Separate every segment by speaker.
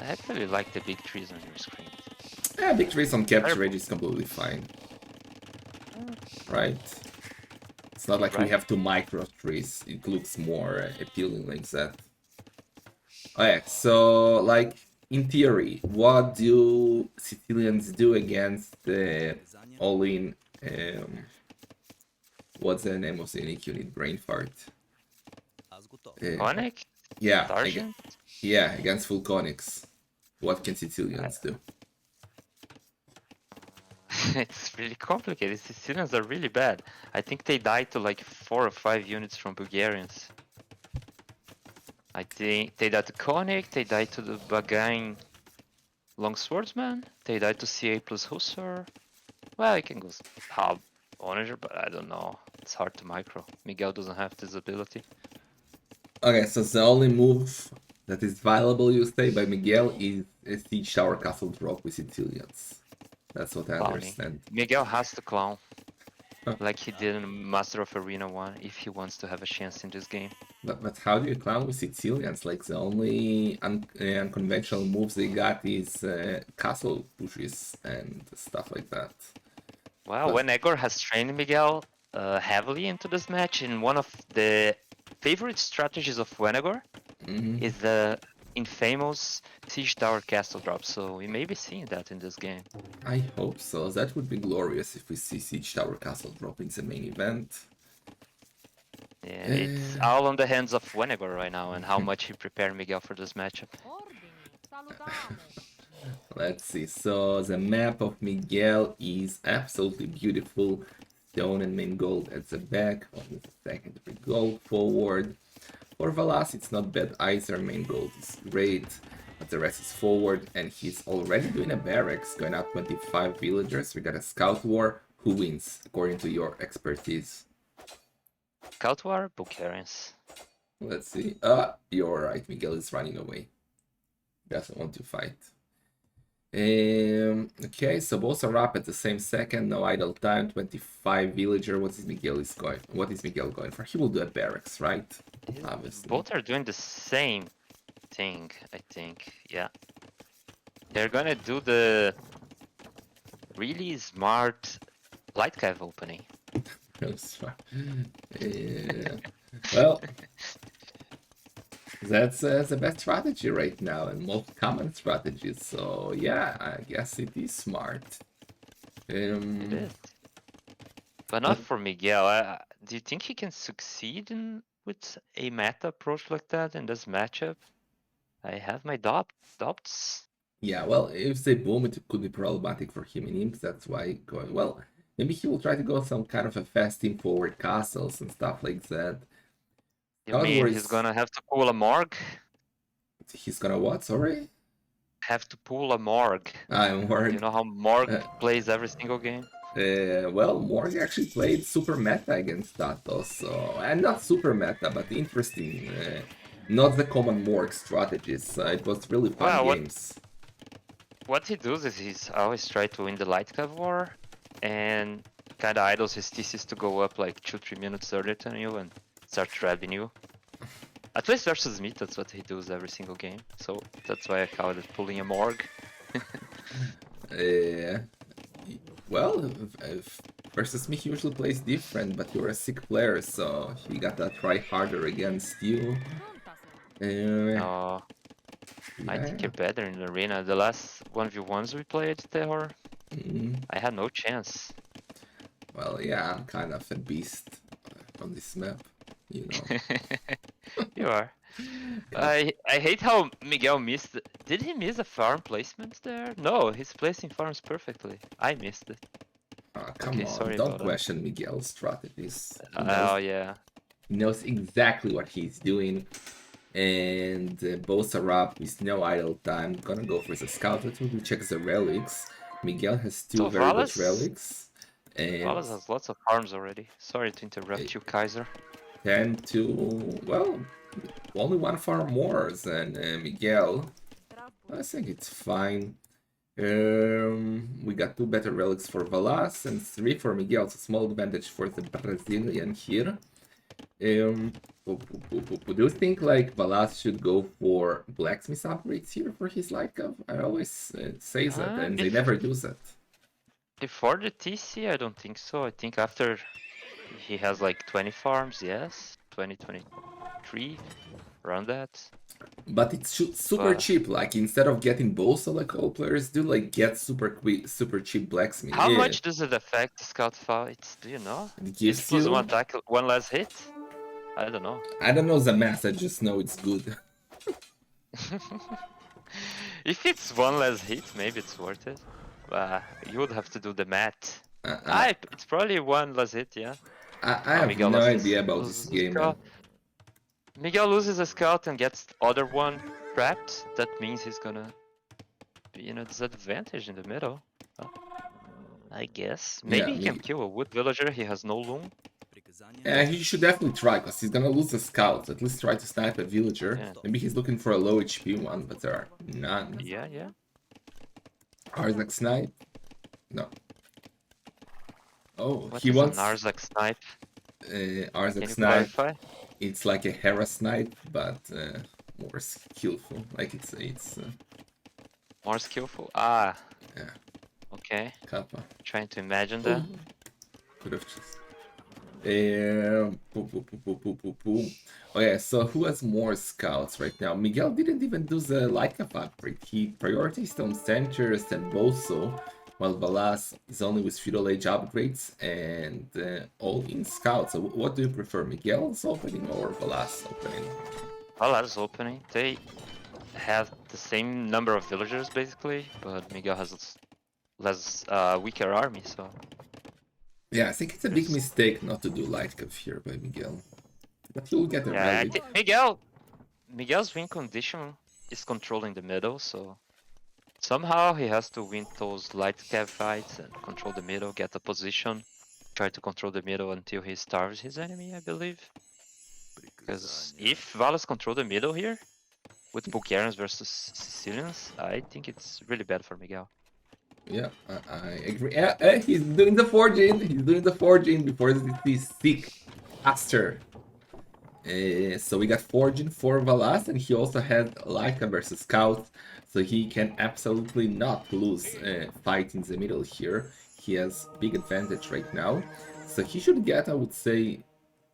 Speaker 1: actually like the big trees on your screen.
Speaker 2: Yeah, big trees on capture
Speaker 1: Terrible.
Speaker 2: rate is completely fine, right? It's not like we
Speaker 1: Right?
Speaker 2: have two micro trees. It looks more appealing like that. Okay, so like in theory, what do Sicilians do against the all-in? What's the name of the unique unit? Brain fart. Uh,
Speaker 1: Conic?
Speaker 2: yeah,
Speaker 1: Sergeant?
Speaker 2: yeah, against Vulcanics. What can
Speaker 1: Uh,
Speaker 2: Sicilians do?
Speaker 1: it's really complicated. Sicilians are really bad. I think they died to like 4 or 5 units from Bulgarians. I think they died to Konik, they died to the Bagain Longswordsman, they died to CA plus Hussar. Well, I can go half Onager, but I don't know. It's hard to micro. Miguel doesn't have this ability.
Speaker 2: Okay, so the only move that is viable, you say, by Miguel is a Siege Tower Castle drop with Sicilians. That's what I
Speaker 1: Clowning.
Speaker 2: understand.
Speaker 1: Miguel has to clown.
Speaker 2: Huh.
Speaker 1: Like he did in Master of Arena 1 if he wants to have a chance in this game.
Speaker 2: But how do you clown with Sicilians? Like the only unconventional moves they got is castle pushes and stuff like that.
Speaker 1: Well,
Speaker 2: But
Speaker 1: when Egor has trained Miguel heavily into this match, and one of the favorite strategies of Wenegor is the infamous Siege Tower Castle drop, so we may be seeing that in this game.
Speaker 2: I hope so. That would be glorious if we see Siege Tower Castle drop in the main event.
Speaker 1: Yeah, it's all on the hands of Wenegor right now and how much he prepared Miguel for this matchup.
Speaker 2: Let's see. So the map of Miguel is absolutely beautiful. Stone and main gold at the back. On the secondary gold forward. For Valas, it's not bad either. Main gold is great, but the rest is forward, and he's already doing a barracks, going out 25 villagers. We got a scout war. Who wins, according to your expertise?
Speaker 1: Scout War, Bulgarians.
Speaker 2: Let's see. You're right. Miguel is running away. Doesn't want to fight. Okay, so both are up at the same second. No idle time. 25 villager. What is Miguel going for? He will do a barracks, right? Obviously.
Speaker 1: Both are doing the same thing, I think. Yeah. They're gonna do the really smart light cav opening.
Speaker 2: Well, that's the best strategy right now and most common strategy. So yeah, I guess it is smart.
Speaker 1: It is. But not for Miguel. Do you think he can succeed with a meta approach like that in this matchup? I have my doubts.
Speaker 2: Yeah, well, if they boom, it could be problematic for him in imps. That's why going well. Maybe he will try to go some kind of a fast team forward castles and stuff like that.
Speaker 1: You mean he's gonna have to pull a Morg?
Speaker 2: He's gonna what? Sorry?
Speaker 1: Have to pull a Morg.
Speaker 2: Morg.
Speaker 1: You know how Morg plays every single game?
Speaker 2: Well, Morg actually played super meta against Tato, so... And not super meta, but interesting. Not the common Morg strategies. It was really fun games.
Speaker 1: What he does is he's always try to win the light cav war, and kinda idles his thesis to go up like 2-3 minutes earlier than you and start trapping you. At least versus me, that's what he does every single game. So that's why I call it pulling a Morg.
Speaker 2: Well, versus me he usually plays different, but you're a sick player, so he gotta try harder against you.
Speaker 1: No, I think you're better in the arena. The last 1v1s we played, Terror, I had no chance.
Speaker 2: Well, yeah, I'm kind of a beast on this map, you know.
Speaker 1: You are. I hate how Miguel missed. Did he miss a farm placement there? No, he's placing farms perfectly. I missed it.
Speaker 2: Come on, don't question Miguel's strategies.
Speaker 1: Oh yeah.
Speaker 2: He knows exactly what he's doing. And both are up with no idle time. Gonna go for the scout. Let me check the relics. Miguel has two very good relics. And
Speaker 1: Valas has lots of farms already. Sorry to interrupt you, Kaiser.
Speaker 2: 10 to... well, only one farm more than Miguel. I think it's fine. We got 2 better relics for Valas and 3 for Miguel. It's a small advantage for the Brazilian here. Do you think like Valas should go for blacksmith upgrades here for his light cup? I always say that, and they never do that.
Speaker 1: Before the TC, I don't think so. I think after he has like 20 farms, yes, 2023, around that.
Speaker 2: But it's super
Speaker 1: But
Speaker 2: cheap. Like instead of getting Bosa like all players do, like get super cheap blacksmith.
Speaker 1: how
Speaker 2: Yeah,
Speaker 1: much does it affect the scout fights? Do you know?
Speaker 2: it
Speaker 1: It's
Speaker 2: gives
Speaker 1: plus one
Speaker 2: you.
Speaker 1: attack, one less hit. I don't know.
Speaker 2: I don't know the math. I just know it's good.
Speaker 1: If it's one less hit, maybe it's worth it. You would have to do the math. It's probably one less hit, yeah.
Speaker 2: I have
Speaker 1: Miguel
Speaker 2: no
Speaker 1: loses,
Speaker 2: idea about this
Speaker 1: loses a
Speaker 2: game, man.
Speaker 1: scout. Miguel loses a scout and gets the other one trapped. That means he's gonna be in a disadvantage in the middle. Well, I guess. Maybe
Speaker 2: Yeah,
Speaker 1: he can kill a wood villager. He has no loom.
Speaker 2: he should definitely try, because he's gonna lose the scouts. At least try to snipe a villager.
Speaker 1: Yeah.
Speaker 2: Maybe he's looking for a low HP one, but there are none.
Speaker 1: Yeah, yeah.
Speaker 2: Arzak snipe? No. Oh,
Speaker 1: What
Speaker 2: he
Speaker 1: is
Speaker 2: wants
Speaker 1: an Arzak snipe?
Speaker 2: Arzak
Speaker 1: Can you
Speaker 2: snipe.
Speaker 1: clarify?
Speaker 2: It's like a Hera snipe, but more skillful. Like it's
Speaker 1: More skillful? Ah.
Speaker 2: Yeah.
Speaker 1: Okay.
Speaker 2: Kappa.
Speaker 1: Trying to imagine that.
Speaker 2: Could have just. Oh yeah, so who has more scouts right now? Miguel didn't even do the light up upgrade. He prioritized on centers and Boso, while Valas is only with feudal age upgrades and all in scouts. So what do you prefer, Miguel's opening or Valas opening?
Speaker 1: Valas opening. They have the same number of villagers basically, but Miguel has less weaker army, so.
Speaker 2: Yeah, I think it's a big mistake not to do light cup here by Miguel. But he'll get a
Speaker 1: Yeah, I
Speaker 2: rally.
Speaker 1: think Miguel's win condition is controlling the middle, so somehow he has to win those light cap fights and control the middle, get a position, try to control the middle until he starves his enemy, I believe. Because if Valas control the middle here, with Bulgarians versus Sicilians, I think it's really bad for Miguel.
Speaker 2: Yeah, I agree. He's doing the forging. He's doing the forging before this sick faster. So we got forging for Valas, and he also had Laika versus Scout, so he can absolutely not lose fight in the middle here. He has big advantage right now, so he should get, I would say,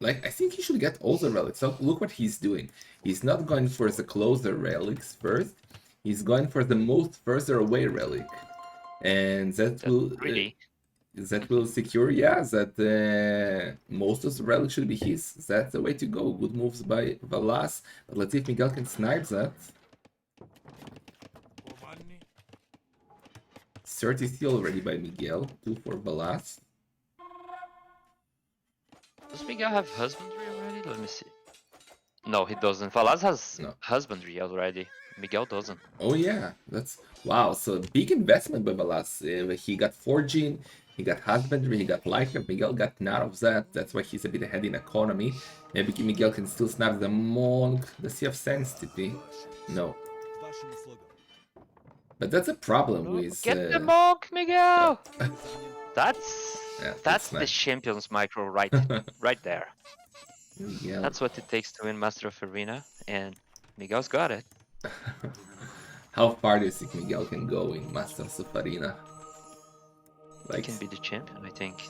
Speaker 2: like I think he should get all the relics. So look what he's doing. He's not going for the closer relics first. He's going for the most further away relic. And that will secure, yeah, that most of the relic should be his. That's the way to go. Good moves by Valas. But let's see if Miguel can snipe that. 30 steal already by Miguel. 2 for Valas.
Speaker 1: Does Miguel have husbandry already? Let me see. No, he doesn't. Valas has husbandry already. Miguel doesn't.
Speaker 2: Oh yeah, that's wow. So big investment by Valas. He got forging, he got husbandry, he got life, and Miguel got none of that. That's why he's a bit ahead in economy. Maybe Miguel can still snap the monk, the Sea of Sanctity. No. But that's a problem with.
Speaker 1: Get the monk, Miguel.
Speaker 2: Yeah.
Speaker 1: That's the champions micro right there.
Speaker 2: Miguel.
Speaker 1: That's what it takes to win Master of Arena, and Miguel's got it.
Speaker 2: How far do you think Miguel can go in Masters of Arena?
Speaker 1: Like, he can be the champion, I think.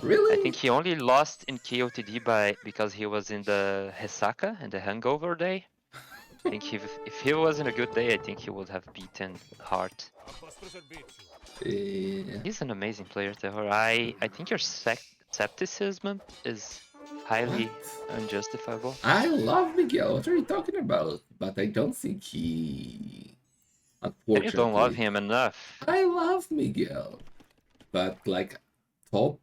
Speaker 2: Really?
Speaker 1: I think he only lost in KOTD because he was in the Hesaka and the Hangover day. I think if he was in a good day, I think he would have beaten Hart. He's an amazing player, Tehor. I think your skepticism is highly unjustifiable.
Speaker 2: I love Miguel. What are you talking about? But I don't think he. Unfortunately,
Speaker 1: you don't love him enough.
Speaker 2: I love Miguel, but like top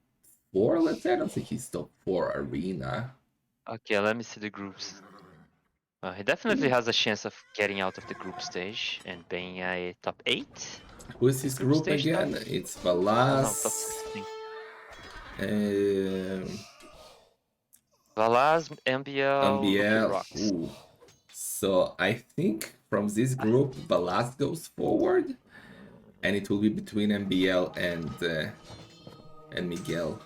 Speaker 2: 4, let's say. I don't think he's top 4 arena.
Speaker 1: Okay, let me see the groups. He definitely has a chance of getting out of the group stage and being a top 8.
Speaker 2: Who is his group again? Top? It's Valas.
Speaker 1: Valas, MBL.
Speaker 2: Ooh. So I think from this group, Valas goes forward, and it will be between MBL and Miguel.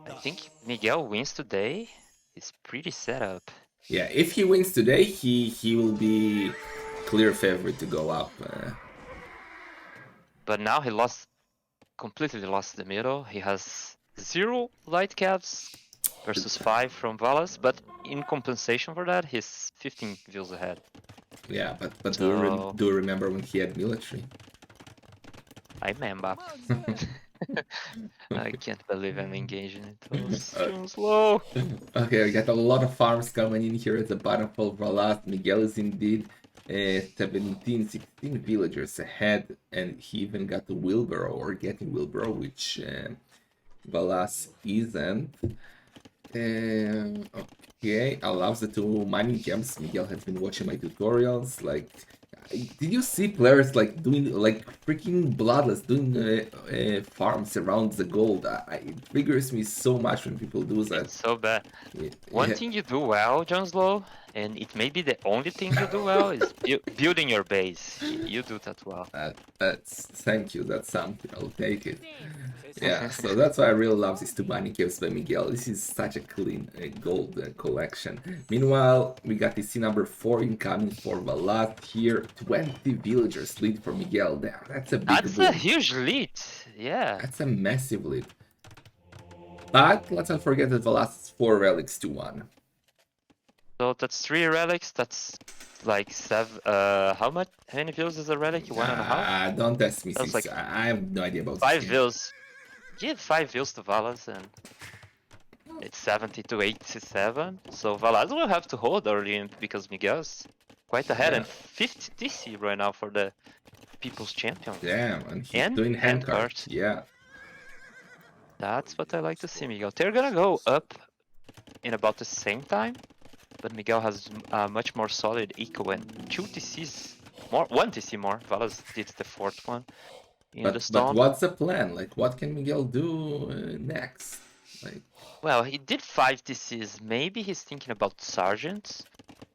Speaker 1: I think Miguel wins today. He's pretty set up.
Speaker 2: Yeah, if he wins today, he will be clear favorite to go up.
Speaker 1: But now he completely lost the middle. He has 0 light caps versus 5 from Valas, but in compensation for that, he's 15 views ahead.
Speaker 2: Yeah, but
Speaker 1: So
Speaker 2: do you remember when he had military?
Speaker 1: I remember. I can't believe I'm engaging in those too slow.
Speaker 2: Okay, we got a lot of farms coming in here at the bottom for Valas. Miguel is indeed 17, 16 villagers ahead, and he even got the wheelbarrow or getting wheelbarrow, which Valas isn't. Okay, allows the two mining camps. Miguel has been watching my tutorials. Like, did you see players like doing like freaking bloodless doing farms around the gold? It triggers me so much when people do that.
Speaker 1: It's so bad.
Speaker 2: Yeah.
Speaker 1: One thing you do well, Jon Slow, and it may be the only thing you do well, is building your base. You do that well.
Speaker 2: That's thank you. That's something. I'll take it. Yeah, so that's why I really love these two mining caves by Miguel. This is such a clean gold collection. Meanwhile, we got TC number 4 incoming for Valat here. 20 villagers lead for Miguel there. That's a big
Speaker 1: That's
Speaker 2: boom.
Speaker 1: a huge lead. Yeah.
Speaker 2: That's a massive lead. But let's not forget that Valas is 4 relics to 1.
Speaker 1: So that's 3 relics. That's like 7. How much? How many views is a relic? 1.5?
Speaker 2: Don't ask me.
Speaker 1: That's like
Speaker 2: I have no idea about
Speaker 1: 5
Speaker 2: this game.
Speaker 1: views. Give 5 views to Valas and it's 70 to 87. So Valas will have to hold early in because Miguel's quite ahead and 50 TC right now for the People's Champion.
Speaker 2: Damn, and he's doing hand cards. Yeah.
Speaker 1: That's what I like to see, Miguel. They're gonna go up in about the same time, but Miguel has a much more solid eco and 2 TCs more, 1 TC more. Valas did the 4th one.
Speaker 2: But what's the plan? Like, what can Miguel do next? Like,
Speaker 1: well, he did 5 TCs. Maybe he's thinking about sergeants,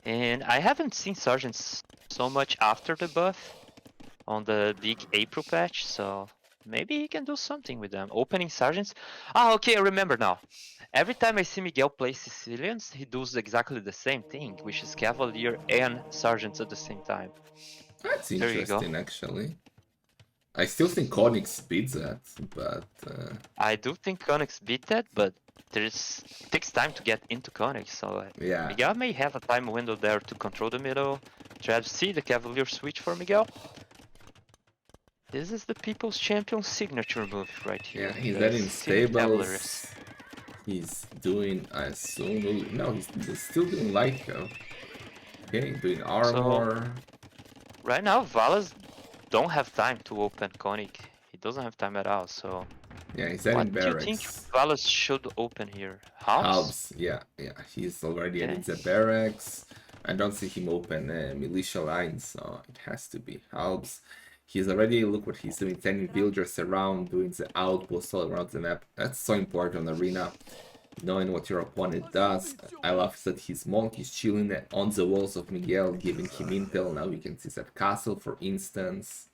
Speaker 1: and I haven't seen sergeants so much after the buff on the big April patch. So maybe he can do something with them. Opening sergeants. Ah, okay, I remember now. Every time I see Miguel play Sicilians, he does exactly the same thing, which is Cavalier and sergeants at the same time.
Speaker 2: That's interesting, actually. I still think Konix beats that, but...
Speaker 1: I do think Konix beat that, but it takes time to get into Konix, so
Speaker 2: yeah.
Speaker 1: Miguel may have a time window there to control the middle. Try to see the Cavalier switch for Miguel. This is the People's Champion signature move right here.
Speaker 2: Yeah, he's adding stables. He's doing, I assume... No, he's still doing light though. Okay, doing armor.
Speaker 1: So, right now, Valas don't have time to open Konig. He doesn't have time at all, so...
Speaker 2: Yeah, he's adding barracks.
Speaker 1: What do you think Valas should open here? Halves?
Speaker 2: Yeah. He's already added the barracks. I don't see him open militia lines, so it has to be halves. He's already, look what he's doing, sending villagers around, doing the outposts all around the map. That's so important on Arena, knowing what your opponent does. I love that his monk is chilling on the walls of Miguel, giving him intel. Now we can see that castle, for instance.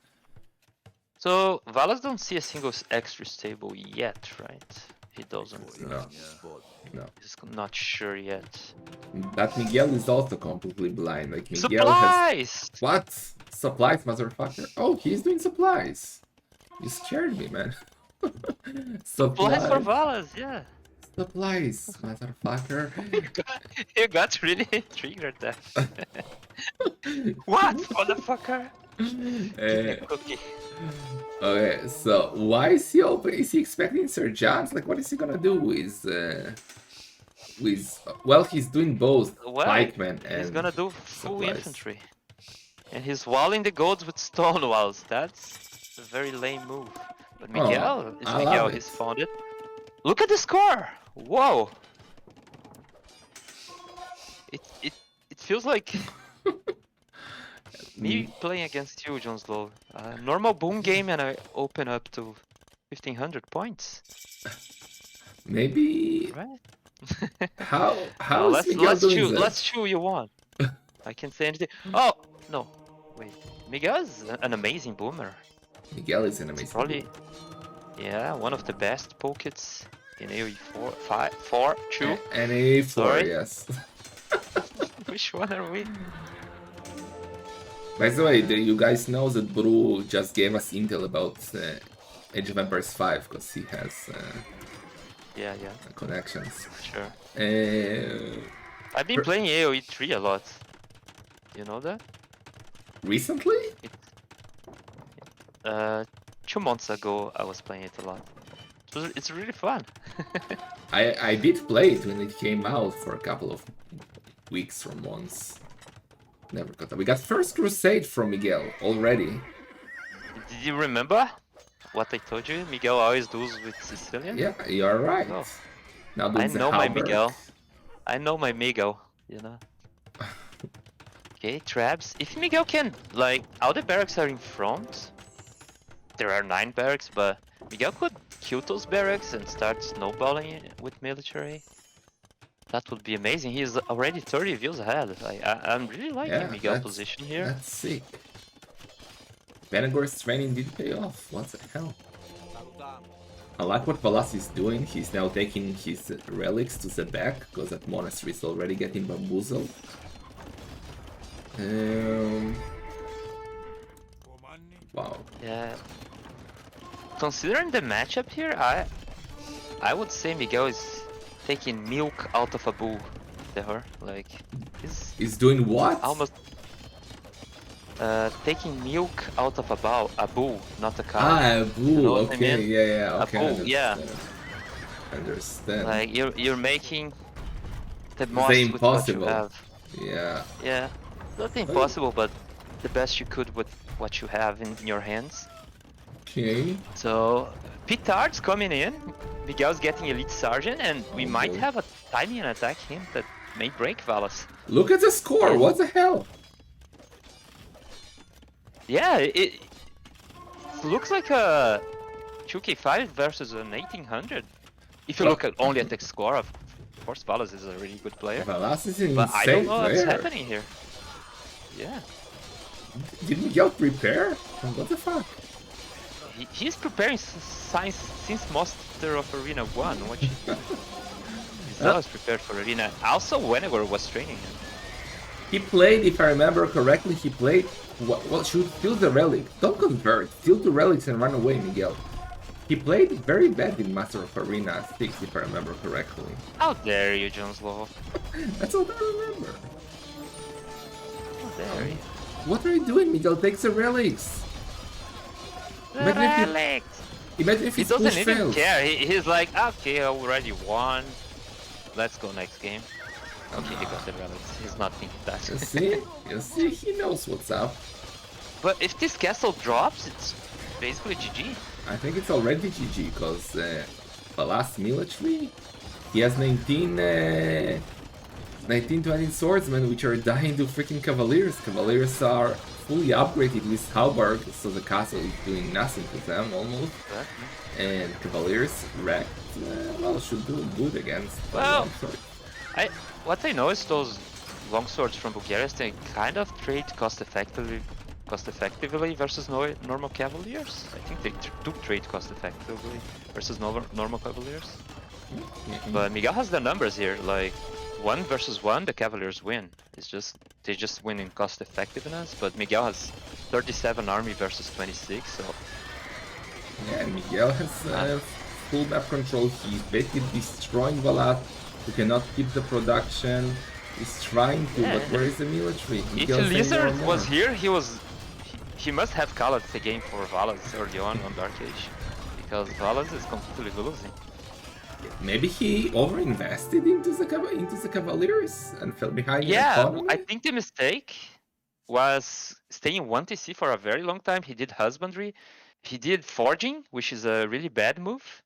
Speaker 1: So, Valas don't see a single extra stable yet, right? He doesn't.
Speaker 2: No.
Speaker 1: He's not sure yet.
Speaker 2: But Miguel is also completely blind. Like, Miguel
Speaker 1: supplies!
Speaker 2: Has... What? Supplies, motherfucker? Oh, he's doing supplies. You scared me, man.
Speaker 1: Supplies for Valas, yeah.
Speaker 2: Supplies, motherfucker.
Speaker 1: You got really triggered there. What, motherfucker? Cookie.
Speaker 2: Okay, so why is he open? Is he expecting Sir John's? Like, what is he gonna do with well, he's doing both pikemen and
Speaker 1: he's gonna do full
Speaker 2: supplies.
Speaker 1: Infantry. And he's walling the goals with stone walls. That's a very lame move. But Miguel, he's found it. Look at the score! Whoa! It feels like me playing against you, Jon Slow. Normal boom game and I open up to 1500 points.
Speaker 2: Maybe.
Speaker 1: Right?
Speaker 2: How
Speaker 1: no,
Speaker 2: is Miguel doing that?
Speaker 1: Let's chew you won. I can't say anything. Oh no, wait. Miguel is an amazing boomer.
Speaker 2: Miguel is an amazing boomer.
Speaker 1: Yeah, one of the best pokets In AoE 4, 5, 4, 2.
Speaker 2: And A4,
Speaker 1: Sorry.
Speaker 2: yes.
Speaker 1: Which one are we?
Speaker 2: By the way, you guys know that Bru just gave us intel about Age of Empires 5 because he has
Speaker 1: Yeah,
Speaker 2: connections.
Speaker 1: sure.
Speaker 2: Uh,
Speaker 1: I've been playing AoE 3 a lot. You know that?
Speaker 2: Recently?
Speaker 1: Uh, 2 months ago I was playing it a lot. It's really fun.
Speaker 2: I did play it when it came out for a couple of weeks or months. Never got that. We got First Crusade from Miguel already.
Speaker 1: Did you remember what I told you? Miguel always does with Sicilian.
Speaker 2: Yeah, you're right.
Speaker 1: Oh,
Speaker 2: Now
Speaker 1: I
Speaker 2: doing the
Speaker 1: know my
Speaker 2: Halberg.
Speaker 1: Miguel. I know my Miguel. You know. Okay, traps. If Miguel can, like, all the barracks are in front. There are 9 barracks, but Miguel could kill those barracks and start snowballing it with military. That would be amazing. He's already 30 views ahead. I'm really liking Miguel's position here.
Speaker 2: That's sick. Vanagor's training did pay off. What the hell? I like what Valas is doing. He's now taking his relics to the back because that monastery is already getting bamboozled. Wow.
Speaker 1: Yeah. Considering the matchup here, I would say Miguel is taking milk out of a bull there. Like,
Speaker 2: he's doing what?
Speaker 1: Almost taking milk out of a bull, not a cow.
Speaker 2: Ah, a bull.
Speaker 1: You know what
Speaker 2: Okay,
Speaker 1: I mean?
Speaker 2: yeah. Okay,
Speaker 1: a bull, yeah.
Speaker 2: Understand.
Speaker 1: Like you're making the most
Speaker 2: the
Speaker 1: with what you
Speaker 2: impossible.
Speaker 1: have.
Speaker 2: Yeah.
Speaker 1: Yeah, not impossible, but the best you could with what you have in your hands.
Speaker 2: Okay.
Speaker 1: So Petard's coming in. Miguel's getting Elite Sergeant, and we might have a timing and attack him that may break Valas.
Speaker 2: Look at the score.
Speaker 1: And
Speaker 2: what the hell?
Speaker 1: Yeah, it looks like a 2k5 versus an 1800. If you look at only at the score, of course, Valas is a really good player.
Speaker 2: Valas is an
Speaker 1: but
Speaker 2: insane
Speaker 1: I don't know
Speaker 2: player.
Speaker 1: what's happening here. Yeah.
Speaker 2: Did Miguel prepare? What the fuck?
Speaker 1: He's preparing since Master of Arena 1. What you He's always prepared for Arena. Also, whenever was training him.
Speaker 2: He played, if I remember correctly, he played. Well, should steal the relic. Don't convert. Steal the relics and run away, Miguel. He played very bad in Master of Arena 6, if I remember correctly.
Speaker 1: How dare you, Joneslow?
Speaker 2: That's what I remember.
Speaker 1: How dare you?
Speaker 2: What are you doing, Miguel? Take the relics.
Speaker 1: Imagine if
Speaker 2: he
Speaker 1: doesn't even care. He's like, okay, I already won. Let's go next game. Okay, he got the relics. He's not thinking that.
Speaker 2: You see, he knows what's up.
Speaker 1: But if this castle drops, it's basically GG.
Speaker 2: I think it's already GG because the last military, he has 19 20 swordsmen which are dying to freaking cavaliers. Cavaliers are fully upgraded with halberd, so the castle is doing nothing to them almost. And cavaliers wrecked, well, should do good against.
Speaker 1: Well, what I know is those longswords from Bulgaria, they kind of trade cost effectively versus normal cavaliers. I think they do trade cost effectively versus normal cavaliers. But Miguel has the numbers here, like 1 versus 1, the cavaliers win. They just win in cost effectiveness, but Miguel has 37 army versus 26, so...
Speaker 2: Yeah, Miguel has full map control. He's basically destroying Valas, who cannot keep the production. He's trying to, but where is the military?
Speaker 1: If Lizard was here, he must have called the game for Valas early on Dark Age, because Valas is completely losing.
Speaker 2: Maybe he overinvested into the Cavaliers and fell behind in economy?
Speaker 1: I think the mistake was staying 1TC for a very long time. He did Husbandry. He did Forging, which is a really bad move,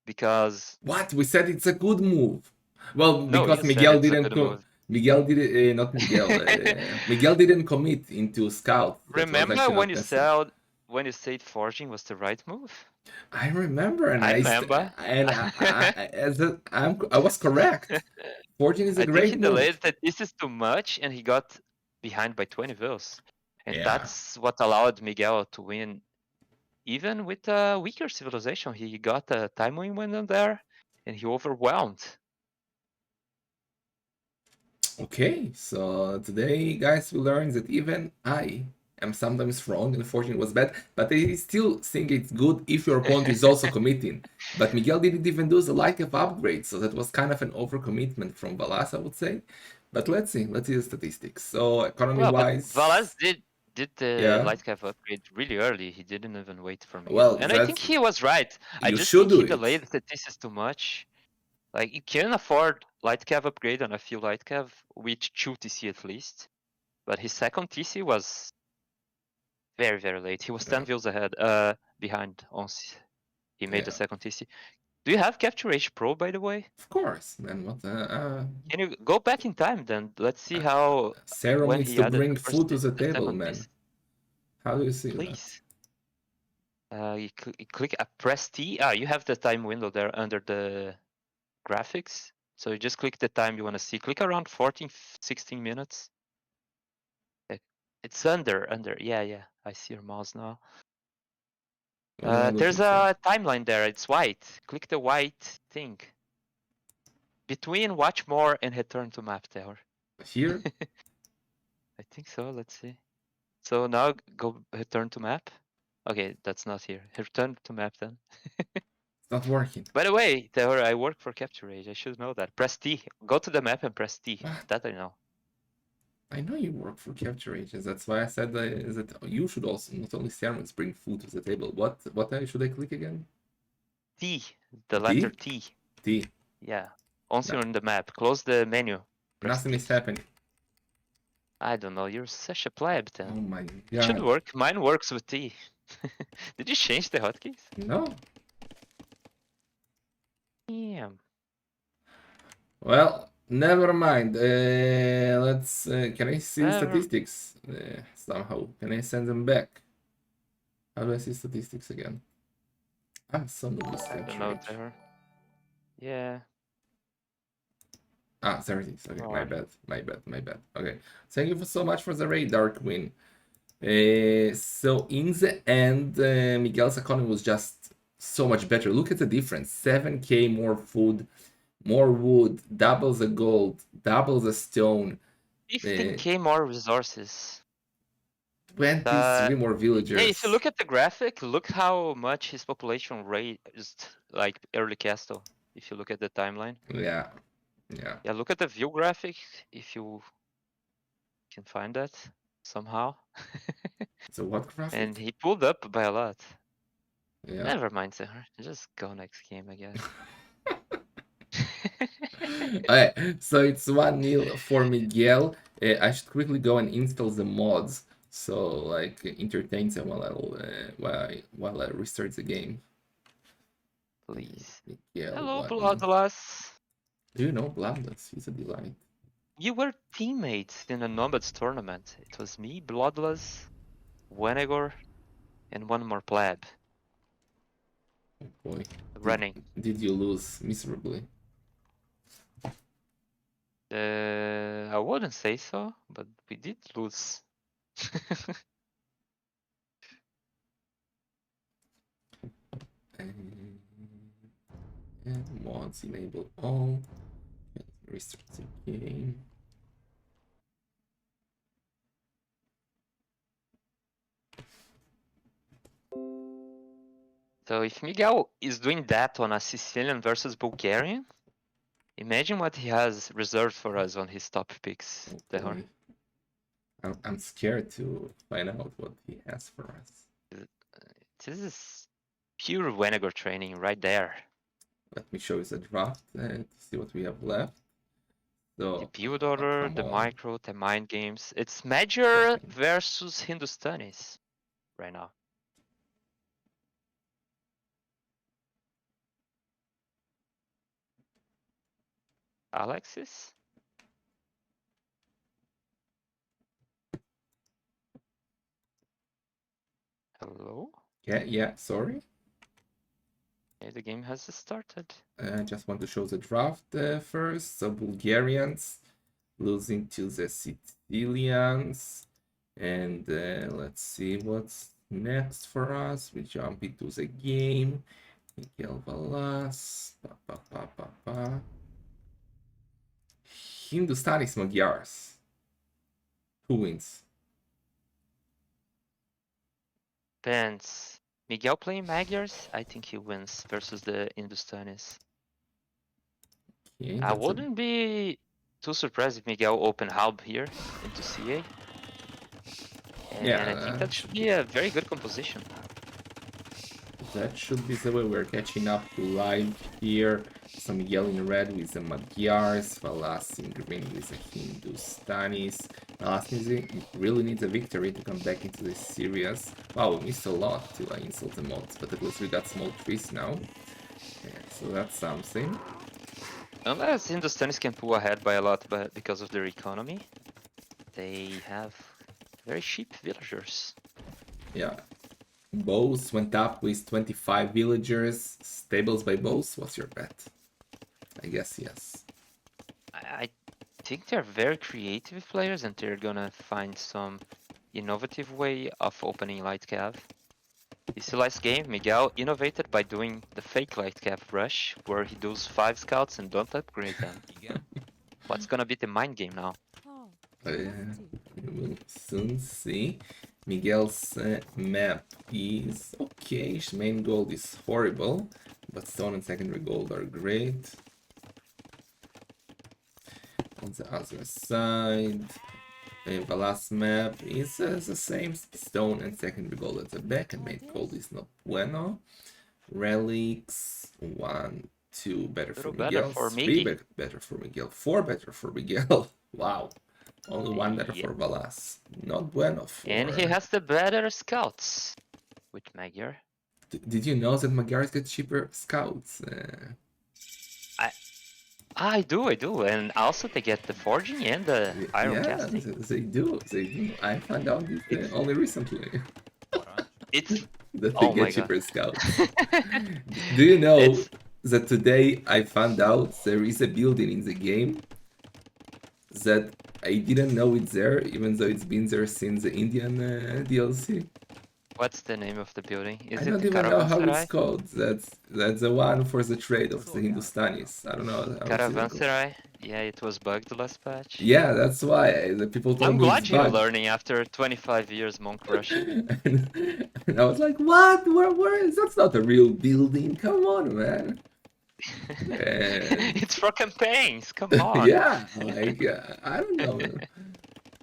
Speaker 1: because...
Speaker 2: What? We said it's a good move. Well, because
Speaker 1: Miguel
Speaker 2: didn't... Miguel did not Miguel. Miguel didn't commit into Scout.
Speaker 1: Remember when you said Forging was the right move?
Speaker 2: I remember, and
Speaker 1: I remember.
Speaker 2: I was correct. Forging is a great
Speaker 1: move. I think he delayed that this is too much, and he got behind by 20 vills. And that's what allowed Miguel to win. Even with a weaker civilization, he got a time win there. and he overwhelmed.
Speaker 2: Okay, so today, guys, we learned that even I am sometimes wrong and fortune was bad, but I still think it's good if your opponent is also committing. But Miguel didn't even do the light cap upgrade, so that was kind of an overcommitment from Valas, I would say. But let's see the statistics. So economy
Speaker 1: Well, but
Speaker 2: wise,
Speaker 1: Valas did the
Speaker 2: yeah.
Speaker 1: light cap upgrade really early. He didn't even wait for Miguel,
Speaker 2: Well,
Speaker 1: and I think
Speaker 2: that's
Speaker 1: he was right. I
Speaker 2: you
Speaker 1: just
Speaker 2: should
Speaker 1: think
Speaker 2: do
Speaker 1: he
Speaker 2: it.
Speaker 1: delayed the thesis too much. Like you can afford light cav upgrade on a few light cav with 2 TC at least, but his second TC was very late. He was 10
Speaker 2: Yeah,
Speaker 1: views ahead, behind Ons. He made the
Speaker 2: yeah,
Speaker 1: second TC. Do you have Capture H Pro, by the way?
Speaker 2: of course. Then what?
Speaker 1: Can you go back in time then? Let's see how
Speaker 2: Serum
Speaker 1: when
Speaker 2: needs
Speaker 1: he
Speaker 2: to
Speaker 1: added
Speaker 2: bring
Speaker 1: the first,
Speaker 2: food to the
Speaker 1: the
Speaker 2: table,
Speaker 1: second
Speaker 2: man.
Speaker 1: TC.
Speaker 2: How do you see that?
Speaker 1: Please. You click press T. You have the time window there under the graphics. So you just click the time you want to see. Click around 14, 16 minutes. It's under. Yeah. I see your mouse now.
Speaker 2: What am I
Speaker 1: There's
Speaker 2: looking for?
Speaker 1: a timeline there. It's white. Click the white thing. Between watch more and return to map tower.
Speaker 2: Here?
Speaker 1: I think so. Let's see. So now go return to map. Okay, that's not here. Return to map then.
Speaker 2: It's not working.
Speaker 1: By the way, Tower, I work for Capture Age. I should know that. Press T. Go to the map and press T.
Speaker 2: What?
Speaker 1: That I know.
Speaker 2: I know you work for capture agents. That's why I said that you should also not only sermons bring food to the table. What should I click again?
Speaker 1: T. The letter
Speaker 2: D?
Speaker 1: T.
Speaker 2: D.
Speaker 1: Yeah. Once
Speaker 2: No,
Speaker 1: you're in the map, close the menu. Press
Speaker 2: nothing
Speaker 1: T.
Speaker 2: is happening.
Speaker 1: I don't know. You're such a pleb then.
Speaker 2: Oh my
Speaker 1: It should
Speaker 2: god.
Speaker 1: work. Mine works with T. Did you change the hotkeys?
Speaker 2: No.
Speaker 1: Damn.
Speaker 2: Well, never mind. Let's. Can I see
Speaker 1: Never.
Speaker 2: statistics? Somehow. Can I send them back? How do I see statistics again? I'm so new with
Speaker 1: I don't
Speaker 2: capture
Speaker 1: know,
Speaker 2: age.
Speaker 1: Tower. Yeah.
Speaker 2: Ah, there it is. Okay, my
Speaker 1: Oh,
Speaker 2: bad. My bad. Okay. Thank you so much for the raid, Dark Queen. So in the end, Miguel's economy was just so much better. Look at the difference: 7k more food, more wood, double the gold, double the stone,
Speaker 1: 15k more resources.
Speaker 2: 23 more
Speaker 1: Yeah, if you
Speaker 2: villagers.
Speaker 1: look at the graphic, look how much his population raised, like early castle. If you look at the timeline.
Speaker 2: Yeah, yeah.
Speaker 1: Yeah, look at the view graphic if you can find that somehow.
Speaker 2: So what
Speaker 1: And
Speaker 2: graphic?
Speaker 1: he pulled up by a lot.
Speaker 2: Yeah.
Speaker 1: Never mind, sir. Just go next game, I guess.
Speaker 2: Okay, so it's 1-0 for Miguel. I should quickly go and install the mods, so like entertain them while I restart the game.
Speaker 1: Please.
Speaker 2: Miguel
Speaker 1: Hello,
Speaker 2: 1.
Speaker 1: Bloodlust.
Speaker 2: Do you know Blandas? He's a delight.
Speaker 1: You were teammates in a Nomads tournament. It was me, Bloodlust, Wenegor, and one more pleb.
Speaker 2: Oh boy, did
Speaker 1: Running.
Speaker 2: did you lose miserably?
Speaker 1: I wouldn't say so, but we did lose.
Speaker 2: And mods enable all. Restart the game.
Speaker 1: So if Miguel is doing that on a Sicilian versus Bulgarian, imagine what he has reserved for us on his top picks.
Speaker 2: Oh
Speaker 1: Tehor.
Speaker 2: boy, I'm scared to find out what he has for us.
Speaker 1: This is pure Wenegor training right there.
Speaker 2: Let me show you the draft to see what we have left.
Speaker 1: The
Speaker 2: So,
Speaker 1: build
Speaker 2: oh,
Speaker 1: order,
Speaker 2: come
Speaker 1: the
Speaker 2: on.
Speaker 1: micro, the mind games. It's Major versus Hindustanis right now. Alexis? Hello?
Speaker 2: Yeah, sorry.
Speaker 1: Yeah, the game has started.
Speaker 2: I just want to show the draft first. So Bulgarians losing to the Sicilians. And let's see what's next for us. We jump into the game. Miguel Valas. Hindustanis Magyars. Who wins?
Speaker 1: Depends. Miguel playing Magyars, I think he wins versus the Hindustanis.
Speaker 2: Okay,
Speaker 1: I
Speaker 2: that's a
Speaker 1: wouldn't be too surprised if Miguel open hub here into CA. And I think that should be a very good composition.
Speaker 2: that should be the way we're catching up to live here. So Miguel in red with the Magyars, Valas in green with the Hindustanis. Valas really needs a victory to come back into this series. Wow, we missed a lot to insult the mods, but at least we got small trees now. Yeah, so that's something.
Speaker 1: Unless Hindustanis can pull ahead by a lot but because of their economy, they have very cheap villagers.
Speaker 2: Yeah. Bows went up with 25 villagers. Stables by Bows, what's your bet? I guess yes.
Speaker 1: I think they're very creative players and they're gonna find some innovative way of opening light cav. You see last game, Miguel innovated by doing the fake light cav rush, where he does 5 scouts and don't upgrade them. What's gonna be the mind game now?
Speaker 2: We will soon see. Miguel's map is okay. His main gold is horrible, but stone and secondary gold are great. On the other side, the last map is the same. Stone and secondary gold at the back, and main gold is not bueno. Relics 1, 2 better for Miguel, 3 better for Miguel, 4 better for Miguel. Wow. Only 1 better for Valas. Not bueno for...
Speaker 1: And he has the better scouts with Magyar.
Speaker 2: Did you know that Magyars get cheaper scouts?
Speaker 1: I do, and also they get the forging and the iron casting.
Speaker 2: They do. I found out this only recently.
Speaker 1: It's
Speaker 2: that they get cheaper scouts. Do you know that today I found out there is a building in the game that I didn't know it's there, even though it's been there since the Indian DLC.
Speaker 1: What's the name of the building?
Speaker 2: I don't even know how it's called. That's the one for the trade of the Hindustanis. I don't know.
Speaker 1: Caravanserai? Yeah, it was bugged last patch.
Speaker 2: Yeah, that's why the people told me
Speaker 1: I'm glad you're learning after 25 years monk rushing.
Speaker 2: and I was like, what? Where is that's not a real building? Come on, man.
Speaker 1: It's for campaigns. Come on.
Speaker 2: Yeah, like I don't know.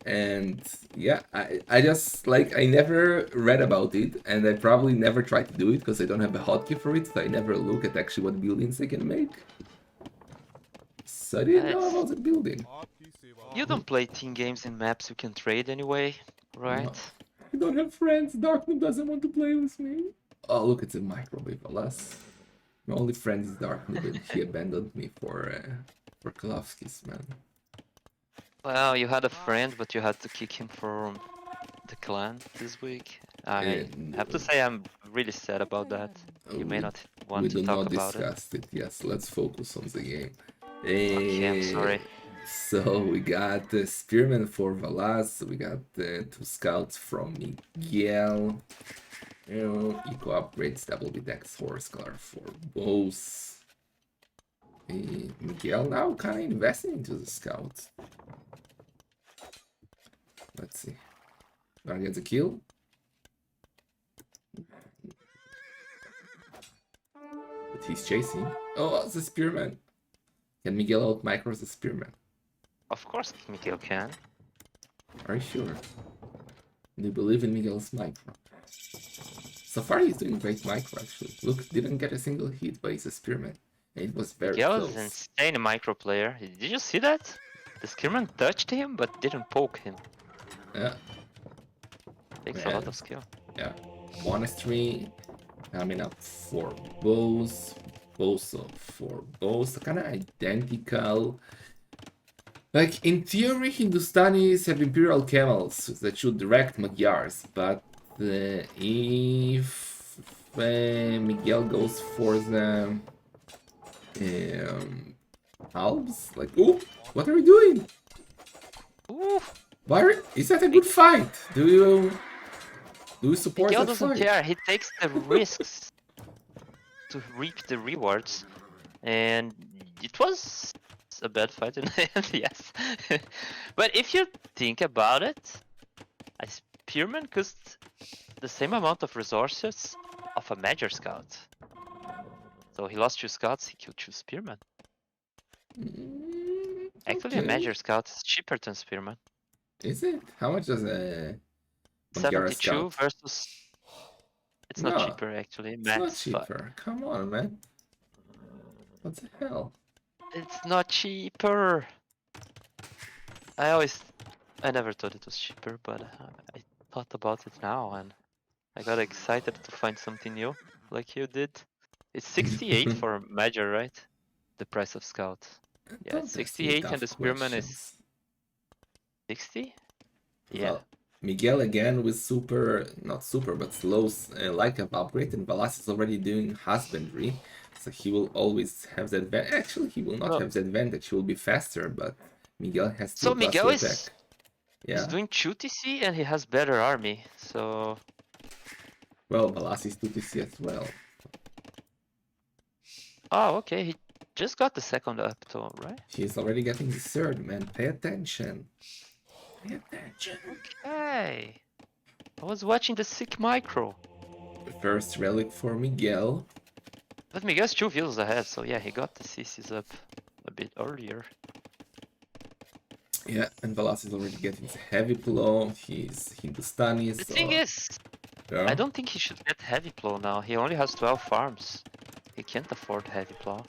Speaker 2: And yeah, I just like I never read about it, and I probably never tried to do it because I don't have a hotkey for it, so I never look at actually what buildings I can make. So I didn't know about the building.
Speaker 1: You don't play team games in maps you can trade anyway, right? No.
Speaker 2: I don't have friends. Darkmoon doesn't want to play with me. Oh, look, it's a microwave, alas. My only friend is Darkmoon, and he abandoned me for Kalovskis, man.
Speaker 1: Well, you had a friend, but you had to kick him from the clan this week. I have to say I'm really sad about that. You may not want to talk about it.
Speaker 2: We do not discuss it. Yes, let's focus on the game.
Speaker 1: Okay, I'm sorry.
Speaker 2: So we got the Spearman for Valas, we got the 2 scouts from Miguel. Eco upgrades, double dex horse color for both. Miguel now kind of investing into the scouts. Let's see. Gonna get the kill. But he's chasing. Oh, the Spearman. Can Miguel out micro the Spearman?
Speaker 1: Of course Miguel can.
Speaker 2: Are you sure? Do you believe in Miguel's micro? So far he's doing great micro actually. Look, didn't get a single hit, but he's a Spearman. And it was very
Speaker 1: Miguel
Speaker 2: close.
Speaker 1: Is insane micro player. Did you see that? The Spearman touched him but didn't poke him.
Speaker 2: Yeah.
Speaker 1: Takes a lot of skill.
Speaker 2: Yeah. Monastery coming up for bows. Also for bows. Kind of identical. Like in theory, Hindustanis have Imperial Camels that should direct Magyars, but if Miguel goes for the halves, like, oh, what are you doing?
Speaker 1: Ooh.
Speaker 2: Byron, is that a good fight? Do you support
Speaker 1: Miguel
Speaker 2: that
Speaker 1: doesn't
Speaker 2: fight?
Speaker 1: care. He takes the risks to reap the rewards. And it was a bad fight in the end, yes. But if you think about it, a spearman costs the same amount of resources of a major scout. So he lost 2 scouts, he killed 2 spearmen. Actually, a
Speaker 2: Okay.
Speaker 1: major scout is cheaper than spearman.
Speaker 2: Is it? How much does a Bulgara
Speaker 1: 72
Speaker 2: scout?
Speaker 1: versus... It's not
Speaker 2: No,
Speaker 1: cheaper actually,
Speaker 2: it's not
Speaker 1: max 5.
Speaker 2: cheaper. Come on, man. What the hell?
Speaker 1: It's not cheaper! I never thought it was cheaper, but I thought about it now and I got excited to find something new, like you did. It's 68 for major, right? The price of scout. Yeah, it's
Speaker 2: Don't ask me
Speaker 1: 68 and the
Speaker 2: tough
Speaker 1: spearman is
Speaker 2: questions.
Speaker 1: 60? Yeah.
Speaker 2: Well, Miguel again with super, not super, but slow like up upgrade, and Valas is already doing husbandry, so he will always have that advantage. Actually, he will not
Speaker 1: Well,
Speaker 2: have the advantage, he will be faster, but Miguel has
Speaker 1: so
Speaker 2: 2 plus
Speaker 1: Miguel
Speaker 2: 2
Speaker 1: is
Speaker 2: attack. Yeah.
Speaker 1: doing 2 TC and he has better army, so...
Speaker 2: Well, Valas is 2 TC as well.
Speaker 1: Oh, okay, he just got the second up though, right?
Speaker 2: He's already getting the third, man. Pay attention. Pay attention.
Speaker 1: Okay. I was watching the sick micro.
Speaker 2: First relic for Miguel.
Speaker 1: But Miguel's 2 views ahead, so yeah, he got the CCs up a bit earlier.
Speaker 2: Yeah, and Valas is already getting the heavy blow. He's Hindustani,
Speaker 1: The
Speaker 2: so
Speaker 1: thing is,
Speaker 2: yeah.
Speaker 1: I don't think he should get heavy plow now. He only has 12 farms. He can't afford heavy plow.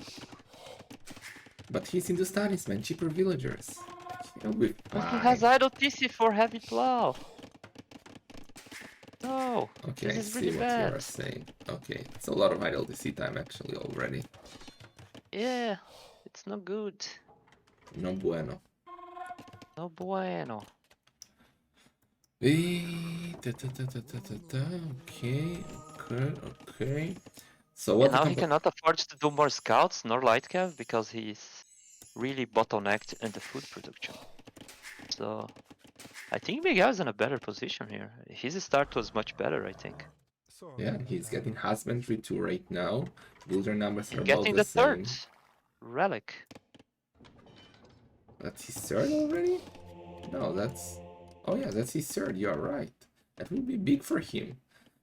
Speaker 2: But he's Hindustanis, man. Cheaper villagers. He'll be
Speaker 1: But he
Speaker 2: fine.
Speaker 1: has idle TC for heavy plow. No,
Speaker 2: Okay,
Speaker 1: this
Speaker 2: I
Speaker 1: is
Speaker 2: see
Speaker 1: really
Speaker 2: what you
Speaker 1: bad.
Speaker 2: are saying. Okay, it's a lot of idle DC time actually already.
Speaker 1: Yeah, it's not good.
Speaker 2: No bueno.
Speaker 1: No bueno.
Speaker 2: Okay, okay. So
Speaker 1: And
Speaker 2: what the
Speaker 1: now he cannot afford to do more scouts nor light cav because he's really bottlenecked in the food production. So I think Miguel's in a better position here. His start was much better, I think.
Speaker 2: Yeah, he's getting husbandry too right now. Builder numbers are
Speaker 1: And
Speaker 2: about
Speaker 1: getting
Speaker 2: the
Speaker 1: the third
Speaker 2: same.
Speaker 1: relic.
Speaker 2: That's his third already? No, that's... Oh yeah, that's his third, you are right. That will be big for him.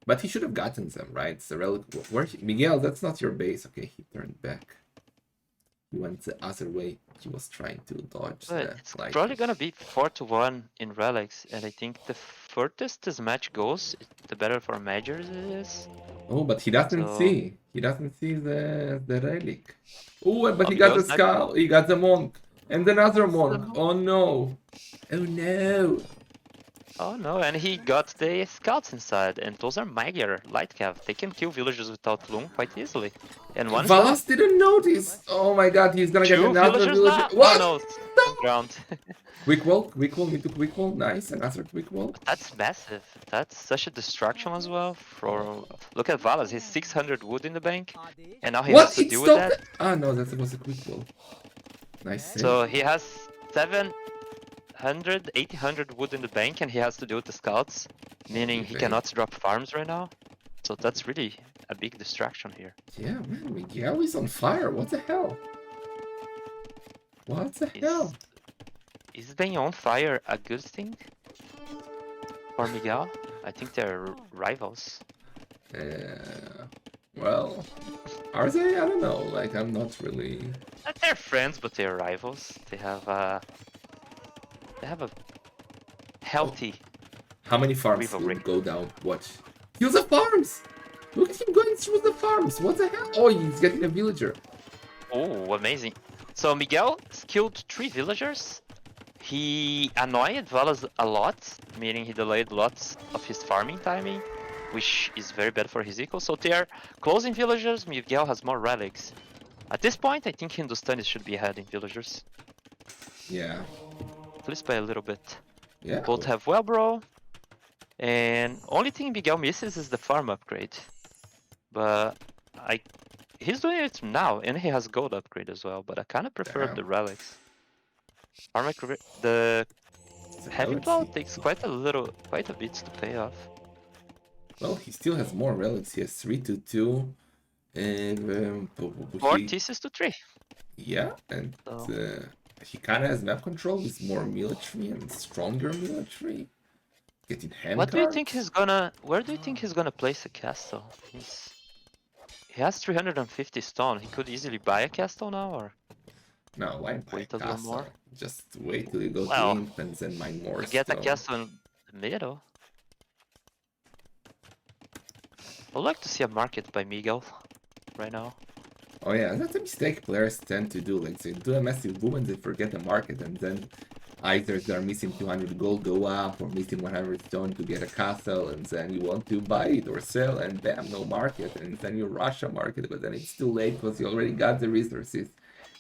Speaker 2: But he should have gotten them, right? It's a relic... Where Miguel, that's not your base. Okay, he turned back. He went the other way. He was trying to dodge
Speaker 1: But
Speaker 2: the
Speaker 1: it's
Speaker 2: light.
Speaker 1: probably gonna be 4-1 in relics, and I think the furthest this match goes, the better for majors it is.
Speaker 2: Oh, but he doesn't
Speaker 1: So
Speaker 2: see. He doesn't see the relic. Oh, but he got the
Speaker 1: Miguel's not.
Speaker 2: skull. He got the monk. And another
Speaker 1: It's the
Speaker 2: monk. Oh no. Oh no.
Speaker 1: Oh no, and he got the scouts inside, and those are Magyar, light cav. They can kill villagers without loom quite easily. And one
Speaker 2: Valas
Speaker 1: shot.
Speaker 2: didn't notice. Oh my god, he's gonna get
Speaker 1: 2
Speaker 2: another
Speaker 1: villagers
Speaker 2: villager.
Speaker 1: now? Oh
Speaker 2: What?
Speaker 1: no, it's on ground.
Speaker 2: Quick wall, need to quick wall. Nice, another quick wall.
Speaker 1: That's massive. That's such a destruction as well. For look at Valas, he's 600 wood in the bank, and now he
Speaker 2: What?
Speaker 1: has to
Speaker 2: It
Speaker 1: deal with
Speaker 2: stopped?
Speaker 1: that.
Speaker 2: Ah no, that was a quick wall. Nice save.
Speaker 1: So he has 700, 800 wood in the bank, and he has to deal with the scouts, meaning he
Speaker 2: Okay.
Speaker 1: cannot drop farms right now. So that's really a big distraction here.
Speaker 2: Yeah, man, Miguel is on fire. What the hell? What the hell?
Speaker 1: Is being on fire a good thing for Miguel? I think they're rivals.
Speaker 2: Well, are they? I don't know. Like, I'm not really.
Speaker 1: They're friends, but they're rivals. They have a healthy.
Speaker 2: How many farms
Speaker 1: Rivalry.
Speaker 2: will go down? Watch. Kill the farms! Look at him going through the farms. What the hell? Oh, he's getting a villager.
Speaker 1: Oh, amazing! So Miguel killed 3 villagers. He annoyed Valas a lot, meaning he delayed lots of his farming timing, which is very bad for his equals. So they are closing villagers. Miguel has more relics. At this point, I think Hindustani should be ahead in villagers.
Speaker 2: Yeah.
Speaker 1: At least by a little bit.
Speaker 2: Yeah.
Speaker 1: Both have Wellbro. And only thing Miguel misses is the farm upgrade. But he's doing it now, and he has gold upgrade as well. But I kind of prefer
Speaker 2: Damn.
Speaker 1: the relics. Farm the heavy
Speaker 2: Let's
Speaker 1: plow
Speaker 2: see.
Speaker 1: takes quite a bit to pay off.
Speaker 2: Well, he still has more relics. He has 3 to 2, And
Speaker 1: 4
Speaker 2: he,
Speaker 1: thesis to 3.
Speaker 2: yeah, and
Speaker 1: So
Speaker 2: he kind of has map control with more military and stronger military. Getting hand
Speaker 1: what do you think
Speaker 2: guards.
Speaker 1: he's gonna? Where do you think he's gonna place a castle? He has 350 stone. He could easily buy a castle now, or
Speaker 2: No, why buy
Speaker 1: wait
Speaker 2: a
Speaker 1: a little more.
Speaker 2: castle? Just wait till you go to
Speaker 1: Well,
Speaker 2: Imp and then mine more
Speaker 1: you get a
Speaker 2: stone.
Speaker 1: castle in the middle. I'd like to see a market by Miguel right now.
Speaker 2: Oh yeah, that's a mistake players tend to do. Like they do a massive boom and they forget the market, and then either they're missing 200 gold go up or missing 100 stone to get a castle, and then you want to buy it or sell, and bam, no market, and then you rush a market, but then it's too late because you already got the resources,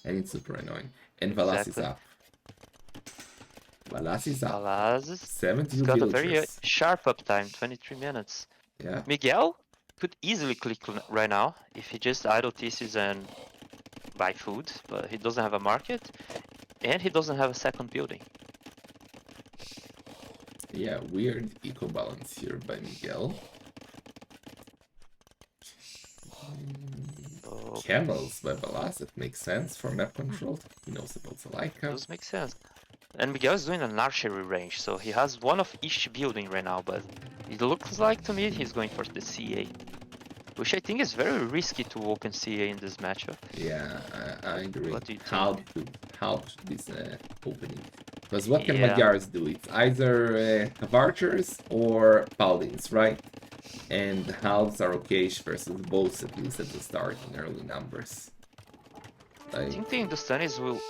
Speaker 2: and it's super annoying. And Valas is
Speaker 1: Exactly.
Speaker 2: up. Valas is up.
Speaker 1: Valas has
Speaker 2: 72
Speaker 1: got a very
Speaker 2: villagers.
Speaker 1: sharp uptime, 23 minutes.
Speaker 2: Yeah.
Speaker 1: Miguel could easily click right now if he just idle thesis and buy food, but he doesn't have a market and he doesn't have a second building.
Speaker 2: Yeah, weird eco balance here by Miguel.
Speaker 1: So
Speaker 2: Camels by Valas, it makes sense for map control. He knows about the light cup.
Speaker 1: does make sense. And Miguel is doing an archery range, so he has one of each building right now, but it looks like to me he's going for the CA. Which I think is very risky to open CA in this matchup.
Speaker 2: Yeah, I agree.
Speaker 1: What do you
Speaker 2: How
Speaker 1: think?
Speaker 2: this opening? Because what can
Speaker 1: Yeah,
Speaker 2: Magyars do? It's either Archers or Paladins, right? And halves are okay versus both, at least at the start in early numbers.
Speaker 1: I think the Hindustanis will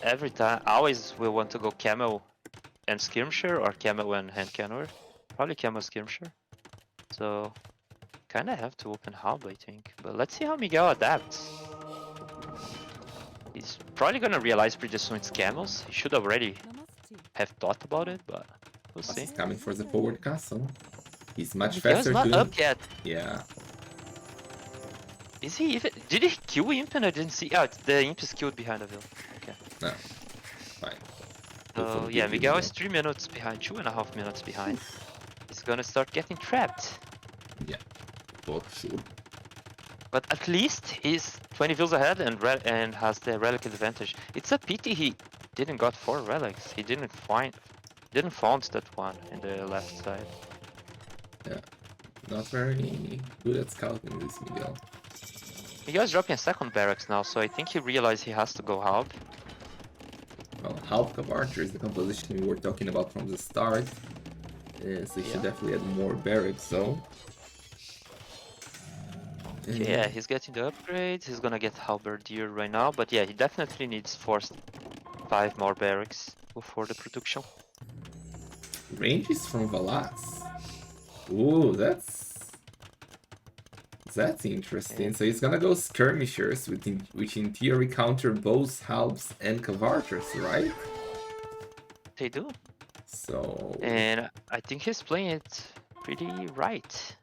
Speaker 1: every time always will want to go camel and skirmisher or camel and hand cannoner. Probably camel skirmisher. So kinda have to open hub, I think. But let's see how Miguel adapts. He's probably gonna realize pretty soon it's camels. He should already have thought about it, but we'll see.
Speaker 2: He's coming for the forward castle. He's much
Speaker 1: Miguel's
Speaker 2: faster
Speaker 1: not
Speaker 2: to...
Speaker 1: up yet.
Speaker 2: Yeah.
Speaker 1: Is he even? Did he kill Imp and I didn't see? Oh, the Imp is killed behind the hill. Okay.
Speaker 2: No. Fine.
Speaker 1: So yeah, Miguel is 3 minutes behind, 2.5 minutes behind. He's gonna start getting trapped.
Speaker 2: Yeah. For sure.
Speaker 1: But at least he's 20 vills ahead and has the relic advantage. It's a pity he didn't got 4 relics. He didn't found that one in the left side.
Speaker 2: Yeah. Not very good at scouting this Miguel.
Speaker 1: Miguel's dropping a second barracks now, so I think he realized he has to go half.
Speaker 2: Well, half of Archer is the composition we were talking about from the start. So he should definitely add more barracks, so...
Speaker 1: Okay, yeah, he's getting the upgrades. He's gonna get halberdier right now, but yeah, he definitely needs 5 more barracks before the production.
Speaker 2: Ranges from Valas. Ooh, that's interesting.
Speaker 1: Yeah.
Speaker 2: So he's gonna go skirmishers, which in theory counter both halves and cavarters, right?
Speaker 1: They do.
Speaker 2: So...
Speaker 1: And I think he's playing it pretty right.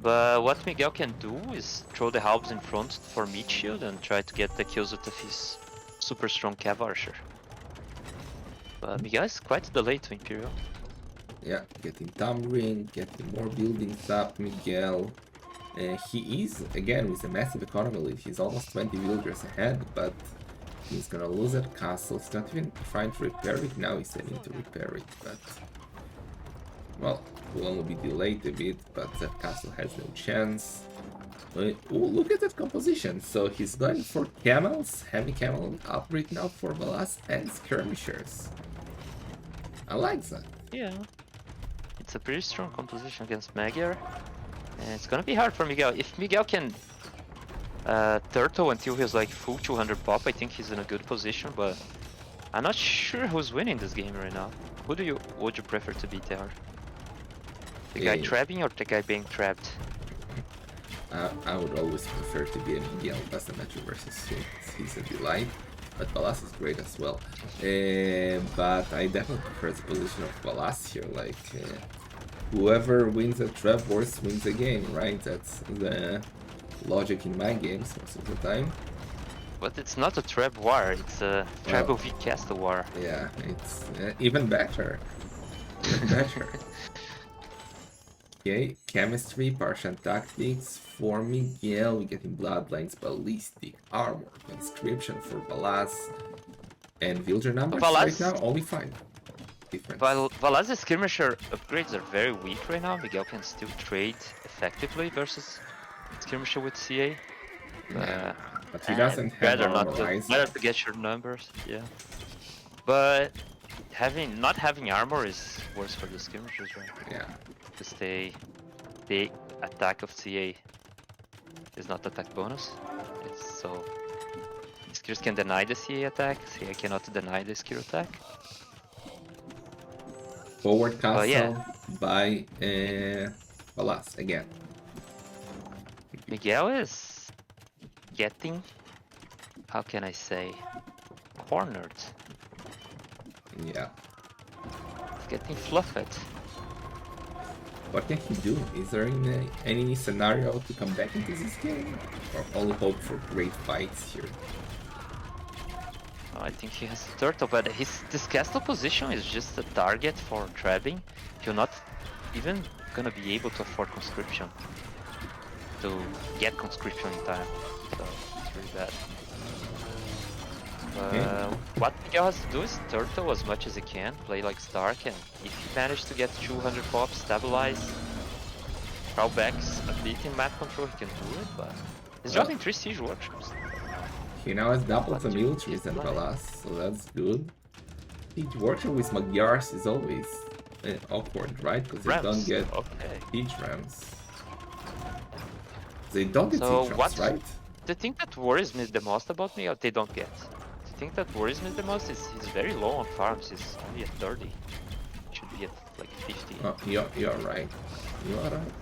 Speaker 1: But what Miguel can do is throw the halbs in front for meat shield and try to get the kills with his super strong Cav Archer. But Miguel is quite delayed to Imperial.
Speaker 2: Yeah, getting Tamrin, getting more buildings up, Miguel. He is, again, with a massive economy lead. He's almost 20 villagers ahead, but he's gonna lose that castle. He's not even trying to repair it. Now he's aiming to repair it, but... Well, will only be delayed a bit, but that castle has no chance. Oh, look at that composition. So he's going for camels, heavy camel upgrade now for Valas and skirmishers. I like that.
Speaker 1: Yeah. It's a pretty strong composition against Magyar. And it's gonna be hard for Miguel. If Miguel can turtle until he's like full 200 pop, I think he's in a good position, but I'm not sure who's winning this game right now. Would you prefer to be there? The guy trapping or the guy being trapped?
Speaker 2: I would always prefer to be a Miguel. Doesn't matter versus him. He's a delight. But Valas is great as well. But I definitely prefer the position of Valas here. Like, whoever wins a trap wars wins the game, right? That's the logic in my games most of the time.
Speaker 1: But it's not a trap war, it's a trap of castle war.
Speaker 2: Yeah, it's even better. Even better. Okay, chemistry, Partisan tactics for Miguel. We're getting bloodlines, ballistic, armor, conscription for Valas, and villager numbers right
Speaker 1: Valas,
Speaker 2: now only 5 difference.
Speaker 1: Valas' skirmisher upgrades are very weak right now. Miguel can still trade effectively versus skirmisher with CA.
Speaker 2: Yeah, but he doesn't have armor either.
Speaker 1: Better to get your numbers, yeah. But not having armor is worse for the skirmishers, right?
Speaker 2: Yeah.
Speaker 1: Because the attack of CA is not attack bonus. It's so skiers can deny the CA attack. CA cannot deny the skill attack.
Speaker 2: Forward castle
Speaker 1: yeah.
Speaker 2: by Valas again.
Speaker 1: Miguel is getting, how can I say, cornered.
Speaker 2: Yeah.
Speaker 1: He's getting fluffed.
Speaker 2: What can he do? Is there any scenario to come back into this game? Or only hope for great fights here?
Speaker 1: I think he has a turtle, but this castle position is just a target for trapping. You're not even gonna be able to afford conscription. To get conscription in time. So it's really bad. What Miguel has to do is turtle as much as he can, play like Stark, and if he manages to get 200 pops, stabilize, crawl back a bit in map control, he can do it, but he's dropping 3 siege workshops.
Speaker 2: He now has double the militaries than Valas, so that's good. Siege workshop with Magyars is always awkward, right? Because they don't get siege rams. They don't get siege rams, right?
Speaker 1: The thing that worries me the most about Miguel, they don't get. The thing that worries me the most is he's very low on farms. He's only at 30. Should be at like 50.
Speaker 2: Oh, you're right. You are right.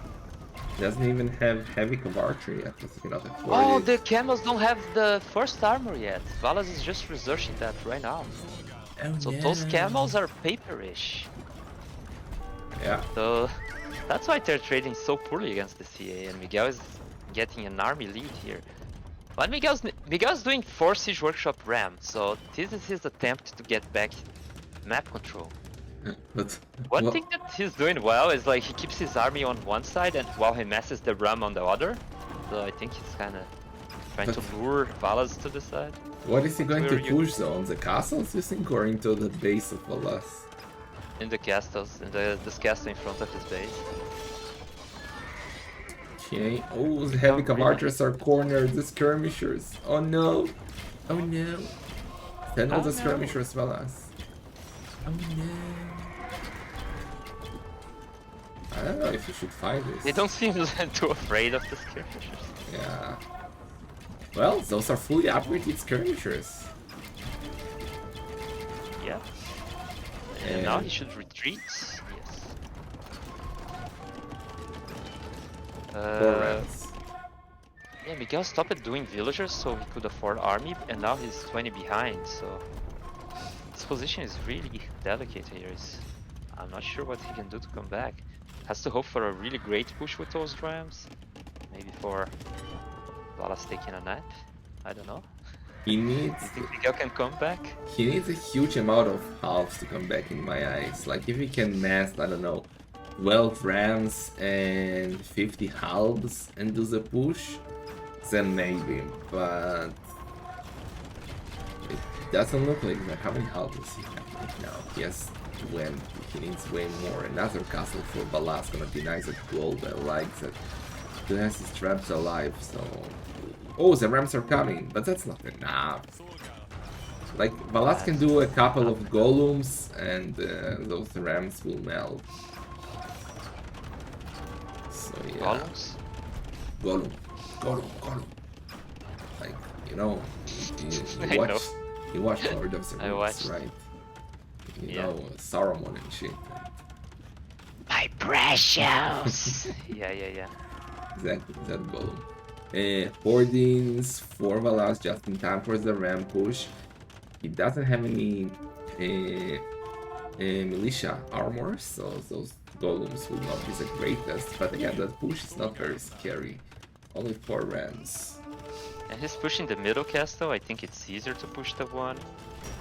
Speaker 2: Doesn't even have heavy cavalry yet. Because he cannot afford
Speaker 1: Oh,
Speaker 2: it.
Speaker 1: the camels don't have the first armor yet. Valas is just researching that right now.
Speaker 2: Oh,
Speaker 1: So
Speaker 2: no.
Speaker 1: those camels are paperish.
Speaker 2: Yeah.
Speaker 1: So that's why they're trading so poorly against the CA, and Miguel is getting an army lead here. But Miguel's doing 4 siege workshop ram, so this is his attempt to get back map control.
Speaker 2: But
Speaker 1: One thing that he's doing well is like he keeps his army on one side and while he messes the ram on the other. So I think he's kind of trying to lure Valas to the side.
Speaker 2: What is he going to push though? On the castles, you think, or into the base of Valas?
Speaker 1: In the castles, in this castle in front of his base.
Speaker 2: Okay. Oh, the heavy cavalries are cornered. The skirmishers. Oh no. Oh no. Send all the skirmishers, Valas. Oh no. I don't know if you should fight this.
Speaker 1: They don't seem too afraid of the skirmishers.
Speaker 2: Yeah. Well, those are fully upgraded skirmishers.
Speaker 1: Yeah. And now he should retreat. Yes.
Speaker 2: 4 rounds.
Speaker 1: Yeah, Miguel stopped doing villagers so he could afford army, and now he's 20 behind, so his position is really delicate here. I'm not sure what he can do to come back. Has to hope for a really great push with those rams. Maybe for Valas taking a nap. I don't know.
Speaker 2: He needs.
Speaker 1: You think Miguel can come back?
Speaker 2: He needs a huge amount of halves to come back in my eyes. Like if he can mass, I don't know, 12 rams and 50 halves and do the push, then maybe. But it doesn't look like that. How many halves does he have right now? Yes, when he needs way more. Another castle for Valas gonna be nice at gold. I like that. He has his traps alive, so. Oh, the rams are coming, but that's not enough. Like, Valas can do a couple of golems and those rams will melt. So yeah.
Speaker 1: Golems?
Speaker 2: Golem. Like, you know, you watch Lord of the Rings, right? You know, Saruman and shit.
Speaker 1: My precious! yeah.
Speaker 2: Exactly, that golem. Hoardings for Valas just in time for the ram push. He doesn't have any militia armor, so those golems will not be the greatest. But again, that push is not very scary. Only 4 rams.
Speaker 1: And he's pushing the middle castle. I think it's easier to push the one.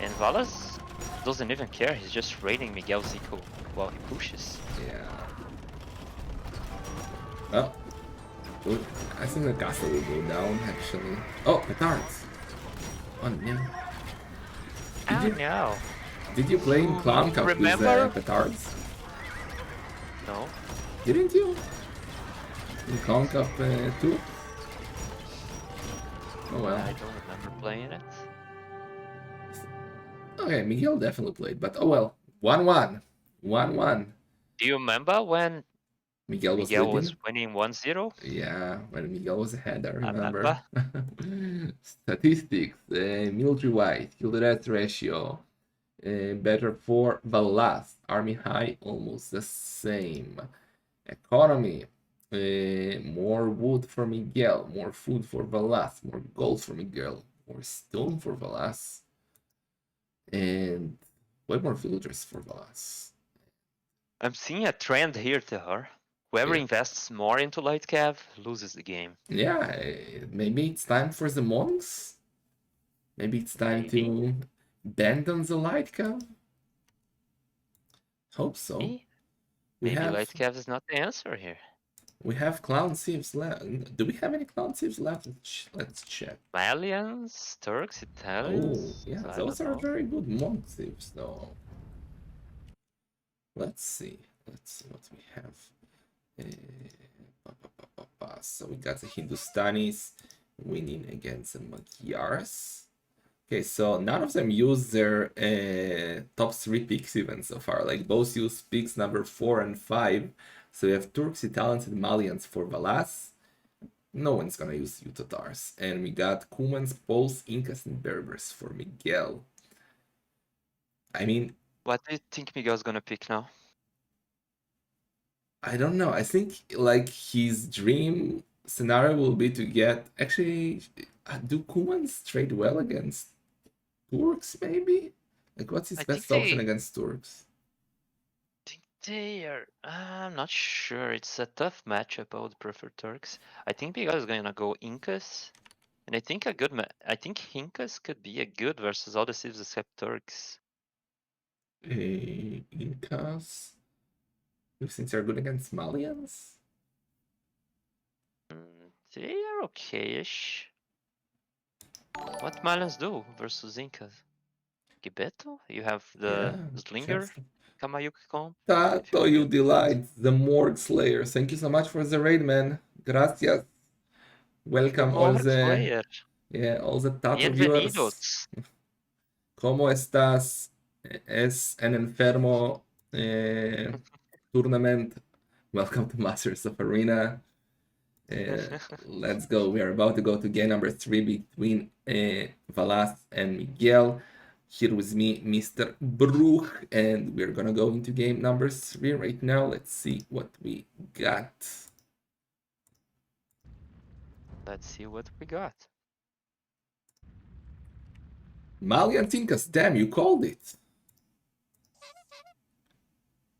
Speaker 1: And Valas doesn't even care. He's just raiding Miguel's eco while he pushes.
Speaker 2: Yeah. Oh, good. I think the castle will go down, actually. Oh, petards! Oh no. Did
Speaker 1: Oh
Speaker 2: you
Speaker 1: no.
Speaker 2: did you play in Clown Cup with
Speaker 1: Remember?
Speaker 2: petards?
Speaker 1: No.
Speaker 2: Didn't you? In Clown Cup 2? Oh well.
Speaker 1: I don't remember playing it.
Speaker 2: Okay, Miguel definitely played, but oh well. 1-1. 1-1.
Speaker 1: Do you remember when
Speaker 2: Miguel was
Speaker 1: Miguel was
Speaker 2: leading.
Speaker 1: winning 1-0?
Speaker 2: Yeah, when Miguel was ahead, I
Speaker 1: I
Speaker 2: remember.
Speaker 1: remember.
Speaker 2: Statistics, military white, kill death ratio, better for Valas, army high, almost the same. Economy, more wood for Miguel, more food for Valas, more gold for Miguel, more stone for Valas, and way more villagers for Valas.
Speaker 1: I'm seeing a trend here to her. Whoever
Speaker 2: Yeah,
Speaker 1: invests more into light cav loses the game.
Speaker 2: yeah. Maybe it's time for the monks. Maybe it's time
Speaker 1: Maybe.
Speaker 2: to bend on the light cav. Hope so.
Speaker 1: Maybe.
Speaker 2: We
Speaker 1: Maybe
Speaker 2: have
Speaker 1: light cav is not the answer here.
Speaker 2: we have clown thieves left. Do we have any clown thieves left? Let's check.
Speaker 1: Malians, Turks,
Speaker 2: Oh,
Speaker 1: Italians.
Speaker 2: yeah,
Speaker 1: I
Speaker 2: those
Speaker 1: don't
Speaker 2: are
Speaker 1: know.
Speaker 2: very good monk thieves, though. Let's see. Let's see what we have. So we got the Hindustanis winning against the Magyars. Okay, so none of them use their top 3 picks even so far. Like both use picks number 4 and 5. So we have Turks, Italians, and Malians for Valas. No one's gonna use you Tatars. And we got Cumans, Poles, Incas, and Berbers for Miguel. I mean,
Speaker 1: What do you think Miguel's gonna pick now?
Speaker 2: I don't know. I think like his dream scenario will be to get actually do Cumans trade well against Turks maybe? Like what's his
Speaker 1: I think
Speaker 2: best option
Speaker 1: they
Speaker 2: against Turks?
Speaker 1: think they are. I'm not sure. It's a tough matchup. I would prefer Turks. I think Miguel is gonna go Incas. And I think a good I think Incas could be a good versus all the civs except Turks.
Speaker 2: Incas. You think they're good against Malians?
Speaker 1: They are okay-ish. What Malians do versus Incas? Gibeto? You have
Speaker 2: Yeah,
Speaker 1: the Slinger
Speaker 2: just
Speaker 1: Kamayuki comp, if you
Speaker 2: Tato,
Speaker 1: want
Speaker 2: you
Speaker 1: to use it.
Speaker 2: delight, the Morgue Slayer. Thank you so much for the raid, man. Gracias.
Speaker 1: The
Speaker 2: Welcome all
Speaker 1: more
Speaker 2: the
Speaker 1: player.
Speaker 2: all the Tato viewers.
Speaker 1: Bienvenidos.
Speaker 2: ¿Cómo estás? Es en enfermo tournament. Welcome to Masters of Arena. Let's go. We are about to go to game number 3 between Valas and Miguel. Here with me, Mr. Bruch, and we're gonna go into game number 3 right now. Let's see what we got.
Speaker 1: Let's see what we got.
Speaker 2: Malian Tinkas, damn, you called it.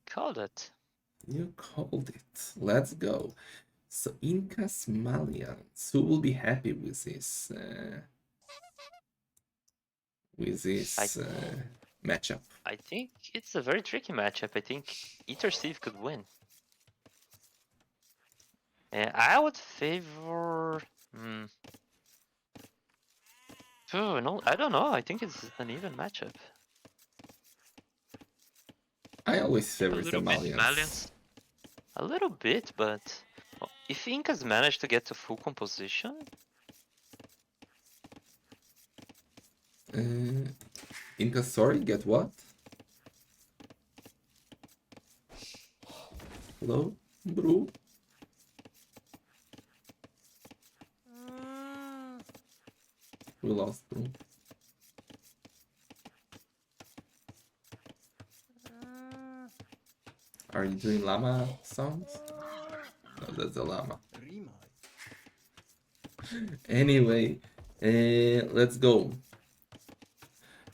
Speaker 1: Called it.
Speaker 2: You called it. Let's go. So Incas Malians, who will be happy with this matchup?
Speaker 1: I think it's a very tricky matchup. I think either Steve could win. I would favor. No, I don't know. I think it's an even matchup.
Speaker 2: I always
Speaker 1: A
Speaker 2: favor the
Speaker 1: little bit
Speaker 2: Malians.
Speaker 1: Malians. A little bit, but if Incas manage to get to full composition,
Speaker 2: Incas, sorry, get what? Hello, bro? We lost, bro. Are you doing llama sounds? No, that's a llama. Anyway, let's go.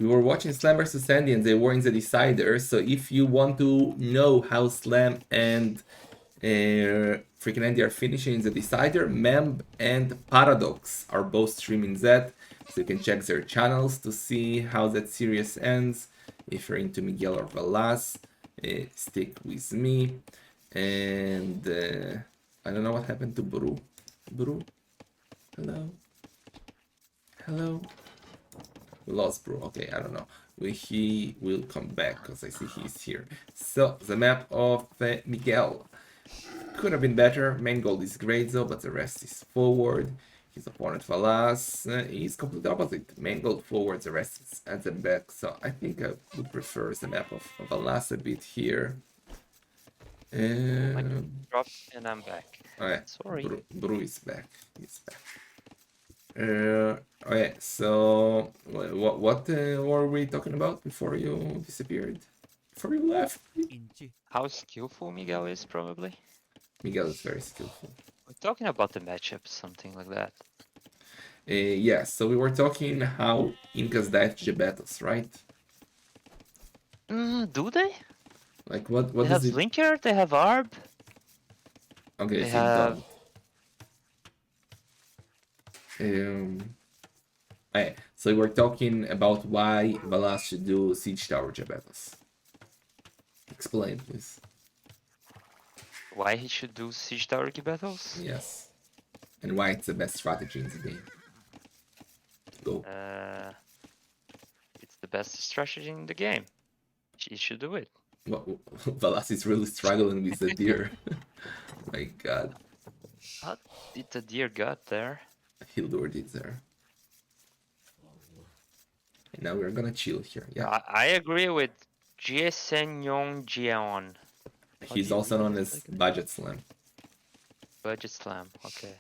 Speaker 2: We were watching Slam vs. Sandy and they were in the decider. So if you want to know how Slam and Freaking Andy are finishing in the decider, Memb and Paradox are both streaming that. So you can check their channels to see how that series ends. If you're into Miguel or Valas, stick with me. And I don't know what happened to Bru. Bru? Hello? Hello? We lost Bru. Okay, I don't know. He will come back because I see he's here. So, the map of Miguel. Could have been better. Main goal is great though, but the rest is forward. His opponent Valas is completely opposite. Main goal forward, the rest is at the back. So I think I would prefer the map of Valas a bit here.
Speaker 1: Drop and I'm back.
Speaker 2: Alright,
Speaker 1: Sorry.
Speaker 2: Bru is back. He's back. Okay, so what were we talking about before you disappeared? Before you left?
Speaker 1: How skillful Miguel is, probably.
Speaker 2: Miguel is very skillful.
Speaker 1: We're talking about the matchup, something like that.
Speaker 2: Yeah, so we were talking how Incas died to Gebetos, right?
Speaker 1: Do they?
Speaker 2: Like what
Speaker 1: They have
Speaker 2: is it?
Speaker 1: Linker, they have Arb.
Speaker 2: Okay,
Speaker 1: They
Speaker 2: so you
Speaker 1: have...
Speaker 2: don't. Okay, so we were talking about why Valas should do Siege Tower Gebetos. Explain, please.
Speaker 1: Why he should do Siege Tower battles?
Speaker 2: Yes. And why it's the best strategy in the game. Go.
Speaker 1: It's the best strategy in the game. He should do it.
Speaker 2: Well, Valas is really struggling with the deer. My god.
Speaker 1: What did the deer got there?
Speaker 2: Hildur did there. And now we're gonna chill here. Yeah.
Speaker 1: I agree with Jiesenyong Jeon.
Speaker 2: He's also known as Budget Slam.
Speaker 1: Budget Slam, okay.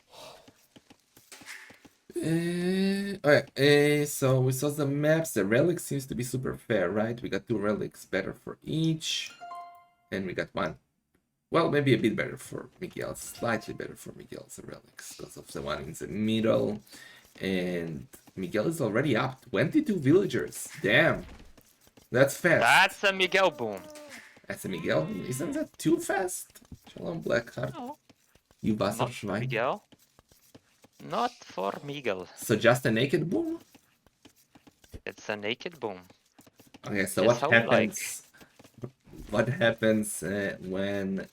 Speaker 2: Okay, so we saw the maps. The relic seems to be super fair, right? We got 2 relics, better for each. And we got 1. Well, maybe a bit better for Miguel. Slightly better for Miguel's relics because of the one in the middle. And Miguel is already up. 22 villagers. Damn. That's fast.
Speaker 1: That's a Miguel boom.
Speaker 2: That's a Miguel boom. Isn't that too fast? Shalom Blackheart.
Speaker 1: No.
Speaker 2: You
Speaker 1: Not for
Speaker 2: Wasserschwein.
Speaker 1: Miguel. Not for Miguel.
Speaker 2: So just a naked boom?
Speaker 1: It's a naked boom.
Speaker 2: Okay, so
Speaker 1: That's
Speaker 2: what
Speaker 1: how we
Speaker 2: happens? What happens when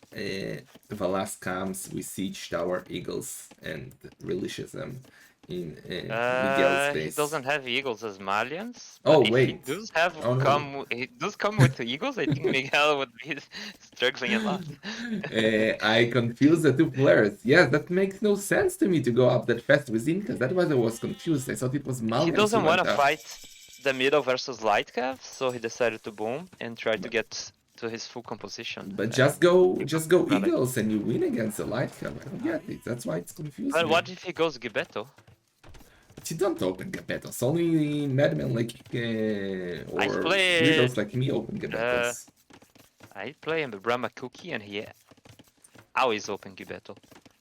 Speaker 2: Valas comes with Siege Tower Eagles and releases them in Miguel's
Speaker 1: He
Speaker 2: base?
Speaker 1: doesn't have eagles as Malians.
Speaker 2: Oh,
Speaker 1: if
Speaker 2: wait.
Speaker 1: he does have
Speaker 2: Oh, no.
Speaker 1: he does come with eagles, I think Miguel would be struggling a lot.
Speaker 2: I confused the 2 players. Yes, that makes no sense to me to go up that fast with Incas. That was I was confused. I thought it was Malians.
Speaker 1: He doesn't
Speaker 2: who
Speaker 1: want to
Speaker 2: went up.
Speaker 1: fight the middle versus light cav, so he decided to boom and try to get to his full composition.
Speaker 2: But just go
Speaker 1: Relic.
Speaker 2: Eagles and you win against the light cover. I don't get it. That's why it's confusing.
Speaker 1: But what if he goes Gibetto?
Speaker 2: You don't open Gabetos. Only madmen like or
Speaker 1: played,
Speaker 2: weirdos like me open Gabetos.
Speaker 1: I play him Brahma Cookie and he always open Gibetto.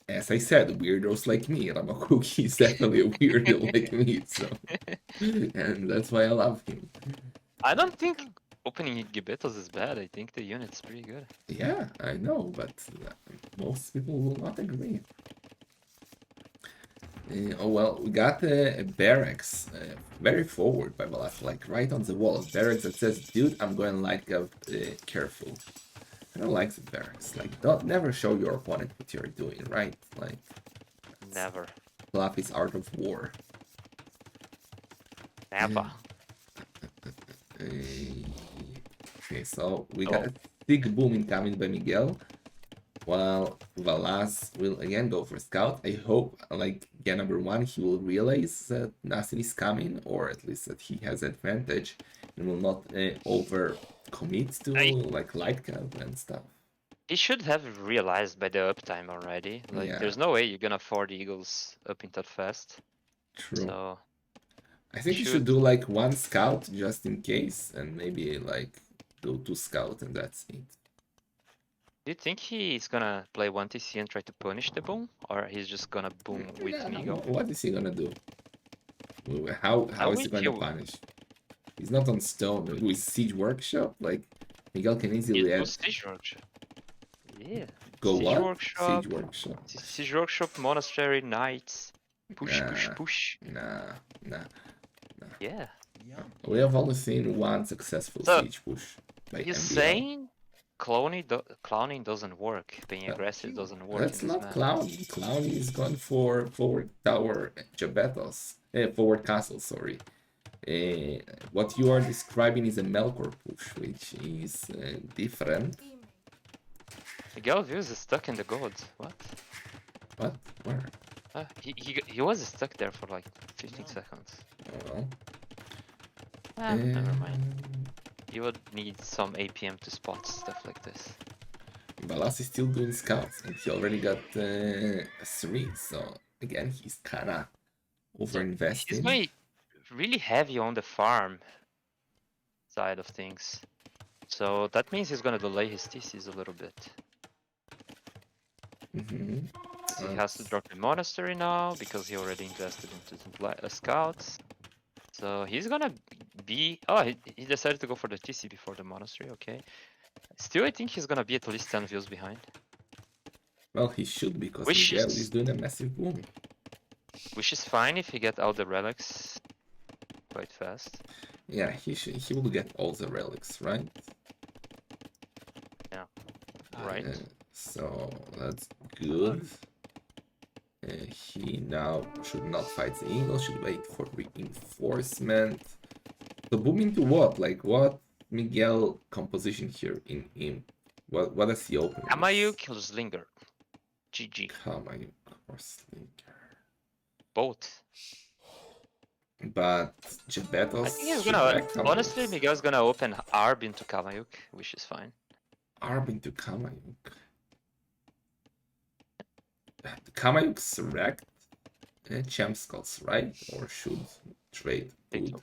Speaker 2: As I said, weirdos like me. Ramakuki is definitely a weirdo like me, so and that's why I love him.
Speaker 1: I don't think opening Gibettos is bad. I think the unit's pretty good.
Speaker 2: Yeah, I know, but most people will not agree. Oh well, we got a barracks very forward by Valas, like right on the wall. Barracks that says, "Dude, I'm going light gov, careful." I don't like the barracks. Like, don't never show your opponent what you're doing, right? Like,
Speaker 1: Never.
Speaker 2: Bluff is art of war.
Speaker 1: Never.
Speaker 2: Okay, so we got a big boom incoming by Miguel. While Valas will again go for scout. I hope, like game number 1, he will realize that nothing is coming, or at least that he has advantage, and will not over commit to like light cap and stuff.
Speaker 1: He should have realized by the uptime already. Like,
Speaker 2: Yeah.
Speaker 1: there's no way you're gonna afford Eagles upping that fast.
Speaker 2: True.
Speaker 1: So
Speaker 2: I think you should do like 1 scout just in case, and maybe like do 2 scout, and that's it.
Speaker 1: do you think he's gonna play 1 TC and try to punish the boom? Or he's just gonna boom with Miguel?
Speaker 2: What is he gonna do? How is he going to punish? He's not on stone. With Siege Workshop, like Miguel can easily add.
Speaker 1: Siege Workshop. Yeah.
Speaker 2: Go
Speaker 1: Siege
Speaker 2: what?
Speaker 1: Workshop.
Speaker 2: Siege Workshop.
Speaker 1: Siege Workshop, Monastery, Knights. Push, push, push.
Speaker 2: Nah.
Speaker 1: Yeah.
Speaker 2: We have only seen 1 successful
Speaker 1: So,
Speaker 2: siege push by
Speaker 1: You're
Speaker 2: MBL.
Speaker 1: saying clowning doesn't work. Being aggressive doesn't work in
Speaker 2: That's
Speaker 1: this
Speaker 2: not
Speaker 1: map.
Speaker 2: Clown. Clown is going for forward tower Jabetos. Forward castle, sorry. What you are describing is a Melkor push, which is different.
Speaker 1: Miguel Views is stuck in the gods. What?
Speaker 2: What? Where?
Speaker 1: He was stuck there for like 15 seconds.
Speaker 2: Well,
Speaker 1: Never mind. You would need some APM to spot stuff like this.
Speaker 2: Valas is still doing scouts, and he already got 3, so again, he's kinda
Speaker 1: He's
Speaker 2: over-investing.
Speaker 1: going really heavy on the farm side of things. So that means he's gonna delay his TCs a little bit. So he has to drop the monastery now because he already invested into the scouts. So he's gonna be... Oh, he decided to go for the TC before the monastery, okay. Still, I think he's gonna be at least 10 views behind.
Speaker 2: Well, he should, because
Speaker 1: Which
Speaker 2: Miguel
Speaker 1: is-
Speaker 2: is doing a massive boom.
Speaker 1: Which is fine if he get all the relics quite fast.
Speaker 2: Yeah, he will get all the relics, right?
Speaker 1: Yeah. Right.
Speaker 2: So that's good. He now should not fight the eagle, should wait for reinforcement. So boom into what? Like what Miguel composition here in him? What does he open?
Speaker 1: Kamayuk kills Linger. GG.
Speaker 2: Kamayuk or Slinker.
Speaker 1: Both.
Speaker 2: But Gebetos.
Speaker 1: I think he's gonna... Honestly, Miguel's gonna open Arb into Kamayuk, which is fine.
Speaker 2: Arb into Kamayuk. Kamayuk's wrecked. Champ skulls, right? Or should trade good.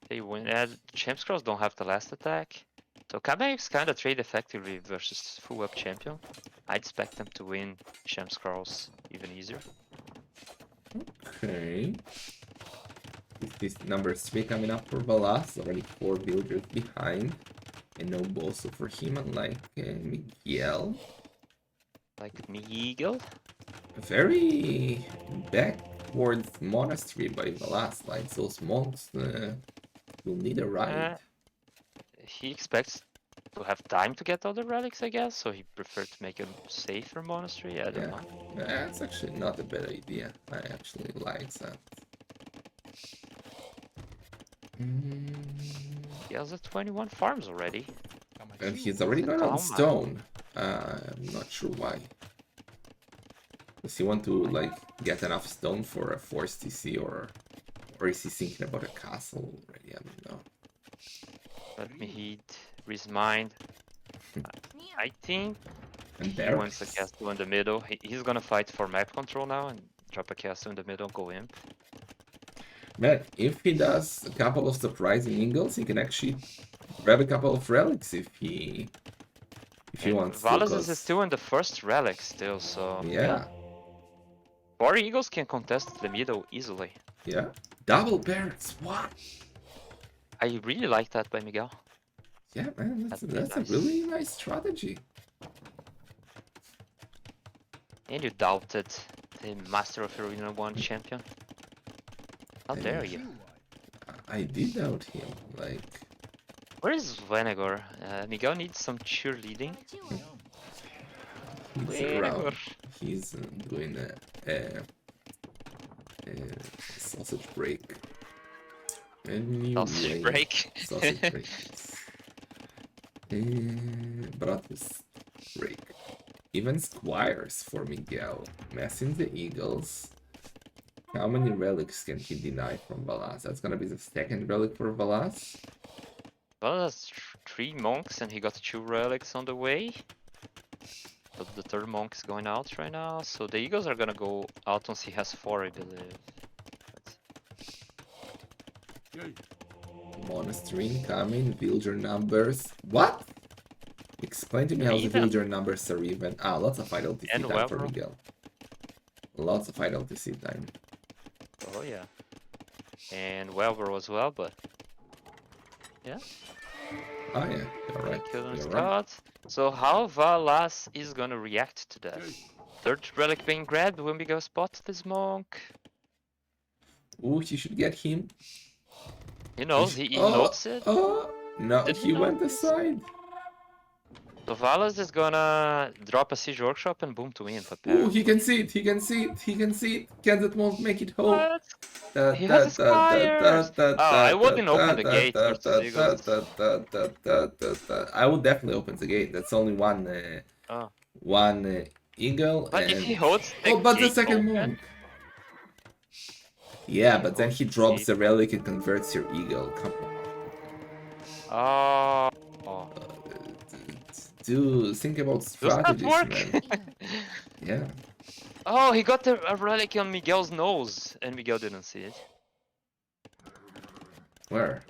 Speaker 1: They win. Champ Scrolls don't have the last attack. So Kamayuk's kinda trade effectively versus full up champion. I expect them to win Champ Scrolls even easier.
Speaker 2: Okay. This number 3 coming up for Valas, already 4 villagers behind. And no bosso for him, unlike Miguel.
Speaker 1: Like Miguel?
Speaker 2: Very backwards monastery by Valas, like those monks will need a ride.
Speaker 1: He expects to have time to get all the relics, I guess, so he preferred to make a safer monastery. I don't know.
Speaker 2: That's actually not a bad idea. I actually like that.
Speaker 1: He has 21 farms already.
Speaker 2: And he's already gone on stone. I'm not sure why. Does he want to like get enough stone for a forced TC, or is he thinking about a castle already? I don't know.
Speaker 1: Let me read his mind. I think
Speaker 2: And
Speaker 1: he wants a castle in the middle. He's gonna fight for map control now and drop a castle in the middle, go imp.
Speaker 2: Man, if he does a couple of surprising eagles, he can actually grab a couple of relics if he wants to.
Speaker 1: Valas is still in the first relic still, so
Speaker 2: yeah.
Speaker 1: 4 eagles can contest the middle easily.
Speaker 2: Yeah. Double barracks, what?
Speaker 1: I really like that by Miguel.
Speaker 2: Yeah, man, that's
Speaker 1: nice.
Speaker 2: a really nice strategy.
Speaker 1: And you doubted the Master of Arena 1 champion. How dare you?
Speaker 2: I did doubt him, like...
Speaker 1: Where is Venegor? Miguel needs some cheerleading.
Speaker 2: He's around. He's doing a sausage break.
Speaker 1: Sausage break?
Speaker 2: Sausage break. Bratus break. Even squires for Miguel. Messing the eagles. How many relics can he deny from Valas? That's gonna be the second relic for Valas.
Speaker 1: Well, that's 3 monks and he got 2 relics on the way. But the 3rd monk is going out right now, so the eagles are gonna go out once he has 4, I believe.
Speaker 2: Monastery incoming, villager numbers. What? Explain to me how the villager numbers are even. Lots of idle TC time for Miguel. Lots of idle TC time.
Speaker 1: Oh yeah. And Welver as well, but... Yeah.
Speaker 2: Oh yeah, you're right.
Speaker 1: You're right. So how Valas is gonna react to that? 3rd relic being grabbed when we go spot this monk.
Speaker 2: Ooh, he should get him.
Speaker 1: He knows, he notes it.
Speaker 2: Oh, no, he went aside.
Speaker 1: So Valas is gonna drop a Siege Workshop and boom to win,
Speaker 2: Ooh, he
Speaker 1: apparently.
Speaker 2: can see it, he can see it, he can see it. Kansas won't make it home.
Speaker 1: What?
Speaker 2: Da,
Speaker 1: He
Speaker 2: da,
Speaker 1: has
Speaker 2: da, da, da,
Speaker 1: Spires!
Speaker 2: da,
Speaker 1: Oh,
Speaker 2: da,
Speaker 1: I
Speaker 2: da,
Speaker 1: wouldn't
Speaker 2: da,
Speaker 1: open the
Speaker 2: da,
Speaker 1: gate
Speaker 2: da,
Speaker 1: versus
Speaker 2: da, da,
Speaker 1: Eagles.
Speaker 2: da, da, da, da, da, da. I would definitely open the gate. That's only
Speaker 1: Oh.
Speaker 2: one eagle
Speaker 1: But if he
Speaker 2: and
Speaker 1: holds the
Speaker 2: oh, but the
Speaker 1: gate
Speaker 2: second
Speaker 1: open,
Speaker 2: monk. Yeah,
Speaker 1: he
Speaker 2: but then
Speaker 1: holds
Speaker 2: he
Speaker 1: the
Speaker 2: drops
Speaker 1: gate.
Speaker 2: the relic and converts your eagle. Come on.
Speaker 1: Oh. Oh.
Speaker 2: Dude, think about
Speaker 1: Does that
Speaker 2: strategies,
Speaker 1: work?
Speaker 2: man. Yeah.
Speaker 1: Oh, he got a relic on Miguel's nose, and Miguel didn't see it.
Speaker 2: Where?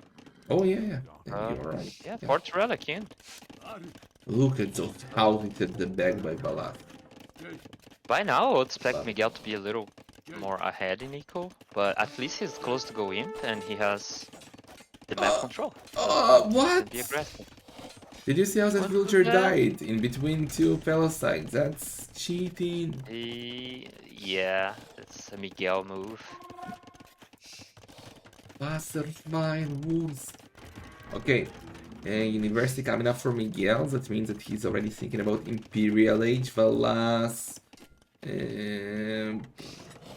Speaker 2: Oh yeah, yeah. Yeah,
Speaker 1: Uh,
Speaker 2: you're right.
Speaker 1: yeah,
Speaker 2: Yeah.
Speaker 1: fourth relic in.
Speaker 2: Look at those how he hit the bag by Valas.
Speaker 1: By now, I would expect
Speaker 2: Love it.
Speaker 1: Miguel to be a little more ahead in eco, but at least he's close to go in, and he has the map control. Can
Speaker 2: What?
Speaker 1: be aggressive.
Speaker 2: Did you see how that
Speaker 1: What was
Speaker 2: villager
Speaker 1: that?
Speaker 2: died in between two Palestines? That's cheating.
Speaker 1: Yeah, it's a Miguel move.
Speaker 2: Mastermind rules. Okay, University coming up for Miguel. That means that he's already thinking about Imperial Age. Valas.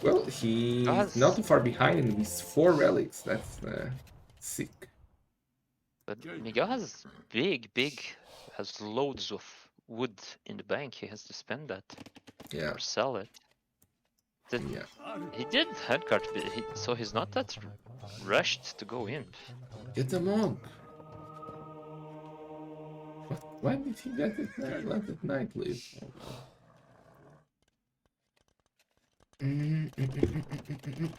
Speaker 2: Well, he's not
Speaker 1: Has
Speaker 2: too far behind in his 4 relics. That's sick.
Speaker 1: but Miguel has has loads of wood in the bank. He has to spend that
Speaker 2: Yeah,
Speaker 1: or sell it. That
Speaker 2: yeah.
Speaker 1: he did headcart, so he's not that rushed to go in.
Speaker 2: Get the monk. What? Why did he let it night leave?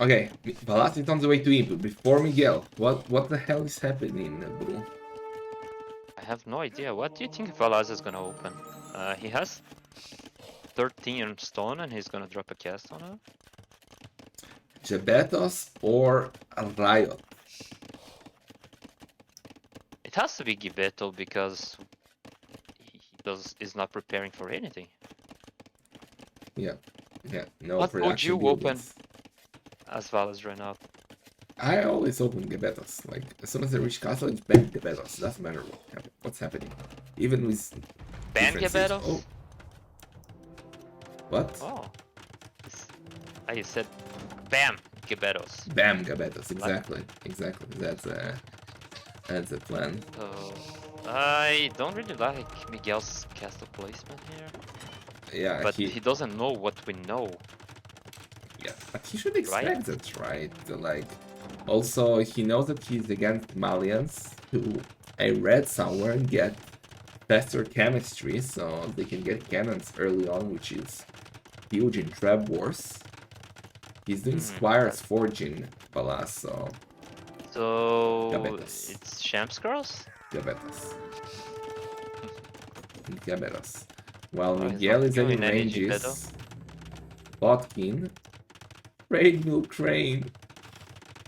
Speaker 2: Okay, Valas is on the way to input. Before Miguel, what the hell is happening, bro?
Speaker 1: I have no idea. What do you think Valas is gonna open? He has 13 stone and he's gonna drop a cast on it.
Speaker 2: Jabetos or Riot?
Speaker 1: It has to be Gibeto because is not preparing for anything.
Speaker 2: Yeah, yeah. No
Speaker 1: What would
Speaker 2: production
Speaker 1: you open
Speaker 2: buildings.
Speaker 1: as Valas right now?
Speaker 2: I always open Gebetos. Like, as soon as I reach castle, it's bang Gebetos. Doesn't matter what's happening. Even with
Speaker 1: Ban
Speaker 2: differences.
Speaker 1: Gibetos?
Speaker 2: Oh. What?
Speaker 1: Oh. You said BAM Gibetos.
Speaker 2: Bam Gebetos. Exactly. Exactly. That's the plan.
Speaker 1: So, I don't really like Miguel's castle placement here.
Speaker 2: Yeah,
Speaker 1: But he doesn't know what we know.
Speaker 2: Yeah, but he should expect
Speaker 1: Right?
Speaker 2: that, right? Like, also, he knows that he's against Malians, who I read somewhere get faster chemistry, so they can get cannons early on, which is huge in trap wars. He's doing Squire's Forging, Valas, so
Speaker 1: So
Speaker 2: Gabetas.
Speaker 1: it's Shams Girls?
Speaker 2: Gabetas. And Gabetas. While
Speaker 1: Oh, he's
Speaker 2: Miguel
Speaker 1: not
Speaker 2: is adding
Speaker 1: doing any
Speaker 2: ranges, Botkin, Raid Milk Crane,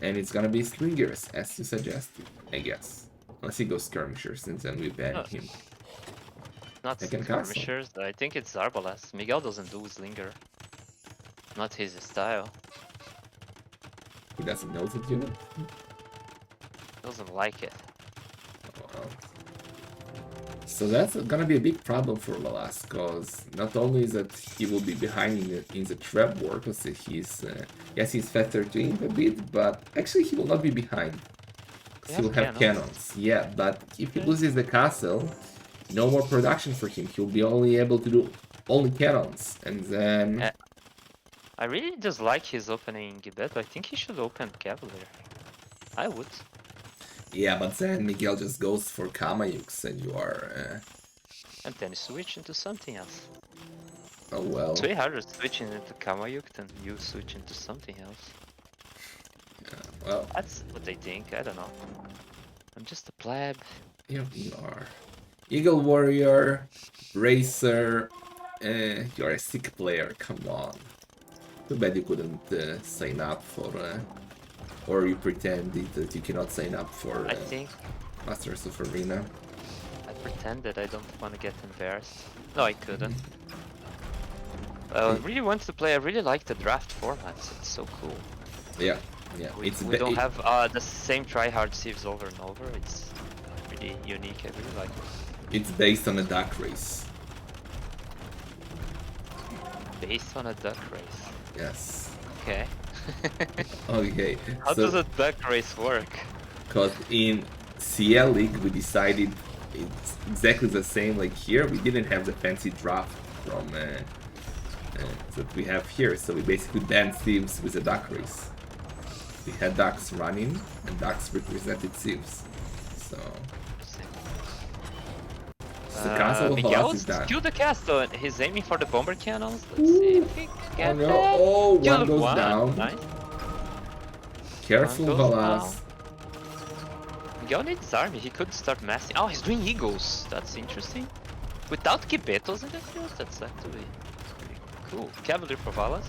Speaker 2: and it's gonna be Slingers, as you suggested, I guess. Unless he goes Skirmishers, and then we ban him.
Speaker 1: Not
Speaker 2: Second castle.
Speaker 1: skirmishers. I think it's Zarbalas. Miguel doesn't do Slinger. Not his style.
Speaker 2: He doesn't know the unit?
Speaker 1: Doesn't like it.
Speaker 2: Oh, well. So that's gonna be a big problem for Valas, because not only is that he will be behind in the trap war, because he's, yes, he's faster to imp a bit, but actually he will not be behind. Because he will have cannons. Yeah, but if he loses the castle, no more production for him. He'll be only able to do only cannons, and then...
Speaker 1: I really dislike his opening Gibet, but I think he should open Cavalier. I would.
Speaker 2: Yeah, but then Miguel just goes for Kamayuks and you are...
Speaker 1: And then switch into something else.
Speaker 2: Oh well.
Speaker 1: It's way harder switching into Kamayuk than you switch into something else.
Speaker 2: Yeah, well...
Speaker 1: That's what I think, I don't know. I'm just a pleb.
Speaker 2: You are. Eagle Warrior, Racer, you're a sick player, come on. Too bad you couldn't sign up for... or you pretended that you cannot sign up for
Speaker 1: I think
Speaker 2: Masters of Arena.
Speaker 1: I pretended I don't want to get embarrassed. No, I couldn't. I really want to play. I really like the draft formats. It's so cool.
Speaker 2: Yeah, yeah.
Speaker 1: We don't have the same tryhard sieves over and over. It's really unique. I really like it.
Speaker 2: It's based on a duck race.
Speaker 1: Based on a duck race.
Speaker 2: Yes.
Speaker 1: Okay.
Speaker 2: Okay.
Speaker 1: How does a duck race work?
Speaker 2: Because in CL League we decided it's exactly the same like here. We didn't have the fancy draft from that we have here, so we basically banned thieves with a duck race. We had ducks running, and ducks represented thieves. So the castle of Valas is done.
Speaker 1: Kill the castle. He's aiming for the bomber cannons. Let's see if he can get
Speaker 2: Oh no!
Speaker 1: that.
Speaker 2: Oh, one
Speaker 1: Kill
Speaker 2: goes down.
Speaker 1: Nice.
Speaker 2: Careful,
Speaker 1: One goes
Speaker 2: Valas.
Speaker 1: Miguel needs army. He could start massing. Oh, he's doing eagles. That's interesting. Without Gibetos in the field, that's actually pretty cool. Cavalier for Valas.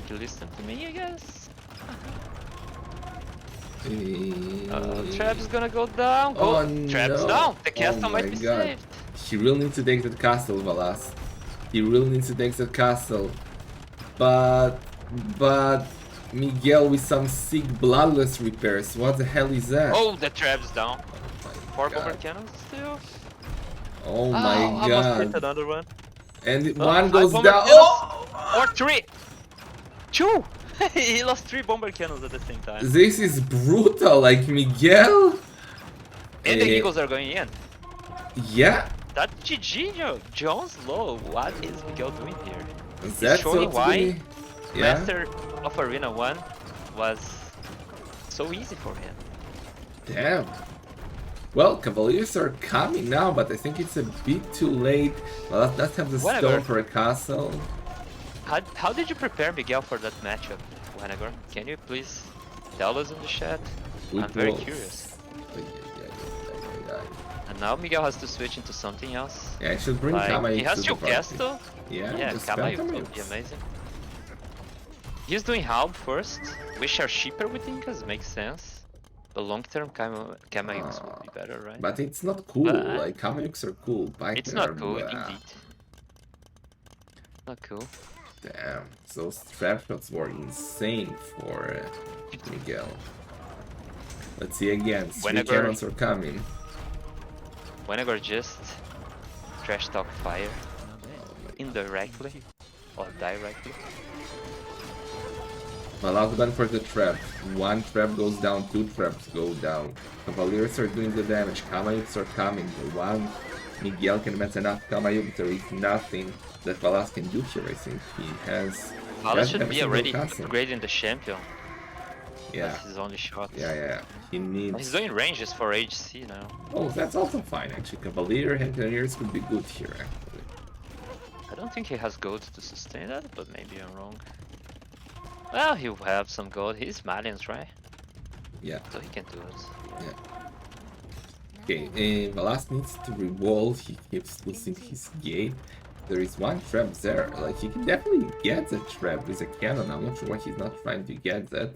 Speaker 1: You listen to me, I guess. Trap's gonna go down.
Speaker 2: Oh,
Speaker 1: Trap's
Speaker 2: no.
Speaker 1: down. The castle
Speaker 2: Oh
Speaker 1: might
Speaker 2: my
Speaker 1: be
Speaker 2: God.
Speaker 1: saved.
Speaker 2: He really needs to take that castle, Valas. He really needs to take that castle. But Miguel with some sick bloodless repairs. What the hell is that?
Speaker 1: Oh, the trap's down.
Speaker 2: Oh
Speaker 1: 4
Speaker 2: my
Speaker 1: bomber
Speaker 2: God.
Speaker 1: cannons still.
Speaker 2: Oh my
Speaker 1: I almost hit
Speaker 2: God.
Speaker 1: another one.
Speaker 2: And
Speaker 1: Oh,
Speaker 2: one
Speaker 1: 5
Speaker 2: goes
Speaker 1: bomber
Speaker 2: down.
Speaker 1: cannons.
Speaker 2: Oh!
Speaker 1: Or 3. 2. He lost 3 bomber cannons at the same time.
Speaker 2: This is brutal, like Miguel.
Speaker 1: And the eagles are going in.
Speaker 2: Yeah,
Speaker 1: That GG Jones low. What is Miguel doing here?
Speaker 2: that's
Speaker 1: showing
Speaker 2: totally. Yeah.
Speaker 1: Master of Arena 1 was so easy for him.
Speaker 2: Damn. Well, Cavaliers are coming now, but I think it's a bit too late. Well, let's have the
Speaker 1: Whatever.
Speaker 2: stone for a castle.
Speaker 1: How did you prepare Miguel for that matchup, Wenegor? Can you please tell us in the chat?
Speaker 2: Good
Speaker 1: I'm very
Speaker 2: rolls.
Speaker 1: curious.
Speaker 2: Ay, ay, ay, ay, ay.
Speaker 1: And now Miguel has to switch into something else.
Speaker 2: Yeah, I should bring
Speaker 1: Like,
Speaker 2: Kama
Speaker 1: he has
Speaker 2: into
Speaker 1: two
Speaker 2: the party.
Speaker 1: castle.
Speaker 2: Yeah,
Speaker 1: Yeah,
Speaker 2: just
Speaker 1: Kama
Speaker 2: Kama
Speaker 1: would be amazing. He's doing Halb first, which are cheaper with Incas, makes sense. But long term, Kama would be better, right?
Speaker 2: But it's not cool.
Speaker 1: But-
Speaker 2: Like Kamayuks are cool. Pikemen
Speaker 1: It's not
Speaker 2: are
Speaker 1: cool,
Speaker 2: blah.
Speaker 1: indeed. Not cool.
Speaker 2: Damn, those trap shots were insane for Miguel. Let's see again. 3
Speaker 1: Whenever-
Speaker 2: cannons are coming.
Speaker 1: Wenegor just trash talk fire indirectly or directly.
Speaker 2: Valas done for the trap. 1 trap goes down, 2 traps go down. Cavaliers are doing the damage. Kamayuks are coming. The 1 Miguel can mess enough Kamayuk. There is nothing that Valas can do here. I think he has.
Speaker 1: Valas should
Speaker 2: every
Speaker 1: be
Speaker 2: single
Speaker 1: already
Speaker 2: castle.
Speaker 1: upgrading the champion.
Speaker 2: Yeah,
Speaker 1: That's his only shot.
Speaker 2: yeah. He needs.
Speaker 1: He's doing ranges for HC now.
Speaker 2: Oh, that's also fine actually. Cavalier and Cannoneers could be good here actually.
Speaker 1: I don't think he has gold to sustain that, but maybe I'm wrong. Well, he'll have some gold. He's Malians, right?
Speaker 2: Yeah.
Speaker 1: So he can do it.
Speaker 2: Okay, Valas needs to revolve. He keeps losing his gate. There is 1 trap there. Like he can definitely get the trap with a cannon. I'm not sure why he's not trying to get that.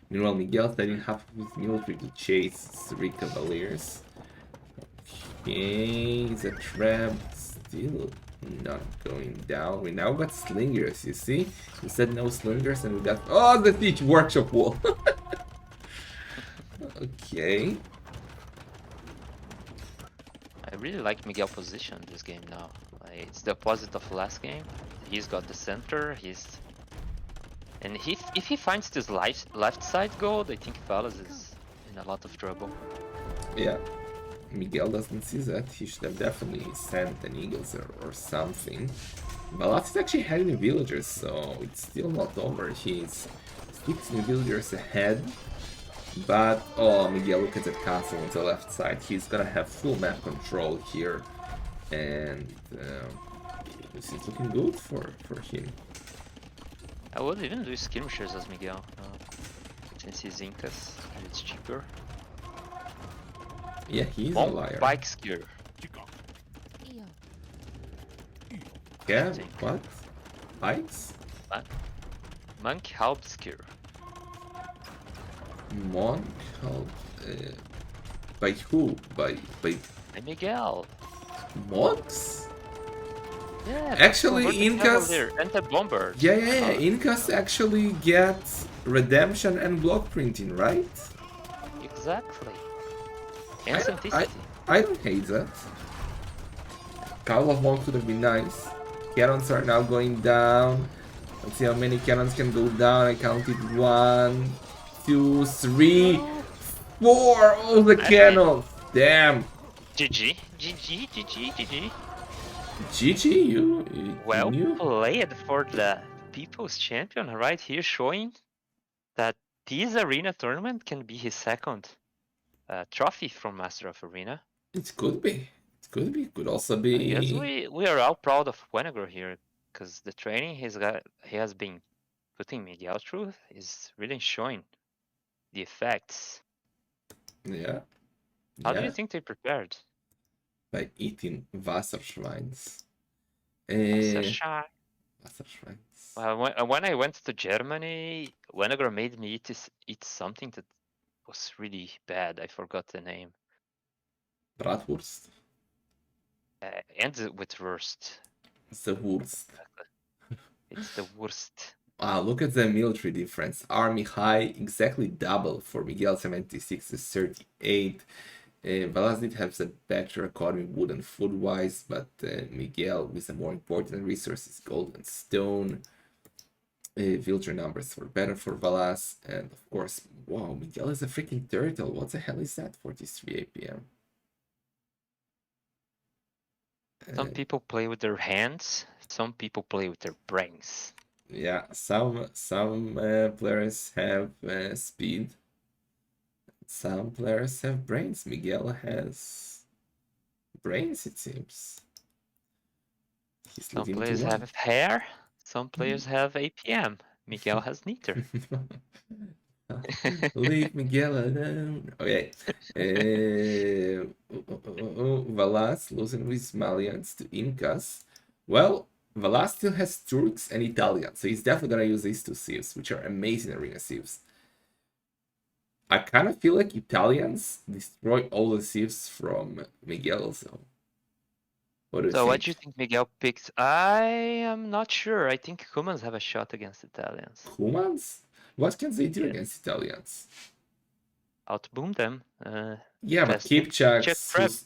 Speaker 2: Meanwhile, Miguel sending half of his military to chase 3 Cavaliers. Okay, the trap still not going down. We now got slingers, you see? We said no slingers and we got... Oh, the Teach Workshop wall! Okay.
Speaker 1: I really like Miguel position this game now. Like, it's the opposite of last game. He's got the center. And if he finds this left side gold, I think Valas is in a lot of trouble.
Speaker 2: Yeah. Miguel doesn't see that. He should have definitely sent an Eagles or something. Valas is actually heading villagers, so it's still not over. He's 6 new villagers ahead. But, oh, Miguel, look at that castle on the left side. He's gonna have full map control here. And this is looking good for him.
Speaker 1: I would even do skirmishers as Miguel, since he's Incas and it's cheaper.
Speaker 2: Yeah, he's a
Speaker 1: Monk
Speaker 2: liar.
Speaker 1: Bike Skier.
Speaker 2: Yeah, what? Pikes?
Speaker 1: Monk Halb Skier.
Speaker 2: Monk? How, by who? By
Speaker 1: And Miguel.
Speaker 2: monks?
Speaker 1: Yeah,
Speaker 2: Actually,
Speaker 1: converted
Speaker 2: Incas-
Speaker 1: Cavalier and the bomber.
Speaker 2: Yeah. Incas actually get redemption and block printing, right?
Speaker 1: Exactly. And
Speaker 2: I-
Speaker 1: simplicity.
Speaker 2: I don't hate that. Couple of monks would have been nice. Cannons are now going down. Let's see how many cannons can go down. I counted 1, 2, 3,
Speaker 1: No.
Speaker 2: 4. All the
Speaker 1: I think
Speaker 2: cannons. Damn.
Speaker 1: GG, GG, GG, GG.
Speaker 2: GG, you
Speaker 1: Well
Speaker 2: knew?
Speaker 1: played for the People's Champion right here, showing that this arena tournament can be his second trophy from Master of Arena.
Speaker 2: It could be. It could be. Could also
Speaker 1: I guess
Speaker 2: be.
Speaker 1: we are all proud of Wenegor here, because the training he has been putting Miguel through is really showing the effects.
Speaker 2: Yeah.
Speaker 1: How do you
Speaker 2: Yeah.
Speaker 1: think they prepared?
Speaker 2: By eating Wasserschweins.
Speaker 1: Wasserschein.
Speaker 2: Wasserschweins.
Speaker 1: When I went to Germany, Wenegor made me eat something that was really bad. I forgot the name.
Speaker 2: Bratwurst.
Speaker 1: And with worst.
Speaker 2: It's the worst.
Speaker 1: It's the worst.
Speaker 2: Wow, look at the military difference. Army high, exactly double for Miguel 76 to 38. Valas did have the better economy, wood and food wise, but Miguel with the more important resources, gold and stone. Villager numbers were better for Valas, and of course, wow, Miguel is a freaking turtle. What the hell is that? 43 APM.
Speaker 1: Some people play with their hands, some people play with their brains.
Speaker 2: Yeah, some players have speed. Some players have brains. Miguel has brains, it seems. He's
Speaker 1: Some
Speaker 2: looking to
Speaker 1: players
Speaker 2: one.
Speaker 1: have hair, some players have APM. Miguel has neither.
Speaker 2: Leave Miguel alone. Okay. Valas losing with Malians to Incas. Well, Valas still has Turks and Italians, so he's definitely gonna use these two civs, which are amazing arena civs. I kind of feel like Italians destroy all the civs from Miguel, so what do you
Speaker 1: So what
Speaker 2: think?
Speaker 1: do you think Miguel picks? I am not sure. I think humans have a shot against Italians.
Speaker 2: Humans? What can they do
Speaker 1: Yeah.
Speaker 2: against Italians?
Speaker 1: Outboom them.
Speaker 2: Yeah, but
Speaker 1: Fast check
Speaker 2: Kipchaks,
Speaker 1: prep.
Speaker 2: who's...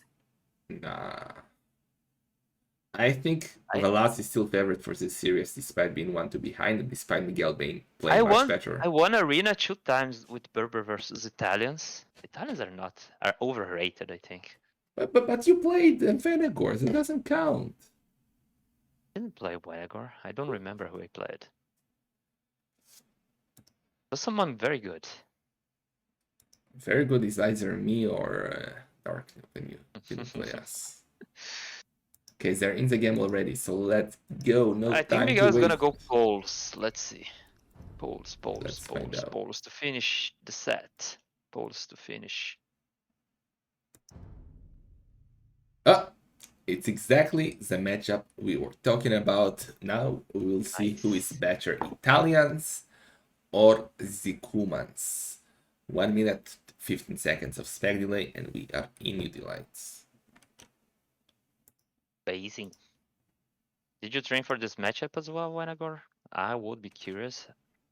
Speaker 2: Nah. I think
Speaker 1: I
Speaker 2: Valas is still favored for this series, despite being 1-2 behind, and despite Miguel being
Speaker 1: I
Speaker 2: playing much
Speaker 1: won
Speaker 2: better.
Speaker 1: I won arena 2 times with Berber versus Italians. Italians are overrated, I think.
Speaker 2: But you played Venegors, it doesn't count.
Speaker 1: Didn't play Wenegor. I don't remember who I played. Was someone very good.
Speaker 2: Very good is either me or Dark when you didn't play us. Okay, they're in the game already, so let's go. No
Speaker 1: I think
Speaker 2: time to
Speaker 1: Miguel is
Speaker 2: wait.
Speaker 1: gonna go Poles. Let's see. Poles,
Speaker 2: Let's find out.
Speaker 1: Poles to finish the set. Poles to finish.
Speaker 2: Ah, it's exactly the matchup we were talking about. Now we will see who is
Speaker 1: Nice.
Speaker 2: better, Italians or the Cumans. 1 minute 15 seconds of spec delay, and we are in new delights.
Speaker 1: Amazing. Did you train for this matchup as well, Wenagor? I would be curious.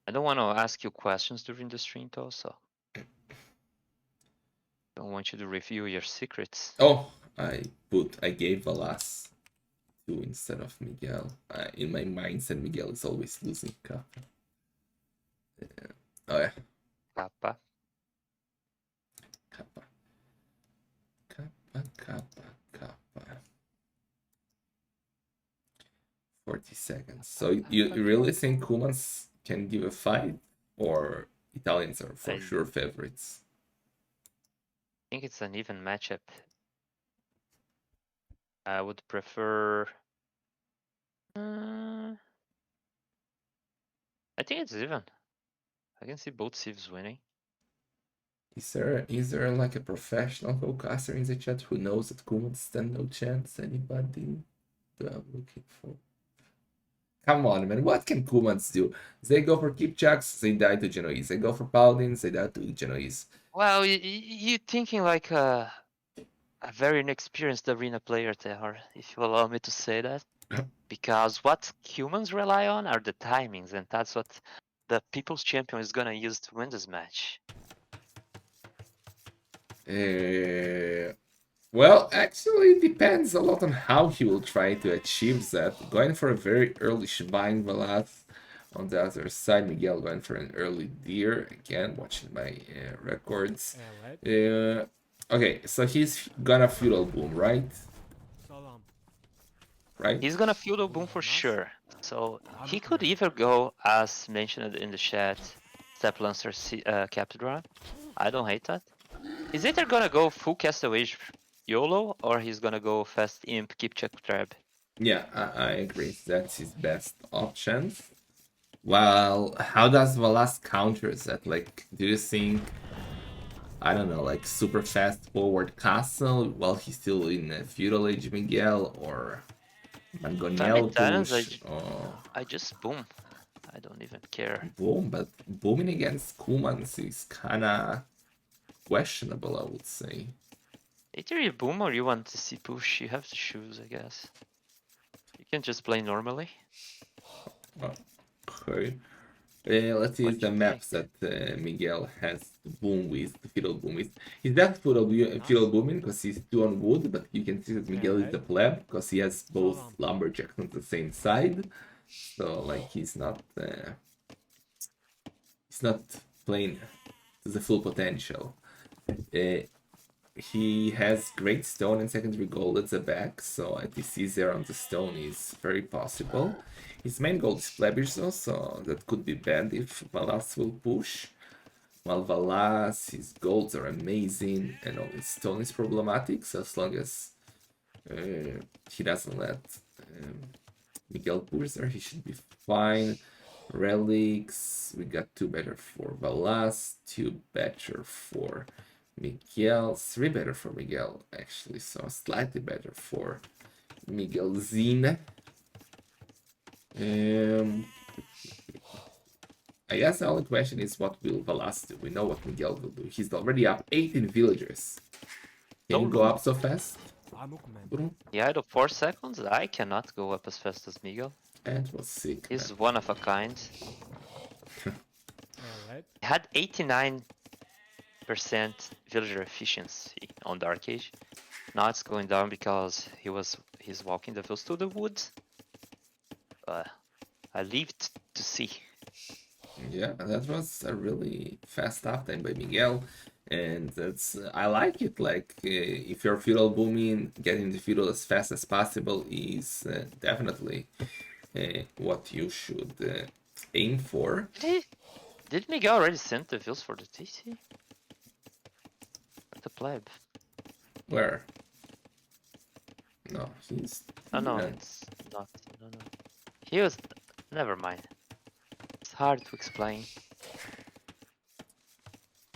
Speaker 1: I don't want to ask you questions during the stream though, so don't want you to reveal your secrets.
Speaker 2: Oh, I gave Valas 2 instead of Miguel. In my mindset, Miguel is always losing cup. Oh yeah.
Speaker 1: Kappa.
Speaker 2: Kappa. Kappa, kappa, kappa. 40 seconds. So you really think Kumans can give a fight? Or Italians are for sure favorites?
Speaker 1: I think it's an even matchup. I would prefer... I think it's even. I can see both civs winning.
Speaker 2: Is there like a professional co-caster in the chat who knows that Kumans stand no chance? Anybody that I'm looking for? Come on, man. What can Kumans do? They go for Kipchaks, they die to Genoese. They go for Paladins, they die to Genoese.
Speaker 1: Well, you're thinking like a very inexperienced arena player there, if you allow me to say that. Because what humans rely on are the timings, and that's what the People's Champion is gonna use to win this match.
Speaker 2: Well, actually, it depends a lot on how he will try to achieve that. Going for a very early Shebang Valas. On the other side, Miguel went for an early deer. Again, watching my records.
Speaker 3: Evet.
Speaker 2: Okay, so he's gonna feudal boom, right?
Speaker 3: Salam.
Speaker 2: Right?
Speaker 1: He's gonna feel the
Speaker 3: Bu
Speaker 1: boom for
Speaker 3: Valas.
Speaker 1: sure. So he
Speaker 3: Harbi
Speaker 1: could
Speaker 3: mi?
Speaker 1: either go, as mentioned in the chat, Step Lancer Captura. I don't hate that. He's either gonna go full Castaway YOLO, or he's gonna go Fast Imp, keep check trap.
Speaker 2: Yeah, I agree. That's his best option. Well, how does Valas counter that? Like, do you think, I don't know, like super fast forward castle while he's still in feudal age Miguel, or
Speaker 1: If I'm
Speaker 2: Mangonel
Speaker 1: Italians,
Speaker 2: push, or
Speaker 1: I just boom. I don't even care.
Speaker 2: boom? But booming against Kumans is kinda questionable, I would say.
Speaker 1: Either you boom or you want to see push. You have to choose, I guess. You can just play normally.
Speaker 2: Okay. Let's use
Speaker 1: What do
Speaker 2: the
Speaker 1: you think?
Speaker 2: maps that Miguel has to boom with, the fiddle boom with. He's that fiddle booming because he's 2 on wood, but you can see that Miguel is the pleb because he has both
Speaker 3: Salam.
Speaker 2: lumberjacks on the same side. So like he's not playing to the full potential. He has great stone and secondary gold at the back, so ITC there on the stone is very possible. His main gold is Plebish though, so that could be bad if Valas will push. While Valas, his golds are amazing and all his stone is problematic, so as long as he doesn't let Miguel push there, he should be fine. Relics, we got 2 better for Valas, 2 better for Miguel, 3 better for Miguel actually, so slightly better for Miguel Zine. I guess the only question is what will Valas do? We know what Miguel will do. He's already up 18 villagers. Can you go up so fast?
Speaker 3: Amuk men.
Speaker 2: Bruno?
Speaker 1: Yeah, out of 4 seconds, I cannot go up as fast as Miguel.
Speaker 2: That was sick, man.
Speaker 1: He's one of a kind.
Speaker 3: Evet.
Speaker 1: He had 89% villager efficiency on Dark Age. Now it's going down because he's walking the fields to the woods. I leave to see.
Speaker 2: Yeah, that was a really fast uptime by Miguel, and that's I like it. Like if you're feudal booming, getting the feudal as fast as possible is definitely what you should aim for.
Speaker 1: Did Miguel already send the fields for the TC? The pleb.
Speaker 2: Where? No, he's.
Speaker 1: Oh no,
Speaker 2: didn't.
Speaker 1: it's not. No. He was. Never mind. It's hard to explain.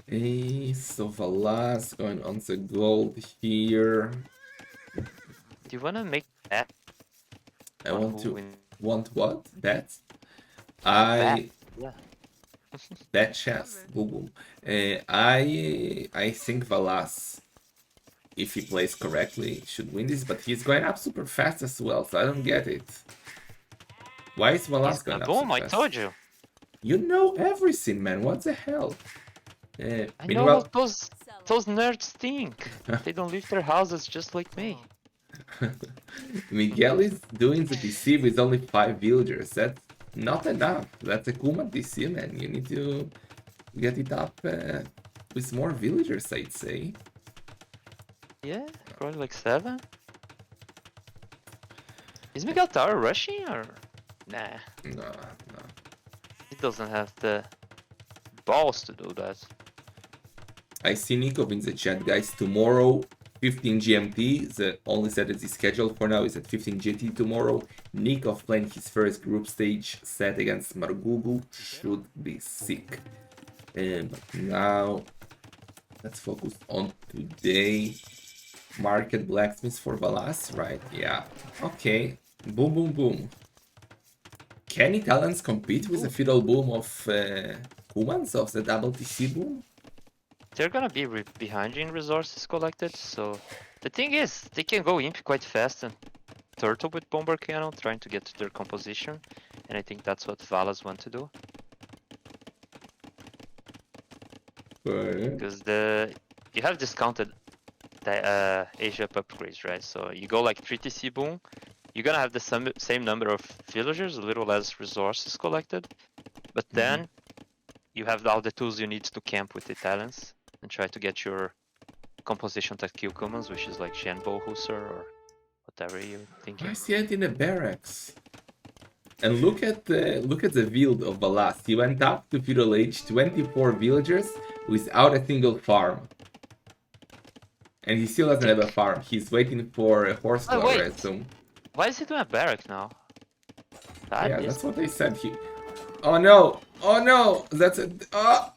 Speaker 2: So Valas going on the gold here.
Speaker 1: Do you wanna make that?
Speaker 2: I
Speaker 1: On
Speaker 2: want
Speaker 1: who
Speaker 2: to
Speaker 1: win-
Speaker 2: want what? Bet?
Speaker 1: Bet. Yeah.
Speaker 2: Bet chess. Google. I think Valas, if he plays correctly, should win this, but he's going up super fast as well, so I don't get it. Why is
Speaker 1: He's
Speaker 2: Valas
Speaker 1: gonna
Speaker 2: going up so
Speaker 1: boom, I
Speaker 2: fast?
Speaker 1: told you.
Speaker 2: You know everything, man. What the hell?
Speaker 1: I know
Speaker 2: Meanwhile,
Speaker 1: those nerds stink. They don't leave their houses just like me.
Speaker 2: Miguel is doing the DC with only 5 villagers. That's not enough. That's a Kuma DC, man. You need to get it up with more villagers, I'd say.
Speaker 1: Yeah, probably like 7. Is Miguel Tower rushing or nah?
Speaker 2: No.
Speaker 1: He doesn't have the balls to do that.
Speaker 2: I see Nikov in the chat, guys. Tomorrow, 15 GMT. The only set that is scheduled for now is at 15 GT tomorrow. Nikov playing his first group stage set against Margugu should be sick. But now, let's focus on today. Market blacksmiths for Valas, right? Yeah. Okay. Boom, boom, boom. Can Italians compete with the fiddle boom of Kumans, of the double TC boom?
Speaker 1: They're gonna be behind you in resources collected, so the thing is, they can go imp quite fast and turtle with bomber cannon, trying to get to their composition, and I think that's what Valas want to do.
Speaker 2: Okay.
Speaker 1: Because you have discounted the Asia upgrades, right? So you go like 3 TC boom, you're gonna have the same number of villagers, a little less resources collected, but then you have all the tools you need to camp with Italians and try to get your composition to kill Kumans, which is like Genbo Husser or whatever you're
Speaker 2: Why
Speaker 1: thinking.
Speaker 2: is he in the barracks? And look at the build of Valas. He went up to feudal age 24 villagers without a single farm. And he still doesn't have a farm. He's waiting for a horse
Speaker 1: Oh,
Speaker 2: collar, I
Speaker 1: wait.
Speaker 2: assume.
Speaker 1: Why is he doing a barrack now? That
Speaker 2: Yeah,
Speaker 1: is-
Speaker 2: that's what they said. Oh no! Oh no! That's a... Oh!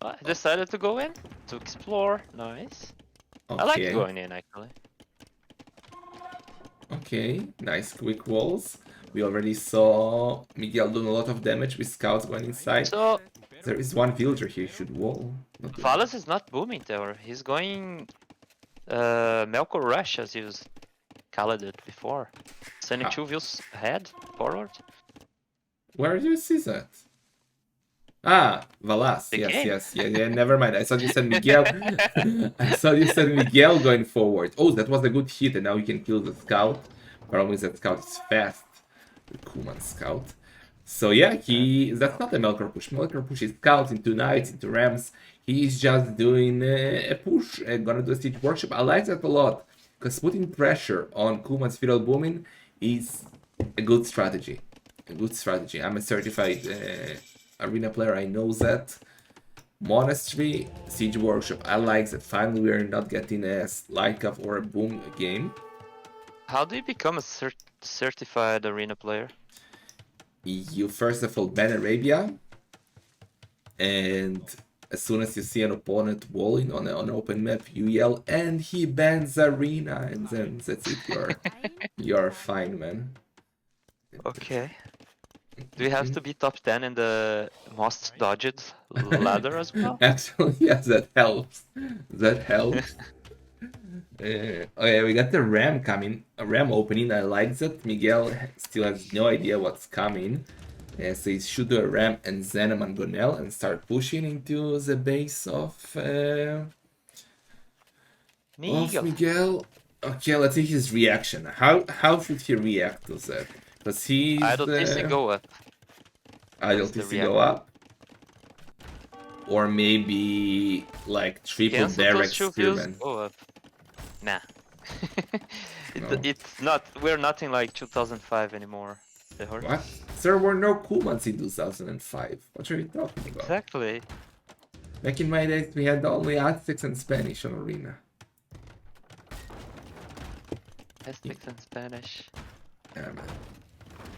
Speaker 1: I decided to go in to explore. Nice. I like
Speaker 2: Okay.
Speaker 1: going in actually.
Speaker 2: Okay, nice quick walls. We already saw Miguel doing a lot of damage with scouts going inside.
Speaker 1: So
Speaker 2: There is one villager here, should wall. Not good.
Speaker 1: Valas is not booming tower. He's going Melkor Rush as you called it before. Sending
Speaker 2: Ah.
Speaker 1: 2 views ahead, forward.
Speaker 2: Where do you see that? Ah, Valas.
Speaker 1: The
Speaker 2: Yes,
Speaker 1: game.
Speaker 2: yes, yeah. Never mind. I thought you said Miguel. I thought you said Miguel going forward. Oh, that was a good hit, and now you can kill the scout. Problem is that scout is fast. The Kuman scout. So yeah, that's not a Melkor push. Melkor push is scouts into knights, into rams. He's just doing a push and gonna do a siege workshop. I like that a lot. Because putting pressure on Kuman's feudal booming is a good strategy. A good strategy. I'm a certified arena player, I know that. Monastery, siege workshop. I like that. Finally, we're not getting a light cup or a boom game.
Speaker 1: How do you become a certified arena player?
Speaker 2: You first of all ban Arabia, and as soon as you see an opponent walling on an open map, you yell, and he bans arena, and then that's it. You're fine, man.
Speaker 1: Okay. Do you have to be top 10 in the most dodged ladder as well?
Speaker 2: Actually, yes, that helps. That helps. Okay, we got the ram coming, a ram opening. I like that. Miguel still has no idea what's coming, so he should do a ram and then a mangonel and start pushing into the base of Miguel. Okay, let's see his reaction. How should he react to that? Because he's
Speaker 1: Idle TC go up.
Speaker 2: idle
Speaker 1: the
Speaker 2: TC go up, or maybe like triple
Speaker 1: Cancel
Speaker 2: barrack
Speaker 1: those 2 views,
Speaker 2: spearman.
Speaker 1: go up. Nah.
Speaker 2: No.
Speaker 1: It's not. We're not in like 2005 anymore. The horse.
Speaker 2: What? There were no Kumans in 2005. What are you talking about?
Speaker 1: Exactly.
Speaker 2: Back in my days, we had only Aztecs and Spanish on Arena.
Speaker 1: Aztecs and Spanish.
Speaker 2: Yeah, man.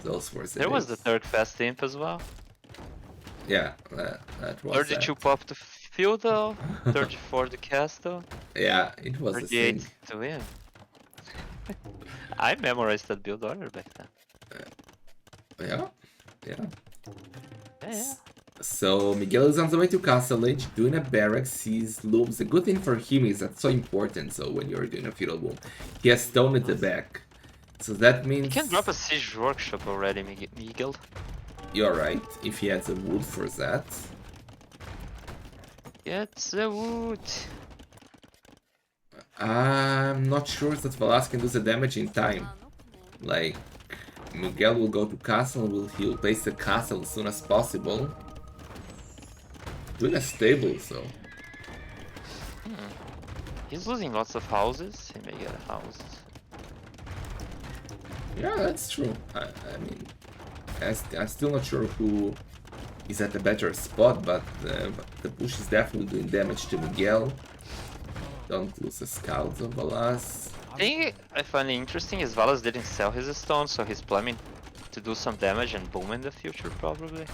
Speaker 2: Those were the
Speaker 1: There was the
Speaker 2: days.
Speaker 1: third fast imp as well.
Speaker 2: Yeah, that was
Speaker 1: 32 pop to feudal, 34 to castle,
Speaker 2: Yeah, it was a
Speaker 1: 38
Speaker 2: thing.
Speaker 1: to win. I memorized that build order back then.
Speaker 2: Yeah, yeah.
Speaker 1: Yeah.
Speaker 2: So Miguel is on the way to Castle Age, doing a barracks. He's looms. The good thing for him is that's so important. So when you're doing a feudal boom, he has stone at the back. So that means
Speaker 1: You can drop a siege workshop already, Miguel.
Speaker 2: you're right. If he has the wood for that.
Speaker 1: Get the wood.
Speaker 2: I'm not sure that Valas can do the damage in time. Like, Miguel will go to castle, he'll place the castle as soon as possible. Doing a stable, so.
Speaker 1: He's losing lots of houses. He may get a house.
Speaker 2: Yeah, that's true. I mean, I'm still not sure who is at a better spot, but the push is definitely doing damage to Miguel. Don't lose the scouts of Valas.
Speaker 1: The thing I find interesting is Valas didn't sell his stone, so he's planning to do some damage and boom in the future, probably.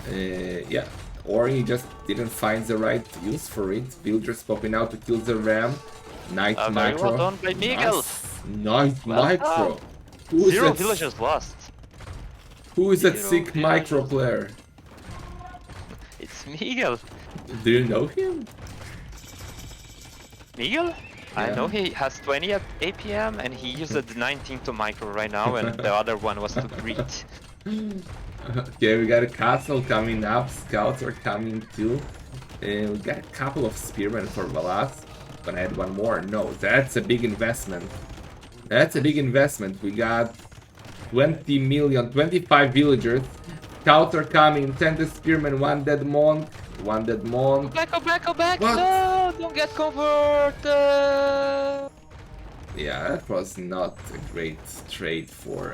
Speaker 2: Yeah, or he just didn't find the right use for it. Villagers popping out to kill the ram. Knight
Speaker 1: Very
Speaker 2: micro.
Speaker 1: well done by Miguel.
Speaker 2: Knight
Speaker 1: Well
Speaker 2: micro.
Speaker 1: done.
Speaker 2: Who is
Speaker 1: 0
Speaker 2: that?
Speaker 1: villagers lost.
Speaker 2: Who is that
Speaker 1: Zero
Speaker 2: sick micro
Speaker 1: villagers.
Speaker 2: player?
Speaker 1: It's Miguel.
Speaker 2: Do you know him?
Speaker 1: Miguel? I
Speaker 2: Yeah.
Speaker 1: know he has 20 at APM and he used the 19 to micro right now and the other one was to greet.
Speaker 2: Okay, we got a castle coming up. Scouts are coming too. We got a couple of spearmen for Valas. Gonna add one more. No, that's a big investment. That's a big investment. We got 20 million, 25 villagers. Scouts are coming. 10 spearmen, one dead monk. One dead monk.
Speaker 1: Go back!
Speaker 2: What?
Speaker 1: No, don't get converted!
Speaker 2: Yeah, that was not a great trade for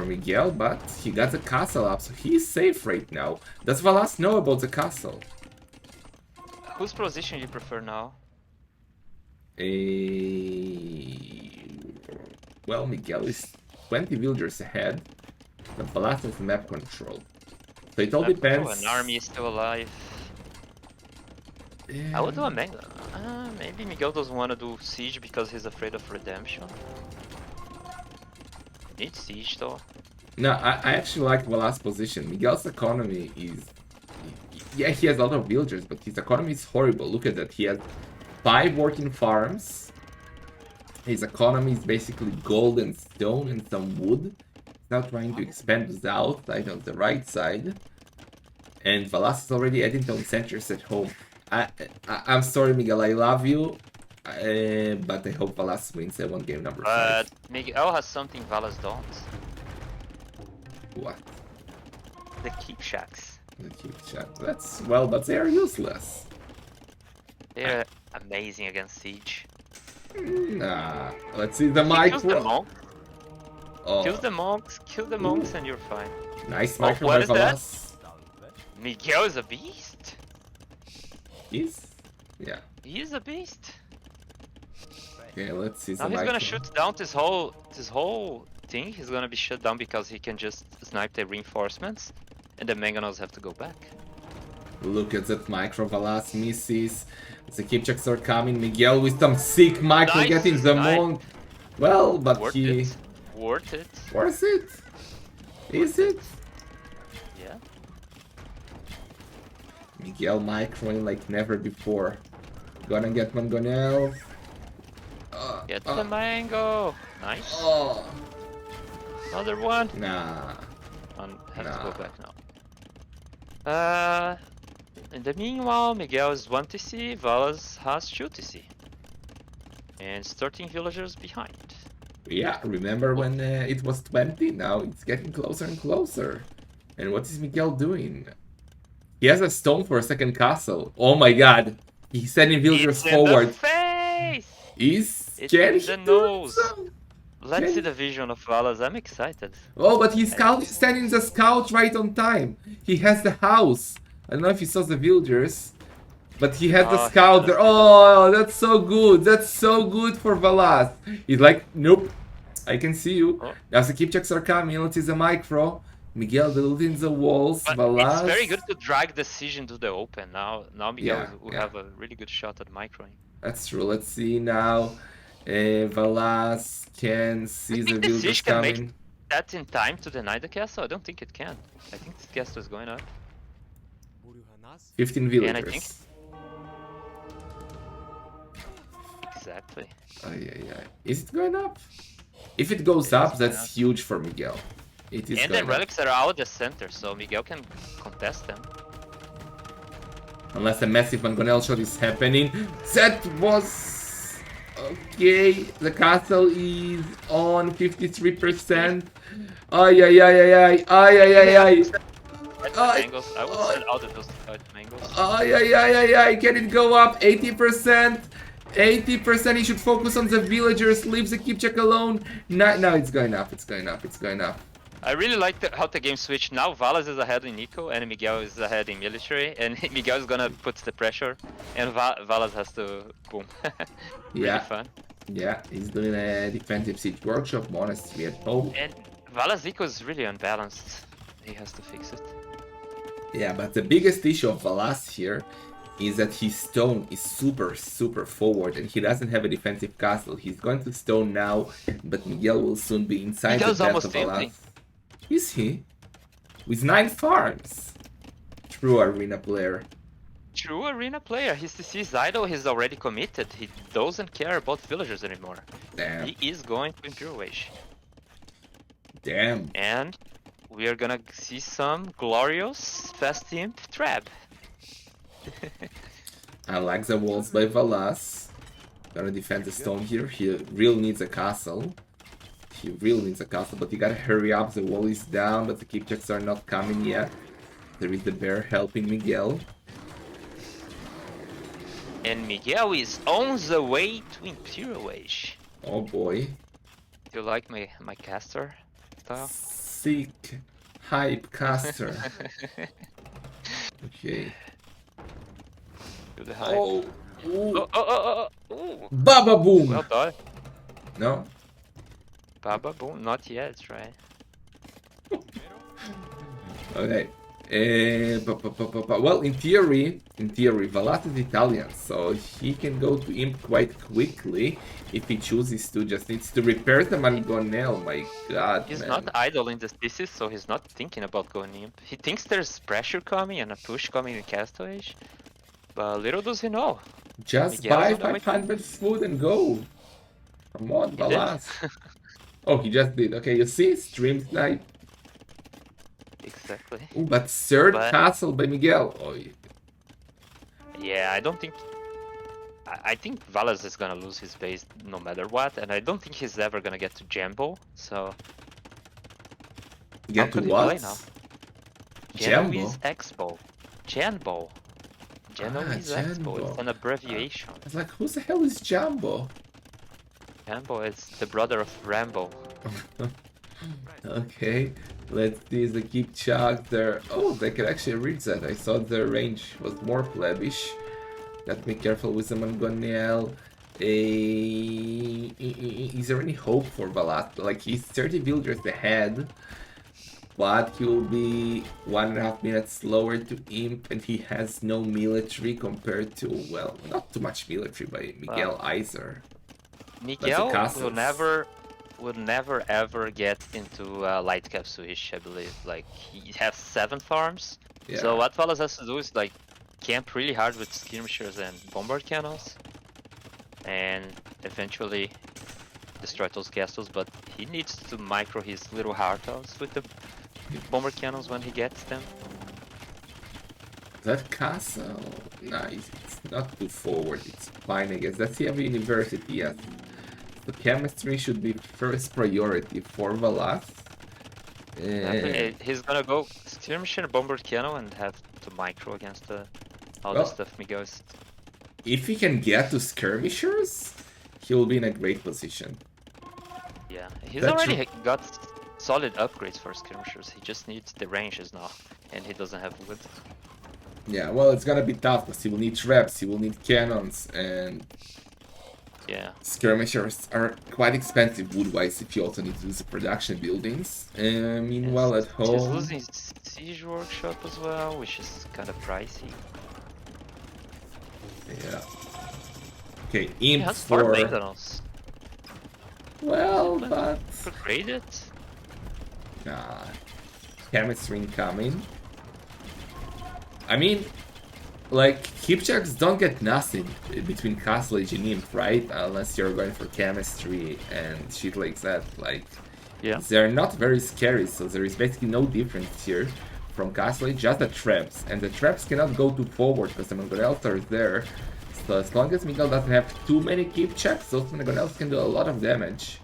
Speaker 2: Miguel, but he got the castle up, so he's safe right now. Does Valas know about the castle?
Speaker 1: Whose position you prefer now?
Speaker 2: Well, Miguel is 20 villagers ahead, but Valas has map control. So it all depends.
Speaker 1: An army is still alive. I would do a mega. Maybe Miguel doesn't want to do siege because he's afraid of redemption. Need siege though.
Speaker 2: No, I actually like Valas' position. Miguel's economy is... Yeah, he has a lot of villagers, but his economy is horrible. Look at that. He has 5 working farms. His economy is basically gold and stone and some wood. He's now trying to expand the outside on the right side. And Valas is already adding town centers at home. I'm sorry, Miguel, I love you. But I hope Valas wins. I want game number 5.
Speaker 1: Miguel has something Valas don't.
Speaker 2: What?
Speaker 1: The keep shacks.
Speaker 2: The keep shot. That's... Well, but they are useless.
Speaker 1: They're amazing against siege.
Speaker 2: Nah. Let's see the
Speaker 1: Kills the
Speaker 2: micro.
Speaker 1: monk.
Speaker 2: Oh,
Speaker 1: Kill the monks and you're fine.
Speaker 2: nice
Speaker 1: Oh,
Speaker 2: micro
Speaker 1: what
Speaker 2: by
Speaker 1: is that?
Speaker 2: Valas.
Speaker 1: Miguel is a beast.
Speaker 2: Is? Yeah.
Speaker 1: He is a beast.
Speaker 2: Okay, let's see the
Speaker 1: Now he's
Speaker 2: micro.
Speaker 1: gonna shoot down this whole thing. He's gonna be shut down because he can just snipe the reinforcements, and the mangonels have to go back.
Speaker 2: Look at that micro. Valas misses. The Kipchaks are coming. Miguel with some sick micro
Speaker 1: Nice,
Speaker 2: getting the
Speaker 1: nice.
Speaker 2: monk. Well, but
Speaker 1: Worth
Speaker 2: he...
Speaker 1: it. Worth it.
Speaker 2: Worth it? Is it?
Speaker 1: Yeah.
Speaker 2: Miguel microing like never before. Gonna get Mangonel.
Speaker 1: Get the mango. Nice.
Speaker 2: Oh,
Speaker 1: Another one.
Speaker 2: nah.
Speaker 1: Have to
Speaker 2: Nah.
Speaker 1: go back now. In the meanwhile, Miguel is 1 TC, Valas has 2 TC. And it's 13 villagers behind.
Speaker 2: Yeah, remember when it was 20? Now it's getting closer and closer. And what is Miguel doing? He has a stone for a second castle. Oh my god. He's sending villagers
Speaker 1: It's in
Speaker 2: forward.
Speaker 1: the face!
Speaker 2: Is
Speaker 1: It's
Speaker 2: can
Speaker 1: in
Speaker 2: he
Speaker 1: the
Speaker 2: do
Speaker 1: nose.
Speaker 2: so?
Speaker 1: Let's
Speaker 2: Can-
Speaker 1: see the vision of Valas. I'm excited.
Speaker 2: Oh, but he's sending the scout right on time. He has the house. I don't know if he saw the villagers, but he has the
Speaker 1: Oh, he
Speaker 2: scout
Speaker 1: does.
Speaker 2: there. Oh, that's so good. That's so good for Valas. He's like, nope, I can see you.
Speaker 1: Oh.
Speaker 2: Now the Kipchaks are coming. Let's see the micro. Miguel building the walls.
Speaker 1: But
Speaker 2: Valas.
Speaker 1: it's very good to drag the siege into the open. Now Miguel
Speaker 2: Yeah,
Speaker 1: will
Speaker 2: yeah.
Speaker 1: have a really good shot at microing.
Speaker 2: That's true. Let's see now. Valas can see
Speaker 1: You
Speaker 2: the
Speaker 1: think the
Speaker 2: villagers
Speaker 1: siege can make
Speaker 2: coming.
Speaker 1: that in time to deny the castle? I don't think it can. I think this castle is going up.
Speaker 2: 15
Speaker 1: And I
Speaker 2: villagers.
Speaker 1: think- Exactly.
Speaker 2: Is it going up? If it goes
Speaker 1: It
Speaker 2: up,
Speaker 1: is
Speaker 2: that's
Speaker 1: going up.
Speaker 2: huge for Miguel. It is
Speaker 1: And the
Speaker 2: going up.
Speaker 1: relics are out the center, so Miguel can contest them.
Speaker 2: Unless a massive Mangonel shot is happening. That was... Okay, the castle is on 53%. Ay, ay, ay, ay, ay, ay, ay, ay, ay.
Speaker 1: Fight
Speaker 2: Ay,
Speaker 1: mangoes. I would
Speaker 2: ay.
Speaker 1: send out of those to fight mangoes.
Speaker 2: Ay, ay, ay, ay, ay, can it go up? 80%? 80%, he should focus on the villagers, leave the Kipchak alone. No, it's going up, it's going up, it's going up.
Speaker 1: I really like how the game switched. Now Valas is ahead in Nico and Miguel is ahead in military, and Miguel is gonna put the pressure, and Valas has to boom. Really
Speaker 2: Yeah.
Speaker 1: fun.
Speaker 2: Yeah, he's doing a defensive siege workshop, monastery at home.
Speaker 1: And Valas Nico is really unbalanced. He has to fix it.
Speaker 2: Yeah, but the biggest issue of Valas here is that his stone is super forward and he doesn't have a defensive castle. He's going to stone now, but Miguel will soon be inside
Speaker 1: Miguel's
Speaker 2: the death
Speaker 1: almost
Speaker 2: of Valas.
Speaker 1: empty.
Speaker 2: Is he? With 9 farms. True arena player.
Speaker 1: True arena player. His CC is idle. He's already committed. He doesn't care about villagers anymore.
Speaker 2: Damn.
Speaker 1: He is going to Imperial Age.
Speaker 2: Damn.
Speaker 1: And we are gonna see some glorious fast imp trap.
Speaker 2: I like the walls by Valas. Gonna defend the stone here. He really needs a castle. He really needs a castle, but you gotta hurry up. The wall is down, but the keep checks are not coming yet. There is the bear helping Miguel.
Speaker 1: And Miguel is on the way to Imperial Age.
Speaker 2: Oh boy.
Speaker 1: Do you like my caster style?
Speaker 2: Sick. Hype caster. Okay.
Speaker 1: Do the hype.
Speaker 2: Oh. Ooh.
Speaker 1: Ooh.
Speaker 2: Baba boom.
Speaker 1: Well done.
Speaker 2: No?
Speaker 1: Baba boom, not yet, right?
Speaker 2: Okay. Well, in theory, Valas is Italian, so he can go to Imp quite quickly if he chooses to. Just needs to repair the Mangonel. My God,
Speaker 1: He's
Speaker 2: man.
Speaker 1: not idle in the thesis, so he's not thinking about going imp. He thinks there's pressure coming and a push coming in Castle Age, but little does he know.
Speaker 2: Just
Speaker 1: Miguel's
Speaker 2: buy
Speaker 1: on the way to
Speaker 2: 500 food and go. Come on,
Speaker 1: He did.
Speaker 2: Valas. Oh, he just did. Okay, you see, stream snipe.
Speaker 1: Exactly.
Speaker 2: Ooh, but third
Speaker 1: But-
Speaker 2: castle by Miguel. Oh,
Speaker 1: Yeah, I don't think. I think Valas is gonna lose his base no matter what, and I don't think he's ever gonna get to Jambo. So
Speaker 2: get to
Speaker 1: could he play
Speaker 2: what?
Speaker 1: now?
Speaker 2: Jambo?
Speaker 1: Genoese Expo. Janbo. Genoese Expo.
Speaker 2: Janbo.
Speaker 1: It's an abbreviation.
Speaker 2: I was like, who the hell is Jambo?
Speaker 1: Jambo is the brother of Rambo.
Speaker 2: Okay, let's see the keep chuck there. Oh, they can actually read that. I thought their range was more plebbish. Got to be careful with the Mangoniel. Is there any hope for Valas? Like, he's 30 villagers ahead, but he will be 1.5 minutes slower to Imp, and he has no military compared to, well, not too much military by Miguel either.
Speaker 1: Miguel
Speaker 2: castles.
Speaker 1: will never ever get into light capsulish, I believe. Like he has 7 farms.
Speaker 2: Yeah.
Speaker 1: So what Valas has to do is like camp really hard with skirmishers and bombard cannons, and eventually destroy those castles. But he needs to micro his little hardhouse with the bombard cannons when he gets them.
Speaker 2: That castle, nice. It's not too forward. It's fine, I guess. That's the university, yes. The chemistry should be first priority for Valas.
Speaker 1: He's gonna go skirmisher, bombard cannon, and have to micro against all
Speaker 2: Well,
Speaker 1: the stuff Miguel's.
Speaker 2: If he can get to skirmishers, he will be in a great position.
Speaker 1: Yeah, he's
Speaker 2: That's
Speaker 1: already got solid upgrades for skirmishers. He just needs the ranges now, and he doesn't have wood.
Speaker 2: Yeah, well, it's gonna be tough because he will need traps, he will need cannons, and
Speaker 1: Yeah,
Speaker 2: skirmishers are quite expensive wood-wise if you also need to use the production buildings. Meanwhile, at
Speaker 1: He's
Speaker 2: home,
Speaker 1: losing siege workshop as well, which is kind of pricey.
Speaker 2: yeah. Okay,
Speaker 1: He
Speaker 2: Imp
Speaker 1: has 4
Speaker 2: for
Speaker 1: maintenance.
Speaker 2: well, but
Speaker 1: Upgrade it.
Speaker 2: nah, chemistry incoming. I mean, like, Kipchaks don't get nothing between Castle Age and Imp, right? Unless you're going for chemistry and shit like that. Like,
Speaker 1: Yeah.
Speaker 2: they're not very scary, so there is basically no difference here from Castle Age, just the traps. And the traps cannot go too forward because the Mangonels are there. So as long as Miguel doesn't have too many Kipchaks, those Mangonels can do a lot of damage.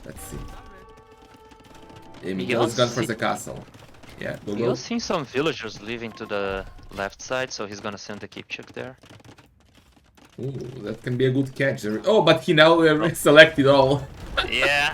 Speaker 2: Let's see. Miguel is gone for the castle. Yeah, go go.
Speaker 1: You'll see some villagers leaving to the left side, so he's gonna send the Kipchak there.
Speaker 2: Ooh, that can be a good catch. Oh, but he now selected all.
Speaker 1: Yeah.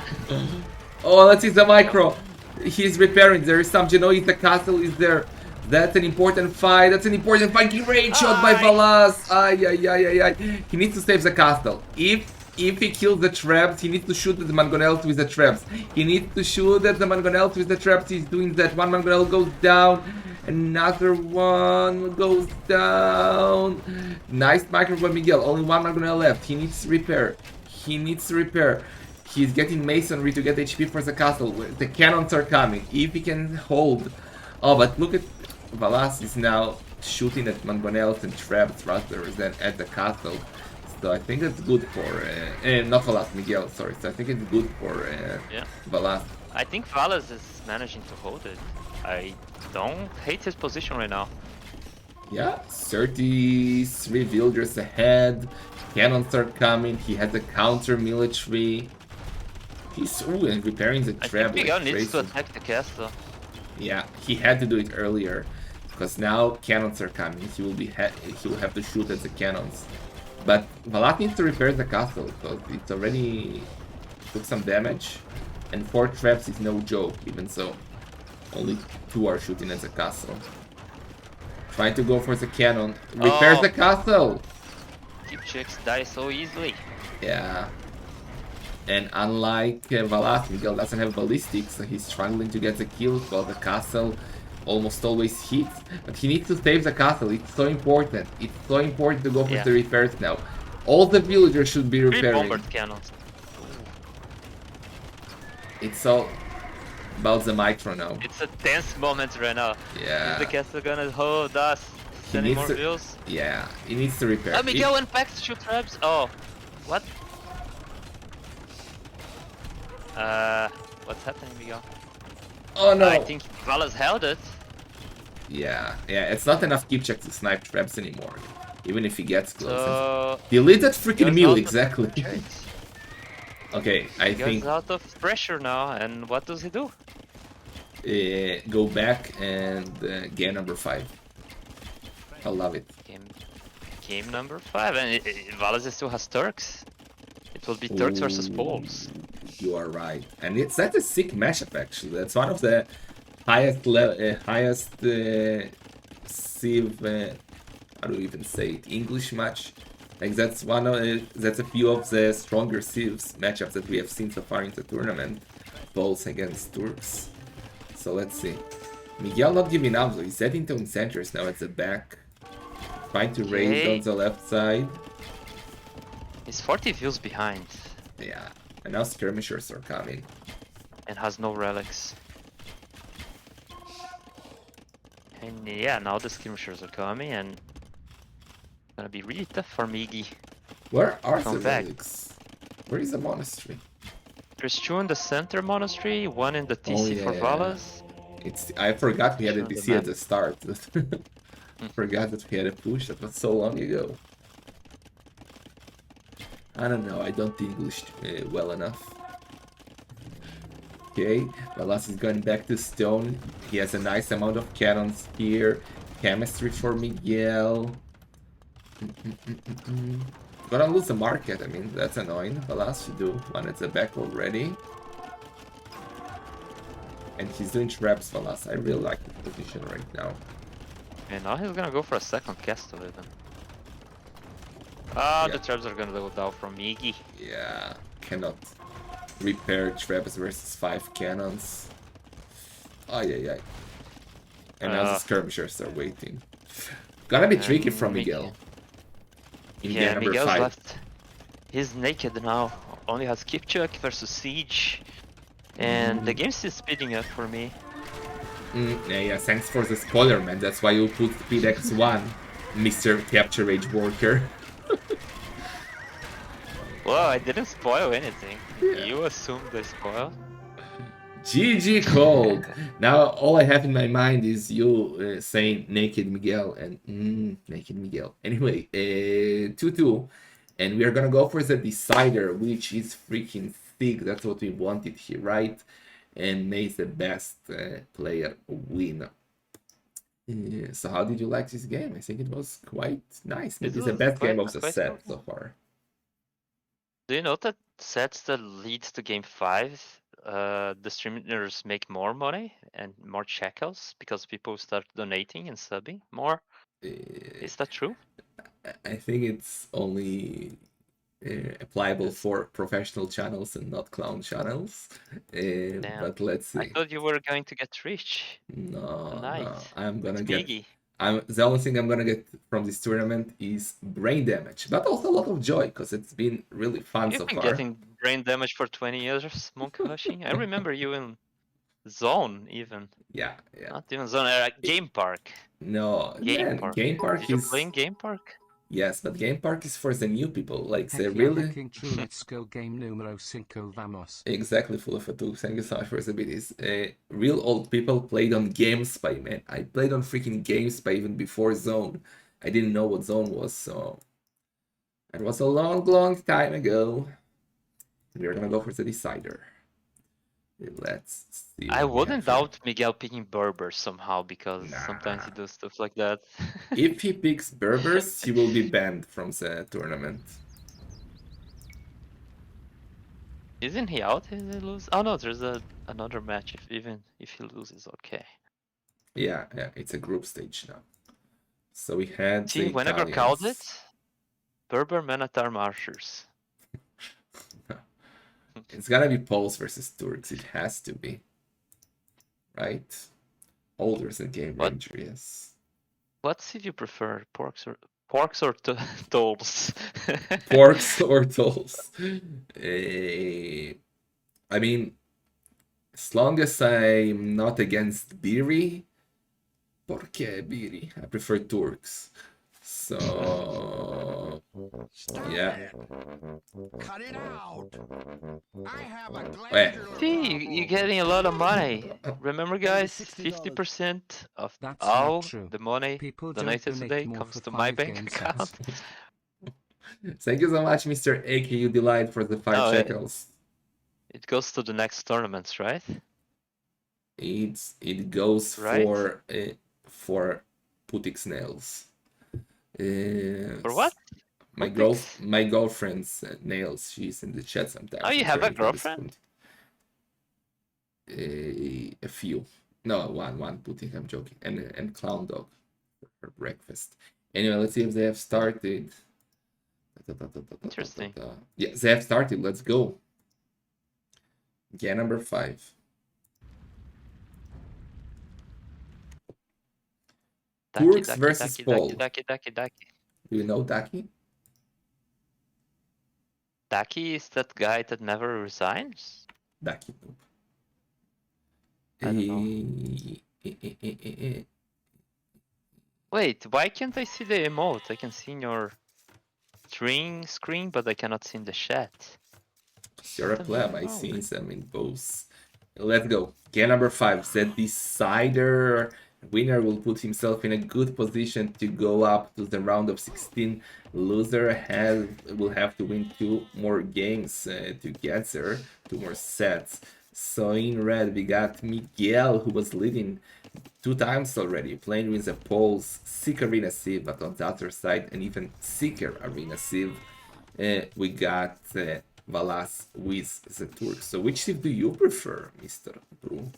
Speaker 2: Oh, let's see the micro. He's repairing. There is some Genoese. The castle is there. That's an important fight. That's an important fight. Great shot by Valas. Ay, ay, ay, ay, ay. He needs to save the castle. If he kills the traps, he needs to shoot at the Mangonels with the traps. He needs to shoot at the Mangonels with the traps. He's doing that. One Mangonel goes down. Another one goes down. Nice micro by Miguel. Only one Mangonel left. He needs to repair. He needs to repair. He's getting masonry to get HP for the castle. The cannons are coming. If he can hold. Oh, but look at Valas is now shooting at Mangonels and traps rather than at the castle. So I think it's good for not Valas, Miguel. Sorry. So I think it's good for
Speaker 1: Yeah.
Speaker 2: Valas.
Speaker 1: I think Valas is managing to hold it. I don't hate his position right now.
Speaker 2: Yeah, 33 villagers ahead. Cannons are coming. He has a counter military. He's and repairing the
Speaker 1: I
Speaker 2: trap
Speaker 1: think Miguel
Speaker 2: like
Speaker 1: needs to
Speaker 2: crazy.
Speaker 1: attack the castle.
Speaker 2: Yeah, he had to do it earlier because now cannons are coming. He will have to shoot at the cannons. But Valas needs to repair the castle because it already took some damage, and 4 traps is no joke. Even so, only 2 are shooting at the castle. Trying to go for the cannon. Repairs
Speaker 1: Oh,
Speaker 2: the castle.
Speaker 1: keep chicks die so easily.
Speaker 2: Yeah. And unlike Valas, Miguel doesn't have ballistics, so he's struggling to get the kills while the castle almost always hits. But he needs to save the castle, it's so important. It's so important to go for
Speaker 1: Yeah.
Speaker 2: the repairs now. All the villagers should be
Speaker 1: 3
Speaker 2: repairing.
Speaker 1: bombard cannons.
Speaker 2: It's all about the Micro now.
Speaker 1: It's a tense moment right now.
Speaker 2: Yeah.
Speaker 1: Is the castle gonna hold us?
Speaker 2: He
Speaker 1: Sending
Speaker 2: needs
Speaker 1: more
Speaker 2: to-
Speaker 1: bills?
Speaker 2: Yeah, he needs to repair.
Speaker 1: Oh, Miguel went back to shoot traps. Oh, what? What's happening, Miguel?
Speaker 2: Oh no!
Speaker 1: I think Valas held it.
Speaker 2: Yeah, it's not enough keep check to snipe traps anymore. Even if he gets close.
Speaker 1: So
Speaker 2: Delete that freaking
Speaker 1: Miguel's
Speaker 2: meal,
Speaker 1: out of
Speaker 2: exactly.
Speaker 1: trades.
Speaker 2: Okay, I
Speaker 1: Miguel's
Speaker 2: think
Speaker 1: out of pressure now, and what does he do?
Speaker 2: go back and game number 5. I love it.
Speaker 1: Game number 5, and Valas still has Turks. It will be Turks versus Poles.
Speaker 2: You are right, and that's a sick mashup actually. That's one of the highest Civ. How do you even say it? English match. Like that's that's a few of the stronger Civs matchups that we have seen so far in the tournament. Poles against Turks. So let's see. Miguel not giving up, so he's setting town centers now at the back. Trying to raise
Speaker 1: Okay.
Speaker 2: on the left side.
Speaker 1: He's 40 views behind
Speaker 2: Yeah. And now skirmishers are coming.
Speaker 1: and has no relics. And yeah, now the skirmishers are coming and gonna be really tough for Miggy.
Speaker 2: Where are the
Speaker 1: Come back.
Speaker 2: relics? Where is the monastery?
Speaker 1: There's 2 in the center monastery, 1 in the TC for
Speaker 2: yeah.
Speaker 1: Valas.
Speaker 2: I forgot we had a
Speaker 1: Show the
Speaker 2: DC at
Speaker 1: map.
Speaker 2: the start. Forgot that we had a push. That was so long ago. I don't know. I don't English well enough. Okay, Valas is going back to stone. He has a nice amount of cannons here. Chemistry for Miguel. Gonna lose the market. I mean, that's annoying. Valas should do one at the back already. And he's doing traps, Valas. I really like the position right now.
Speaker 1: And now he's gonna go for a second castle even. Ah,
Speaker 2: Yeah.
Speaker 1: the traps are gonna go down from Miggy.
Speaker 2: Yeah, cannot repair traps versus 5 cannons. Oh yeah. And now the skirmishers are waiting. Gonna be tricky from Miguel. In game
Speaker 1: Yeah,
Speaker 2: number
Speaker 1: Miguel's
Speaker 2: 5.
Speaker 1: left. He's naked now. Only has Kipchuk versus Siege. And the game's still speeding up for me.
Speaker 2: Yeah, thanks for the spoiler, man. That's why you put speed X1, Mr. Capture Rage Worker.
Speaker 1: Whoa, I didn't spoil anything.
Speaker 2: Yeah.
Speaker 1: You assumed I spoiled.
Speaker 2: GG cold. Now all I have in my mind is you saying Naked Miguel and Naked Miguel. Anyway, 2-2, and we are gonna go for the decider, which is freaking thick. That's what we wanted here, right? And may the best player win. So how did you like this game? I think it was quite nice. Maybe the
Speaker 1: was
Speaker 2: best game
Speaker 1: quite-
Speaker 2: of the
Speaker 1: quite
Speaker 2: set
Speaker 1: fun.
Speaker 2: so far.
Speaker 1: Do you know that sets that leads to game 5? The streamers make more money and more shekels because people start donating and subbing more. Is that true?
Speaker 2: I think it's only applicable for professional channels and not clown channels. But let's see.
Speaker 1: I thought you were going to get rich
Speaker 2: No,
Speaker 1: tonight.
Speaker 2: I'm gonna
Speaker 1: With
Speaker 2: get.
Speaker 1: Miggy.
Speaker 2: The only thing I'm gonna get from this tournament is brain damage, but also a lot of joy because it's been really fun
Speaker 1: You've
Speaker 2: so
Speaker 1: been
Speaker 2: far.
Speaker 1: getting brain damage for 20 years, Monk Hushing. I remember you in Zone even.
Speaker 2: Yeah.
Speaker 1: Not even Zone, Game Park.
Speaker 2: No,
Speaker 1: Game
Speaker 2: man,
Speaker 1: Park.
Speaker 2: Game Park
Speaker 1: Did you
Speaker 2: is.
Speaker 1: play in Game Park?
Speaker 2: Yes, but Game Park is for the new people. Like they
Speaker 4: Heck yeah,
Speaker 2: really
Speaker 4: hecking true, let's go game numero cinco, vamos.
Speaker 2: exactly full of fatigue. Thank you so much for the biddies. Real old people played on GameSpy, man. I played on freaking GameSpy even before Zone. I didn't know what Zone was, so it was a long, long time ago. We're gonna go for the decider. Let's see.
Speaker 1: I
Speaker 2: What we have
Speaker 1: wouldn't
Speaker 2: here.
Speaker 1: doubt Miguel picking Berber somehow because
Speaker 2: Nah.
Speaker 1: sometimes he does stuff like that.
Speaker 2: If he picks Berbers, he will be banned from the tournament.
Speaker 1: Isn't he out if they lose? Oh no, there's another match. Even if he loses, okay.
Speaker 2: Yeah, it's a group stage now. So we had
Speaker 1: See,
Speaker 2: the
Speaker 1: when I called
Speaker 2: Italians.
Speaker 1: it, Berber Manatar Marchers.
Speaker 2: It's gotta be Poles versus Turks. It has to be. Right? Older than Game
Speaker 1: What?
Speaker 2: Ranger, yes.
Speaker 1: What if you prefer porks or tolls?
Speaker 2: Porks or Tolls? I mean, as long as I'm not against Biri, porque Biri? I prefer Turks. So yeah.
Speaker 5: Cut it out. I have a
Speaker 2: Wait.
Speaker 5: glandular
Speaker 1: See, you're getting a lot of money. Remember, guys,
Speaker 4: $60.
Speaker 1: 50% of
Speaker 4: That's
Speaker 1: all
Speaker 4: not true.
Speaker 1: the money
Speaker 4: People don't
Speaker 1: donated
Speaker 4: donate
Speaker 1: today
Speaker 4: more
Speaker 1: comes
Speaker 4: for
Speaker 1: to my
Speaker 4: 5
Speaker 1: bank
Speaker 4: game
Speaker 1: account.
Speaker 4: sets.
Speaker 2: Thank you so much, Mr. AKU Delight, for the 5
Speaker 1: No,
Speaker 2: shekels.
Speaker 1: it goes to the next tournaments, right?
Speaker 2: It goes
Speaker 1: Right?
Speaker 2: for Putix nails.
Speaker 1: For what? Putix?
Speaker 2: My girlfriend's nails. She's in the chat sometimes.
Speaker 1: Oh, you
Speaker 2: She's
Speaker 1: have a
Speaker 2: very famous
Speaker 1: girlfriend?
Speaker 2: a few. No, one Putin. I'm joking. And clown dog for breakfast. Anyway, let's see if they have started.
Speaker 1: Interesting.
Speaker 2: Yeah, they have started. Let's go. Yeah, number 5. Turks versus Pole.
Speaker 1: Daki.
Speaker 2: Do you know Daki?
Speaker 1: Daki is that guy that never resigns?
Speaker 2: Daki. Nope.
Speaker 1: I don't know. Wait, why can't I see the emote? I can see in your screen, but I cannot see in the chat.
Speaker 2: You're a
Speaker 1: What am
Speaker 2: pleb. I
Speaker 1: wrong?
Speaker 2: see them in both. Let's go. Game number 5. The decider winner will put himself in a good position to go up to the round of 16. Loser will have to win 2 more games to get there, 2 more sets. So in red we got Miguel, who was leading 2 times already, playing with the Poles, Sick Arena Civ, but on the other side, and even sicker Arena Civ. We got Valas with the Turks. So which Civ do you prefer, Mr. Bru?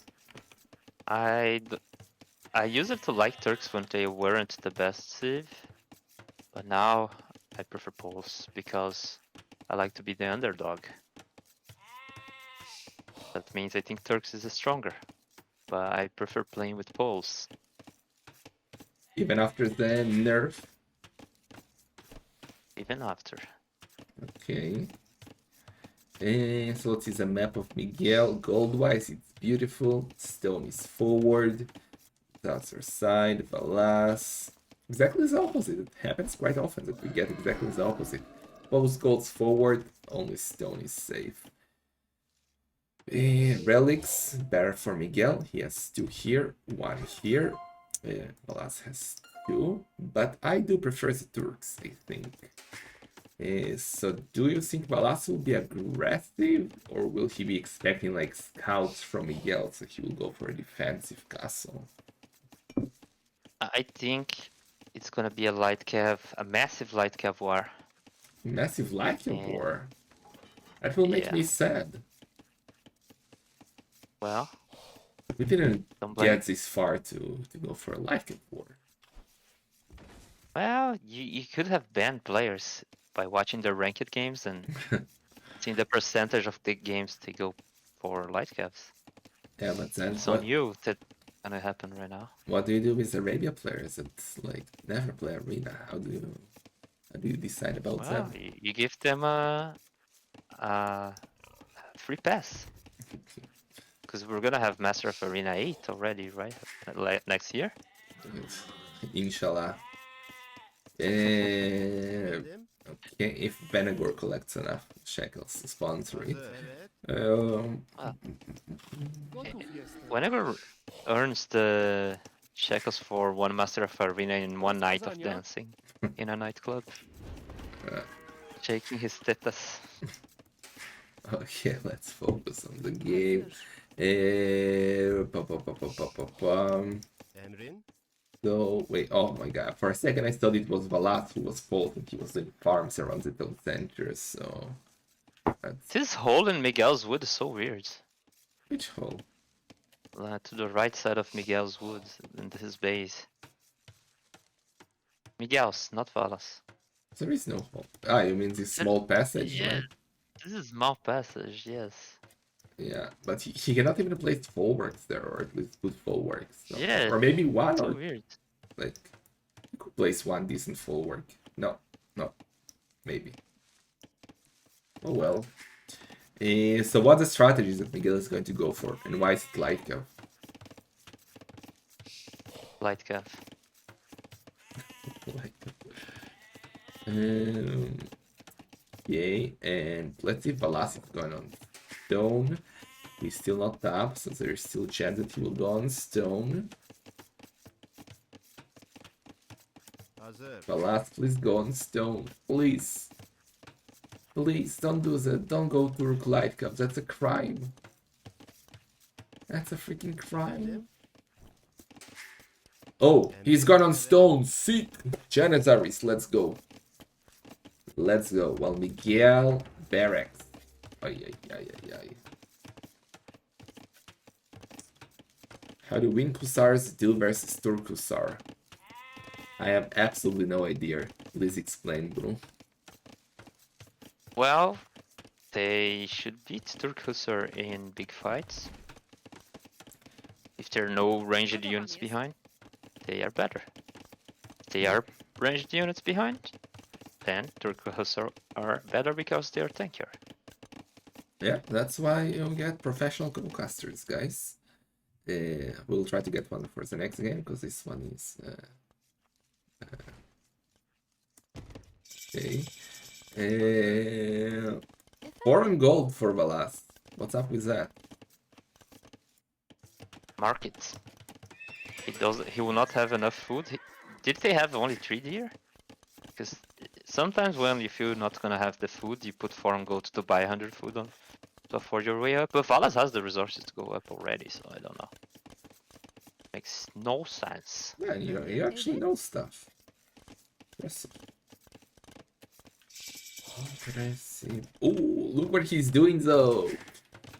Speaker 1: I used to like Turks when they weren't the best Civ, but now I prefer Poles because I like to be the underdog. That means I think Turks is stronger, but I prefer playing with Poles.
Speaker 2: Even after the nerf?
Speaker 1: Even after.
Speaker 2: Okay. So let's see the map of Miguel. Gold-wise, it's beautiful. Stone is forward. The other side, Valas. Exactly the opposite. It happens quite often that we get exactly the opposite. Both gold's forward, only stone is safe. Relics, better for Miguel. He has 2 here, 1 here. Valas has 2, but I do prefer the Turks, I think. So do you think Valas will be aggressive, or will he be expecting like scouts from Miguel, so he will go for a defensive castle?
Speaker 1: I think it's gonna be a massive light cav war.
Speaker 2: Massive light war. That will make me sad.
Speaker 1: Well,
Speaker 2: we didn't get this far to go for a light war.
Speaker 1: Well, you could have banned players by watching their ranked games and seeing the percentage of the games they go for light caps.
Speaker 2: Yeah, but then
Speaker 1: it's on you that gonna happen right now.
Speaker 2: What do you do with Arabia players that like never play Arena? How do you decide about them?
Speaker 1: You give them a free pass. Because we're gonna have Master of Arena 8 already, right? Next year?
Speaker 2: Inshallah. Uh,
Speaker 5: Efendim?
Speaker 2: okay, if Benegor collects enough shekels to sponsor it.
Speaker 5: Evet.
Speaker 2: Um,
Speaker 1: Whenever earns the shekels for one master of arena in one night of dancing in a nightclub, shaking his tetas.
Speaker 2: okay, let's focus on the game.
Speaker 5: Emrin?
Speaker 2: So wait, oh my god! For a second, I thought it was Valas who was faulting. He was doing farms around the town center. So that's
Speaker 1: This hole in Miguel's wood is so weird.
Speaker 2: which hole?
Speaker 1: To the right side of Miguel's wood in his base. Miguel's, not Valas.
Speaker 2: There is no hole. Ah, you mean this small passage,
Speaker 1: Yeah,
Speaker 2: right?
Speaker 1: this is small passage, yes.
Speaker 2: Yeah, but he cannot even place forwards there, or at least put forwards. So.
Speaker 1: Yeah,
Speaker 2: Or maybe one,
Speaker 1: so
Speaker 2: or
Speaker 1: weird.
Speaker 2: like you could place one decent forward. No, maybe. Oh well. So what the strategies that Miguel is going to go for, and why is it Lightcap?
Speaker 1: Light calf.
Speaker 2: Okay, and let's see if Valas is going on stone. He's still not tapped, so there's still a chance that he will go on stone.
Speaker 5: Hazır.
Speaker 2: Valas, please go on stone, please. Please, don't do that. Don't go to Rook Lightcap. That's a crime. That's a freaking crime. Oh, he's gone on stone. Sick. Janizaris, let's go. Let's go. Well, Miguel barracks. Ay, ay, ay, ay, ay. How do Wind Hussars deal versus Turk Hussar? I have absolutely no idea. Please explain, bro.
Speaker 1: Well, they should beat Turkhusar in big fights. If there are no ranged units behind, they are better. They are ranged units behind, then Turkhusar are better because they are tankier.
Speaker 2: Yeah, that's why you get professional co-casters, guys. We'll try to get one for the next game, because this one is... okay. 4 and gold for Valas. What's up with that?
Speaker 1: Market. He will not have enough food. Did they have only 3 deer? Because sometimes when you feel not gonna have the food, you put foreign gold to buy 100 food on to afford your way up. But Valas has the resources to go up already, so I don't know. Makes no sense.
Speaker 2: Yeah, you actually know stuff. Impressive. Impressive. Oh, look what he's doing though.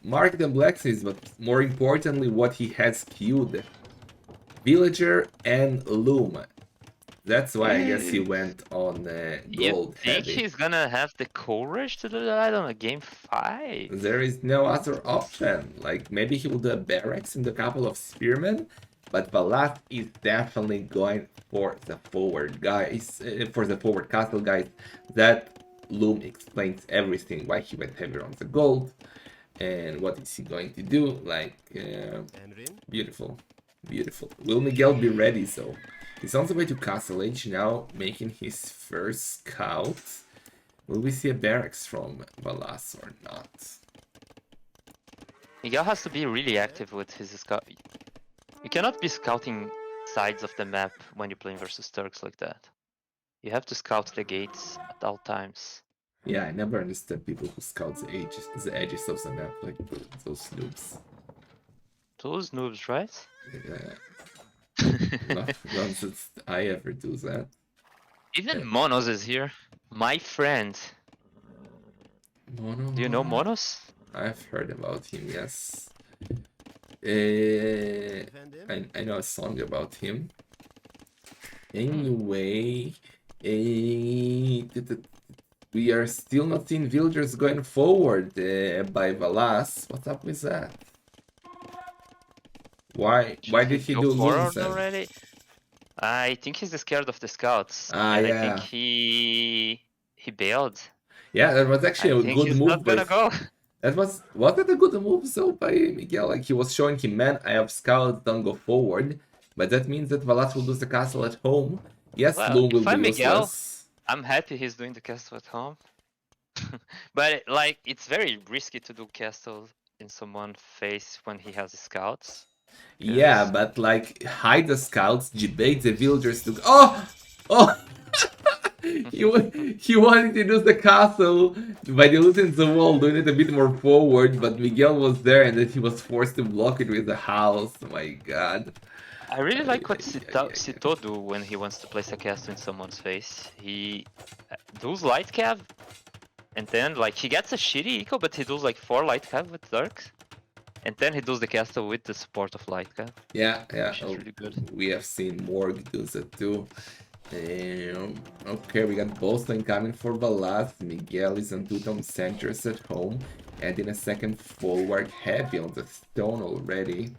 Speaker 2: Market and blacksmiths, but more importantly, what he has queued. Villager and Loom. That's why I guess he went on
Speaker 1: You
Speaker 2: gold
Speaker 1: think
Speaker 2: heavy.
Speaker 1: he's gonna have the courage to do that on a game 5?
Speaker 2: There is no other option. Like, maybe he will do a barracks and a couple of spearmen, but Valas is definitely going for the forward guys, for the forward castle guys. That Loom explains everything, why he went heavy on the gold, and what is he going to do. Like,
Speaker 5: Emrin?
Speaker 2: beautiful, beautiful. Will Miguel be ready though? He's on the way to Castle Age now, making his first scout. Will we see a barracks from Valas or not?
Speaker 1: Miguel has to be really active with his scout. You cannot be scouting sides of the map when you're playing versus Turks like that. You have to scout the gates at all times.
Speaker 2: Yeah, I never understood people who scout the edges of the map, like those noobs.
Speaker 1: Those noobs, right?
Speaker 2: Yeah. Not that I ever do that.
Speaker 1: Even Monos is here. My friend.
Speaker 2: Mono.
Speaker 1: Do you know Monos?
Speaker 2: I've heard about him, yes.
Speaker 5: Efendim?
Speaker 2: I know a song about him. Anyway, we are still not seeing villagers going forward by Valas. What's up with that? Why did he
Speaker 1: go
Speaker 2: do
Speaker 1: forward
Speaker 2: looms then?
Speaker 1: already? I think he's scared of the scouts.
Speaker 2: Ah,
Speaker 1: and
Speaker 2: yeah.
Speaker 1: I think he bailed.
Speaker 2: Yeah, that was
Speaker 1: I
Speaker 2: actually a
Speaker 1: think
Speaker 2: good
Speaker 1: he's
Speaker 2: move.
Speaker 1: not gonna go.
Speaker 2: That was it a good move though by Miguel? Like, he was showing him, man, I have scouts, don't go forward. But that means that Valas will lose the castle at home, Yes,
Speaker 1: Well,
Speaker 2: Loom will
Speaker 1: if
Speaker 2: be
Speaker 1: I'm Miguel,
Speaker 2: useless.
Speaker 1: I'm happy he's doing the castle at home. But like, it's very risky to do castle in someone's face when he has scouts.
Speaker 2: Yeah,
Speaker 1: 'Cause
Speaker 2: but like hide the scouts, debate the villagers to. Oh! Oh! He wanted to lose the castle by losing the wall, doing it a bit more forward, but Miguel was there and then he was forced to block it with the house. My god.
Speaker 1: I really like what
Speaker 2: Ay, ay, ay, ay.
Speaker 1: Sito do when he wants to place a castle in someone's face. He does light cav, and then like he gets a shitty eco, but he does like 4 light cav with darks, and then he does the castle with the support of light cav,
Speaker 2: Yeah, yeah.
Speaker 1: which is really good.
Speaker 2: We have seen Morg do that too. Okay, we got Boston coming for Valas. Miguel is on 2-tone centers at home, adding a second forward heavy on the stone already.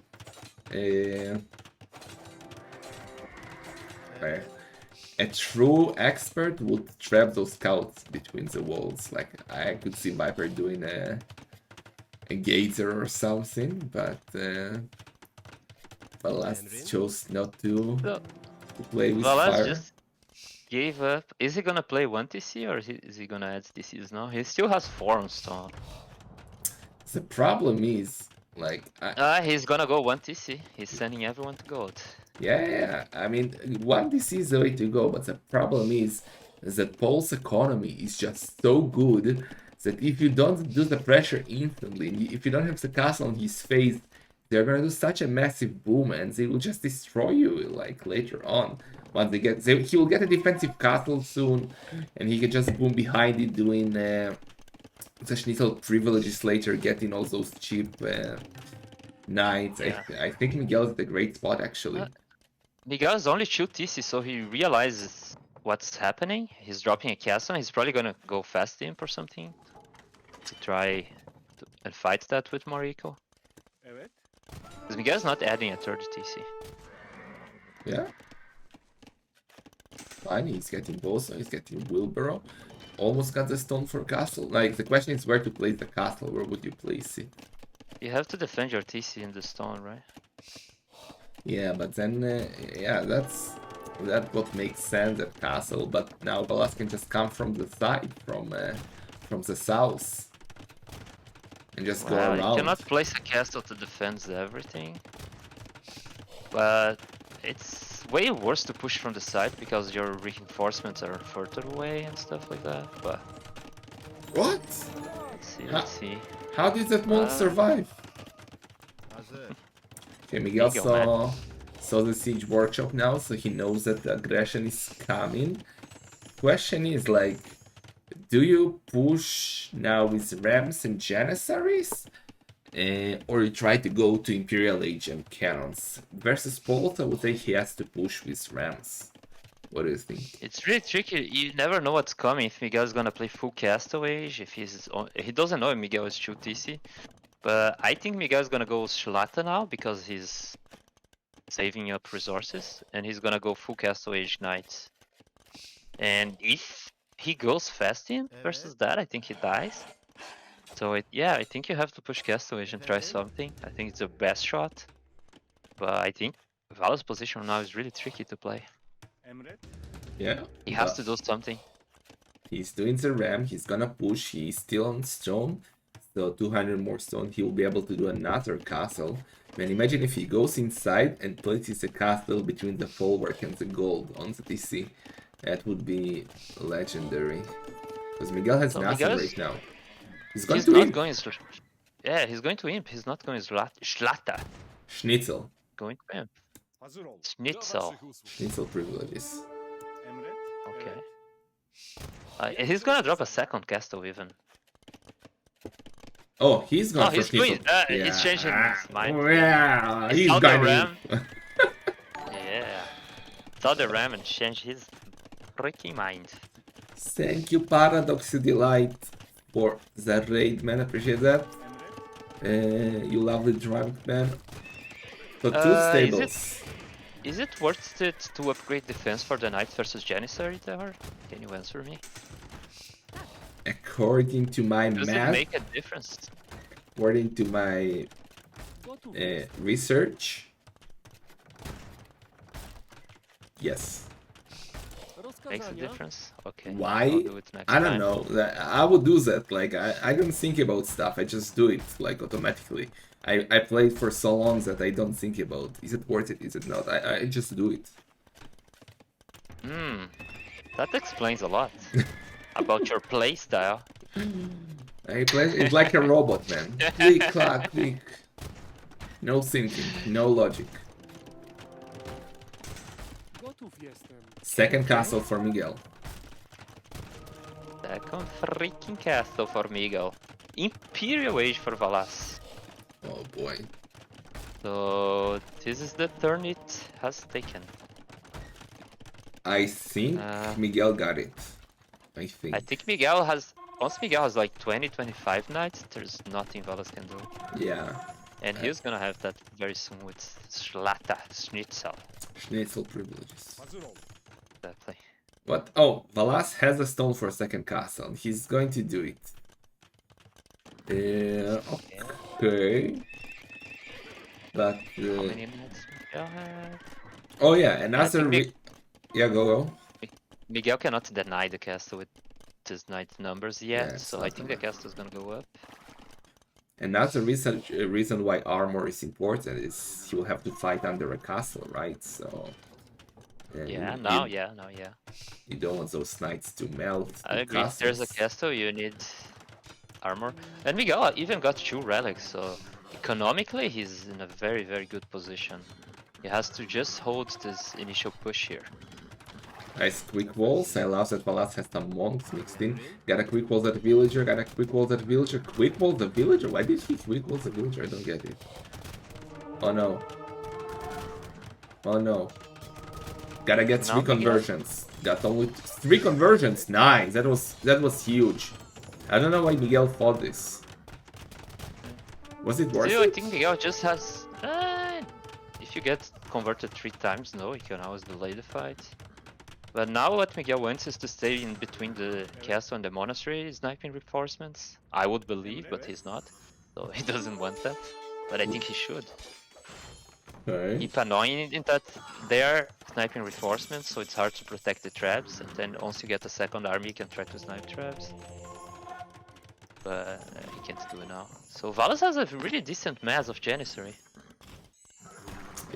Speaker 2: A true expert would trap those scouts between the walls. Like, I could see Viper doing a gazer or something, but Valas chose not to
Speaker 1: So
Speaker 2: play with
Speaker 1: Valas
Speaker 2: fire.
Speaker 1: just gave up. Is he gonna play 1 TC or is he gonna add TCs now? He still has 4 on stone.
Speaker 2: The problem is, like,
Speaker 1: He's gonna go 1 TC. He's sending everyone to gold.
Speaker 2: yeah, I mean, 1DC is the way to go, but the problem is that Paul's economy is just so good that if you don't do the pressure instantly, if you don't have the castle on his face, they're gonna do such a massive boom and they will just destroy you, like, later on. Once he will get a defensive castle soon, and he can just boom behind it doing such little privileges later, getting all those cheap knights.
Speaker 1: Yeah.
Speaker 2: I think Miguel is at a great spot, actually.
Speaker 1: Miguel's only 2 TC, so he realizes what's happening. He's dropping a castle. He's probably gonna go fast imp or something to try and fight that with more eco.
Speaker 5: Evet.
Speaker 1: Because Miguel's not adding a third TC.
Speaker 2: Yeah. Fine, he's getting Bosa, he's getting Wilbaro. Almost got the stone for castle. Like, the question is where to place the castle. Where would you place it?
Speaker 1: You have to defend your TC in the stone, right?
Speaker 2: Yeah, but then, yeah, that's what makes sense at castle. But now Valas can just come from the side, from the south, and just go
Speaker 1: Well,
Speaker 2: around.
Speaker 1: you cannot place a castle to defend everything. But it's way worse to push from the side because your reinforcements are further away and stuff like that. But
Speaker 2: What?
Speaker 1: let's see.
Speaker 2: How did that monk survive?
Speaker 5: Hazır.
Speaker 2: Okay, Miguel
Speaker 1: Miguel, man.
Speaker 2: saw the siege workshop now, so he knows that the aggression is coming. Question is, like, do you push now with Rams and Janissaries? Or you try to go to Imperial Age and Cannons? Versus Bolt, I would say he has to push with Rams. What do you think?
Speaker 1: It's really tricky. You never know what's coming. If Miguel's gonna play full Castaway, if he doesn't know if Miguel is 2 TC. But I think Miguel's gonna go Shlata now because he's saving up resources, and he's gonna go full Castaway Knights. And if he goes fast in versus that, I think he dies. So yeah, I think you have to push Castaway and try something. I think it's the best shot. But I think Val's position now is really tricky to play.
Speaker 5: Emret.
Speaker 2: Yeah.
Speaker 1: He has to do something.
Speaker 2: He's doing the ram, he's gonna push, he's still on stone. So 200 more stone, he will be able to do another castle. Man, imagine if he goes inside and places a castle between the folwark and the gold on the TC. That would be legendary. Because Miguel has
Speaker 1: So
Speaker 2: nothing
Speaker 1: Miguel's-
Speaker 2: right now. He's going
Speaker 1: He's
Speaker 2: to
Speaker 1: not
Speaker 2: imp.
Speaker 1: going. Yeah, he's going to imp. He's not going Shlata.
Speaker 2: Schnitzel.
Speaker 1: Going to imp.
Speaker 5: Hazır ol.
Speaker 1: Schnitzel.
Speaker 2: Schnitzel privileges.
Speaker 5: Emret.
Speaker 1: Okay. He's gonna drop a second castle even.
Speaker 2: Oh, he's going
Speaker 1: Oh,
Speaker 2: for
Speaker 1: he's
Speaker 2: Schnitzel.
Speaker 1: doing. He's changing his mind.
Speaker 2: Yeah,
Speaker 1: He
Speaker 2: he's
Speaker 1: saw the
Speaker 2: going
Speaker 1: ram.
Speaker 2: to
Speaker 1: Yeah. Saw the ram and changed his freaking mind.
Speaker 2: Thank you, Paradox Delight, for the raid, man. Appreciate that. You lovely drunk, man. So two stables.
Speaker 1: Is it worth it to upgrade defense for the knight versus Janissary tower? Can you answer me?
Speaker 2: According to my
Speaker 1: Does it
Speaker 2: math,
Speaker 1: make a difference?
Speaker 2: according to my research, yes.
Speaker 1: Makes a
Speaker 3: wskazania?
Speaker 1: difference. Okay.
Speaker 2: Why?
Speaker 1: I'll do it next
Speaker 2: I don't
Speaker 1: time.
Speaker 2: know. I would do that. Like I don't think about stuff. I just do it like automatically. I played for so long that I don't think about is it worth it, is it not? I just do it.
Speaker 1: Hmm. That explains a lot about your play style.
Speaker 2: I play it's like a robot, man. Click, clack, click. No thinking, no logic.
Speaker 3: Gotów jestem.
Speaker 2: Second castle for Miguel.
Speaker 1: Second freaking castle for Miguel. Imperial Age for Valas.
Speaker 2: Oh boy.
Speaker 1: So this is the turn it has taken.
Speaker 2: I think
Speaker 1: Uh,
Speaker 2: Miguel got it. I think.
Speaker 1: I think Miguel has, once Miguel has like 20-25 knights, there's nothing Valas can do.
Speaker 2: Yeah.
Speaker 1: And he's gonna have that very soon with Schnitzel.
Speaker 2: Schnitzel privileges.
Speaker 1: Exactly.
Speaker 2: What? Oh, Valas has a stone for second castle. He's going to do it. Okay. But
Speaker 1: How many knights Miguel have?
Speaker 2: oh yeah, another
Speaker 1: think
Speaker 2: yeah, go.
Speaker 1: Miguel cannot deny the castle with his knight numbers yet,
Speaker 2: Yeah, it's
Speaker 1: so I
Speaker 2: not
Speaker 1: think the
Speaker 2: enough.
Speaker 1: castle is gonna go up.
Speaker 2: Another reason why armor is important is he will have to fight under a castle, right? So
Speaker 1: Yeah,
Speaker 2: you,
Speaker 1: now,
Speaker 2: you,
Speaker 1: yeah, now, yeah.
Speaker 2: you don't want those knights to melt.
Speaker 1: I
Speaker 2: to
Speaker 1: agree. If there's a
Speaker 2: castles.
Speaker 1: castle, you need armor. And Miguel even got 2 relics, so economically he's in a very, very good position. He has to just hold this initial push here.
Speaker 2: Nice quick walls. I love that Valas has some monks mixed in. Got a quick walls at villager, got a quick walls at villager. Quick walls the villager? Why did he quick walls the villager? I don't get it. Oh no. Oh no. Gotta get
Speaker 1: Now
Speaker 2: 3
Speaker 1: Miguel-
Speaker 2: conversions. Got only 3 conversions. Nice. That was huge. I don't know why Miguel fought this. Was it worth
Speaker 1: Still, I
Speaker 2: it?
Speaker 1: think Miguel just has... if you get converted 3 times, no, you can always delay the fight. But now what Miguel wants is to stay in between the castle and the monastery sniping reinforcements. I would believe, but he's not. So he doesn't want that. But I think he should.
Speaker 2: Okay.
Speaker 1: Keep annoying in that they are sniping reinforcements, so it's hard to protect the traps. And then once you get a second army, you can try to snipe traps. But he can't do it now. So Valas has a really decent mass of Janissary.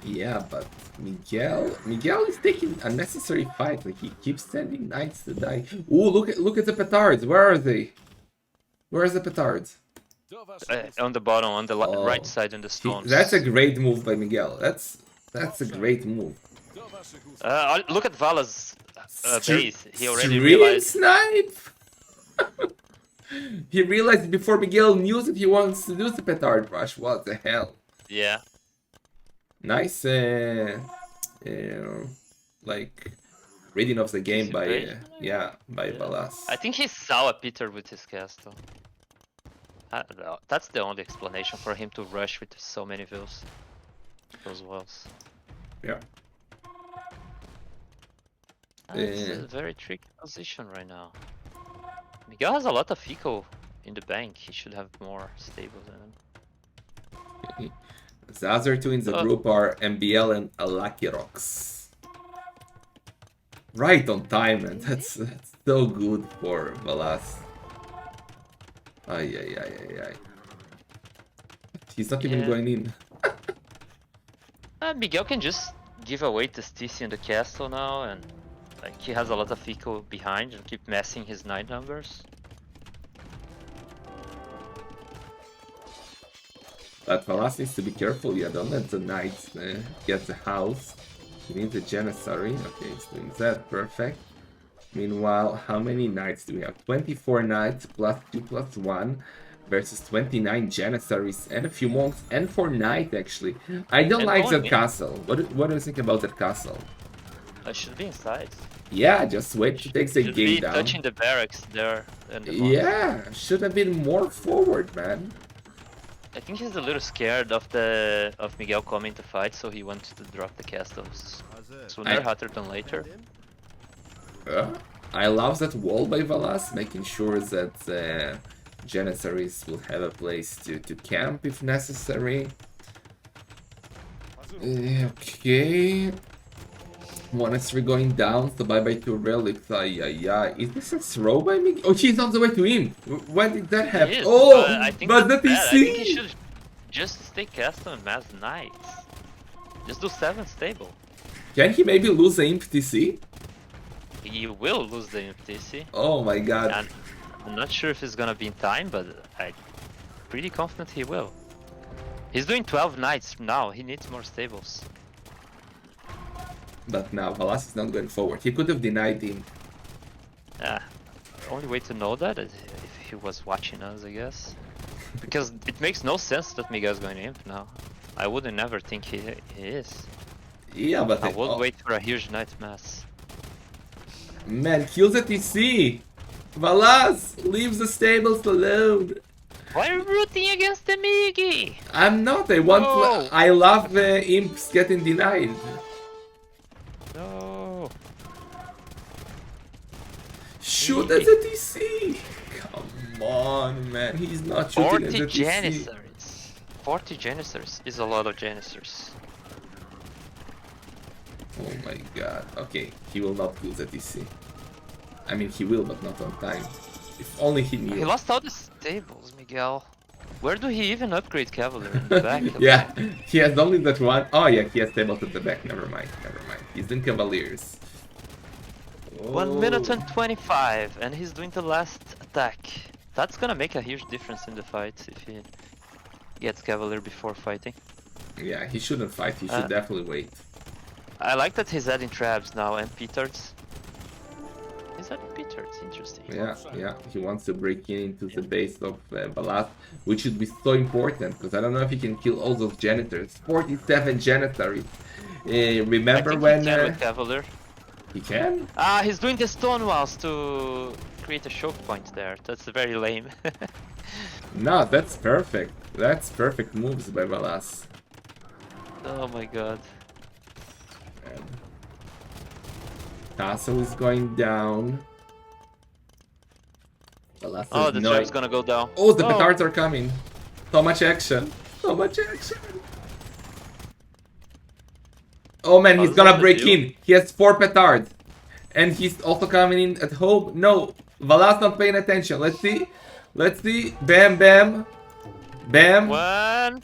Speaker 2: Yeah, but Miguel is taking a necessary fight. Like he keeps sending knights to die. Ooh, look at the petards. Where are they? Where's the petards?
Speaker 1: On the bottom, on the
Speaker 2: Oh.
Speaker 1: right side in the stones.
Speaker 2: That's a great move by Miguel. That's a great move.
Speaker 1: Look at Vala's
Speaker 2: Stre-
Speaker 1: base. He already
Speaker 2: Stream
Speaker 1: realized.
Speaker 2: snipe. He realized before Miguel knew that he wants to do the petard rush. What the hell?
Speaker 1: Yeah.
Speaker 2: Nice, like reading of the game by
Speaker 1: Anticipation?
Speaker 2: by Valas.
Speaker 1: I think he saw a Peter with his castle. I don't know. That's the only explanation for him to rush with so many views. Those walls.
Speaker 2: Yeah.
Speaker 1: It's a very tricky position right now. Miguel has a lot of eco in the bank. He should have more stable than him.
Speaker 2: The other two in the group are MBL and Alakirox. Right on time, man. That's so good for Valas. Ay. He's not even
Speaker 1: Yeah.
Speaker 2: going in.
Speaker 1: Miguel can just give away the TC in the castle now, and like he has a lot of eco behind and keep messing his knight numbers.
Speaker 2: But Valas needs to be careful. Yeah, don't let the knight get the house. You need the Janissary. Okay, he's doing that. Perfect. Meanwhile, how many knights do we have? 24 knights plus 2 plus 1 versus 29 Janissaries and a few monks and 4 knights actually. I don't
Speaker 1: And
Speaker 2: like that
Speaker 1: only-
Speaker 2: castle. What do you think about that castle?
Speaker 1: I should be inside.
Speaker 2: Yeah, just wait to take the
Speaker 1: Should
Speaker 2: gate
Speaker 1: be
Speaker 2: down.
Speaker 1: touching the barracks there and the monks.
Speaker 2: Yeah, should have been more forward, man.
Speaker 1: I think he's a little scared of Miguel coming to fight, so he wants to drop the castles sooner rather than later.
Speaker 2: I love that wall by Valas, making sure that Janissaries will have a place to camp if necessary. Okay. Monastery going down, so bye-bye to relics. Ay. Is this a throw by Miguel? Oh, he's on the way to him. When did that
Speaker 1: He
Speaker 2: happen?
Speaker 1: is,
Speaker 2: Oh,
Speaker 1: but I think
Speaker 2: but
Speaker 1: that's
Speaker 2: the
Speaker 1: bad. I think he
Speaker 2: TC!
Speaker 1: should just stay custom and mass knights. Just do 7 stable.
Speaker 2: Can he maybe lose the Imp TC?
Speaker 1: He will lose the MTC.
Speaker 2: Oh my god.
Speaker 1: And I'm not sure if it's gonna be in time, but I'm pretty confident he will. He's doing 12 knights now. He needs more stables.
Speaker 2: But now, Valas is not going forward. He could have denied him.
Speaker 1: Only way to know that is if he was watching us, I guess. Because it makes no sense that Miguel's going to imp now. I wouldn't never think he is.
Speaker 2: Yeah, but...
Speaker 1: I would wait for a huge knight mass.
Speaker 2: Man, kills the TC! Valas, leaves the stables alone.
Speaker 1: Why are you rooting against the Migi?
Speaker 2: I'm not, I want...
Speaker 1: No.
Speaker 2: I love imps getting denied.
Speaker 1: No.
Speaker 2: Shoot at the TC! Come on, man, he's not shooting at
Speaker 1: 40
Speaker 2: the TC.
Speaker 1: Janissaries. 40 Janissaries is a lot of Janissaries.
Speaker 2: Oh my god. Okay, he will not lose the TC. I mean, he will, but not on time. If only he knew.
Speaker 1: He lost all the stables, Miguel. Where do he even upgrade Cavalier in the back?
Speaker 2: Yeah, he has only that one. Oh yeah, he has stables at the back. Never mind. He's in Cavaliers.
Speaker 1: 1 minute and 25, and he's doing the last attack. That's gonna make a huge difference in the fight if he gets Cavalier before fighting.
Speaker 2: Yeah, he shouldn't fight. He should definitely wait.
Speaker 1: I like that he's adding traps now and petards. He's adding petards, interesting.
Speaker 2: Yeah. He wants to break into the base of Valas, which would be so important because I don't know if he can kill all those janitors. 47 janitors. Remember
Speaker 1: I think
Speaker 2: when?
Speaker 1: he can with Cavalier.
Speaker 2: He can?
Speaker 1: He's doing the stone walls to create a choke point there. That's very lame.
Speaker 2: No, that's perfect. That's perfect moves by Valas.
Speaker 1: Oh my god.
Speaker 2: Castle is going down. Valas
Speaker 1: Oh,
Speaker 2: is
Speaker 1: the
Speaker 2: no-
Speaker 1: trap's gonna go down.
Speaker 2: Oh, the petards are coming. So much action. So much action. Oh man, he's
Speaker 1: this
Speaker 2: gonna
Speaker 1: one
Speaker 2: break
Speaker 1: the deal?
Speaker 2: in. He has 4 petards. And he's also coming in at home. No, Valas not paying attention. Let's see. Bam, bam. Bam.
Speaker 1: One.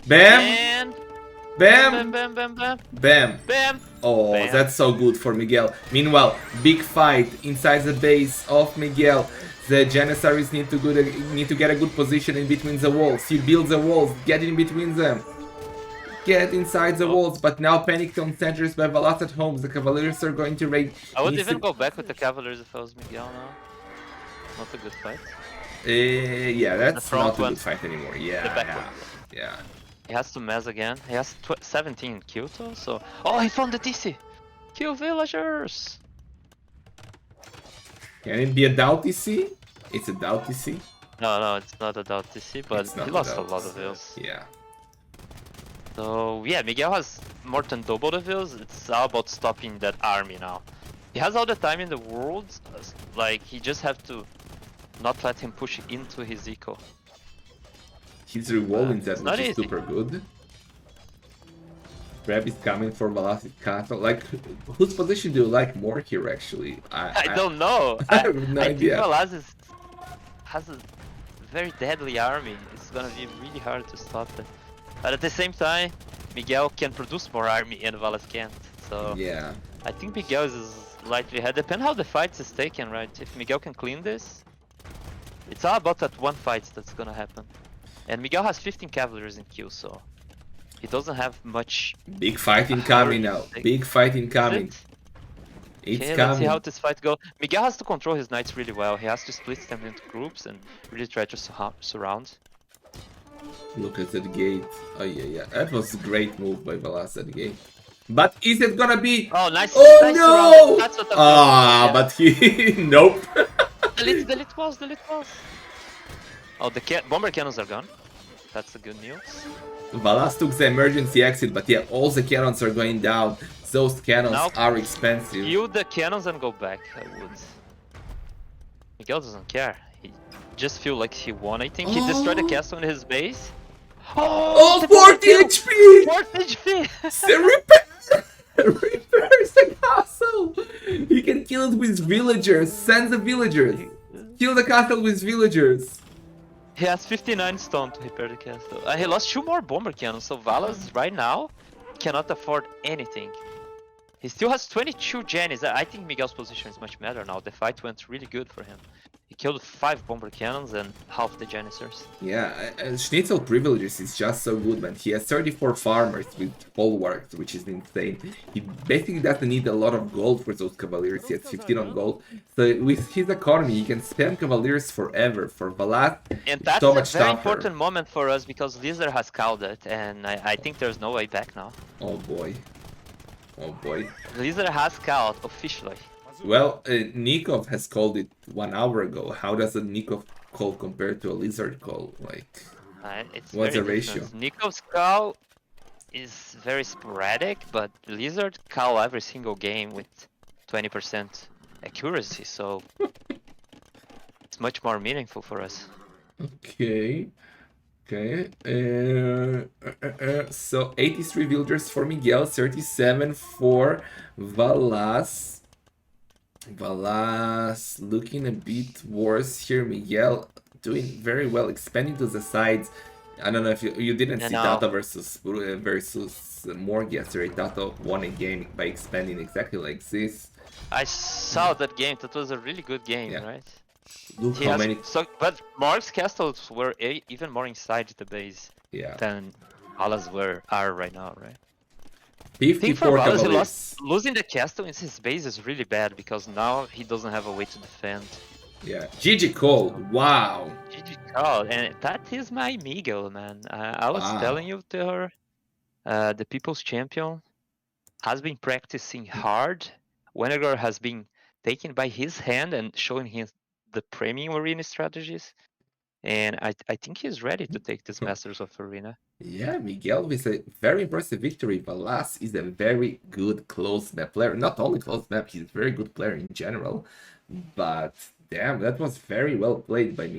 Speaker 2: Bam.
Speaker 1: And
Speaker 2: Bam.
Speaker 1: bam.
Speaker 2: Bam. Oh,
Speaker 1: Bam.
Speaker 2: that's so good for Miguel. Meanwhile, big fight inside the base of Miguel. The Janissaries need to get a good position in between the walls. He builds the walls, get in between them. Get inside the walls, but now panicked on centers by Valas at home. The Cavaliers are going to raid.
Speaker 1: I would
Speaker 2: Needs
Speaker 1: even
Speaker 2: to-
Speaker 1: go back with the Cavaliers if I was Miguel now. Not a good fight.
Speaker 2: Yeah, that's
Speaker 1: front
Speaker 2: not a
Speaker 1: one.
Speaker 2: good fight anymore.
Speaker 1: The back
Speaker 2: Yeah,
Speaker 1: one.
Speaker 2: yeah.
Speaker 1: He has to mess again. He has 17 Kyoto, so... Oh, he found the TC! Kill villagers!
Speaker 2: Can it be a doubt TC? It's a doubt TC.
Speaker 1: No, it's not a doubt TC, but
Speaker 2: It's not
Speaker 1: he lost a
Speaker 2: doubt.
Speaker 1: lot of vills.
Speaker 2: Yeah.
Speaker 1: So, yeah, Miguel has more than double the vills. It's all about stopping that army now. He has all the time in the world, like, he just have to not let him push into his eco.
Speaker 2: He's revolving
Speaker 1: It's
Speaker 2: that,
Speaker 1: not
Speaker 2: which is
Speaker 1: easy.
Speaker 2: super good. Grab is coming for Velasquez Castle. Like, whose position do you like more here, actually?
Speaker 1: I don't know.
Speaker 2: I have no
Speaker 1: I
Speaker 2: idea.
Speaker 1: think Valas has a very deadly army. It's gonna be really hard to stop it. But at the same time, Miguel can produce more army and Valas can't. So
Speaker 2: Yeah.
Speaker 1: I think Miguel is slightly ahead. Depends how the fight is taken, right? If Miguel can clean this, it's all about that one fight that's gonna happen. And Miguel has 15 Cavaliers in queue, so he doesn't have much.
Speaker 2: Big fight incoming now. Big fight incoming. It's
Speaker 1: Okay, let's see how
Speaker 2: coming.
Speaker 1: this fight goes. Miguel has to control his knights really well. He has to split them into groups and really try to surround.
Speaker 2: Look at that gate. Oh, yeah. That was a great move by Valas, that gate. But is it gonna be...
Speaker 1: Oh, nice!
Speaker 2: Oh,
Speaker 1: nice
Speaker 2: no!
Speaker 1: surround. That's what I'm
Speaker 2: Ah,
Speaker 1: yeah.
Speaker 2: but he... Nope.
Speaker 1: Delete walls. Oh, the bomber cannons are gone. That's the good news.
Speaker 2: Valas took the emergency exit, but yeah, all the cannons are going down. Those cannons
Speaker 1: Now-
Speaker 2: are expensive.
Speaker 1: Heal the cannons and go back. I would. Miguel doesn't care. He just feel like he won. I think he destroyed the castle in his base.
Speaker 2: Oh,
Speaker 1: the
Speaker 2: 40
Speaker 1: kill!
Speaker 2: HP!
Speaker 1: 4 HP!
Speaker 2: The repair! Repairs the kill it with villagers. Send the villagers. Kill the castle with villagers.
Speaker 1: He has 59 stone to repair the castle. He lost 2 more bomber cannons, so Valas right now cannot afford anything. He still has 22 Janis. I think Miguel's position is much better now. The fight went really good for him. He killed 5 bomber cannons and half the Janissers.
Speaker 2: Yeah, Schnitzel privileges is just so good, man. He has 34 farmers with bulwarks, which is insane. He basically doesn't need a lot of gold for those cavaliers. He has 15 on gold. So with his economy, he can spam cavaliers forever. For Valas,
Speaker 1: And
Speaker 2: it's
Speaker 1: that's
Speaker 2: so
Speaker 1: a
Speaker 2: much
Speaker 1: very
Speaker 2: tougher.
Speaker 1: important moment for us because Lizard has called it, and I think there's no way back now.
Speaker 2: Oh boy. Oh boy.
Speaker 1: Lizard has called officially.
Speaker 2: Well, Nikov has called it 1 hour ago. How does a Nikov call compare to a Lizard call? Like,
Speaker 1: It's
Speaker 2: what's
Speaker 1: very
Speaker 2: the ratio?
Speaker 1: different. Nikov's call is very sporadic, but Lizard call every single game with 20% accuracy, so it's much more meaningful for us.
Speaker 2: Okay. Okay. So 83 villagers for Miguel, 37 for Valas. Valas looking a bit worse here. Miguel doing very well, expanding to the sides. I don't know if you didn't see
Speaker 1: No.
Speaker 2: Tata versus Morg yesterday. Tata won a game by expanding exactly like this.
Speaker 1: I saw that game. That was a really good game,
Speaker 2: Yeah.
Speaker 1: right?
Speaker 2: Look
Speaker 1: He
Speaker 2: how
Speaker 1: has,
Speaker 2: many.
Speaker 1: but Mark's castles were even more inside the base
Speaker 2: Yeah.
Speaker 1: than Valas are right now, right? I
Speaker 2: 54
Speaker 1: think for Valas,
Speaker 2: cavaliers.
Speaker 1: losing the castle in his base is really bad because now he doesn't have a way to defend.
Speaker 2: Yeah. GG Cole. Wow.
Speaker 1: GG call, and that is my Miguel, man. I was
Speaker 2: Wow.
Speaker 1: telling you to her, the People's Champion has been practicing hard. Wennegar has been taken by his hand and showing him the premium arena strategies. And I think he's ready to take this Masters of Arena.
Speaker 2: Yeah, Miguel with a very impressive victory. Valas is a very good close map player. Not only close map, he's a very good player in general. But damn, that was very well played by Miguel.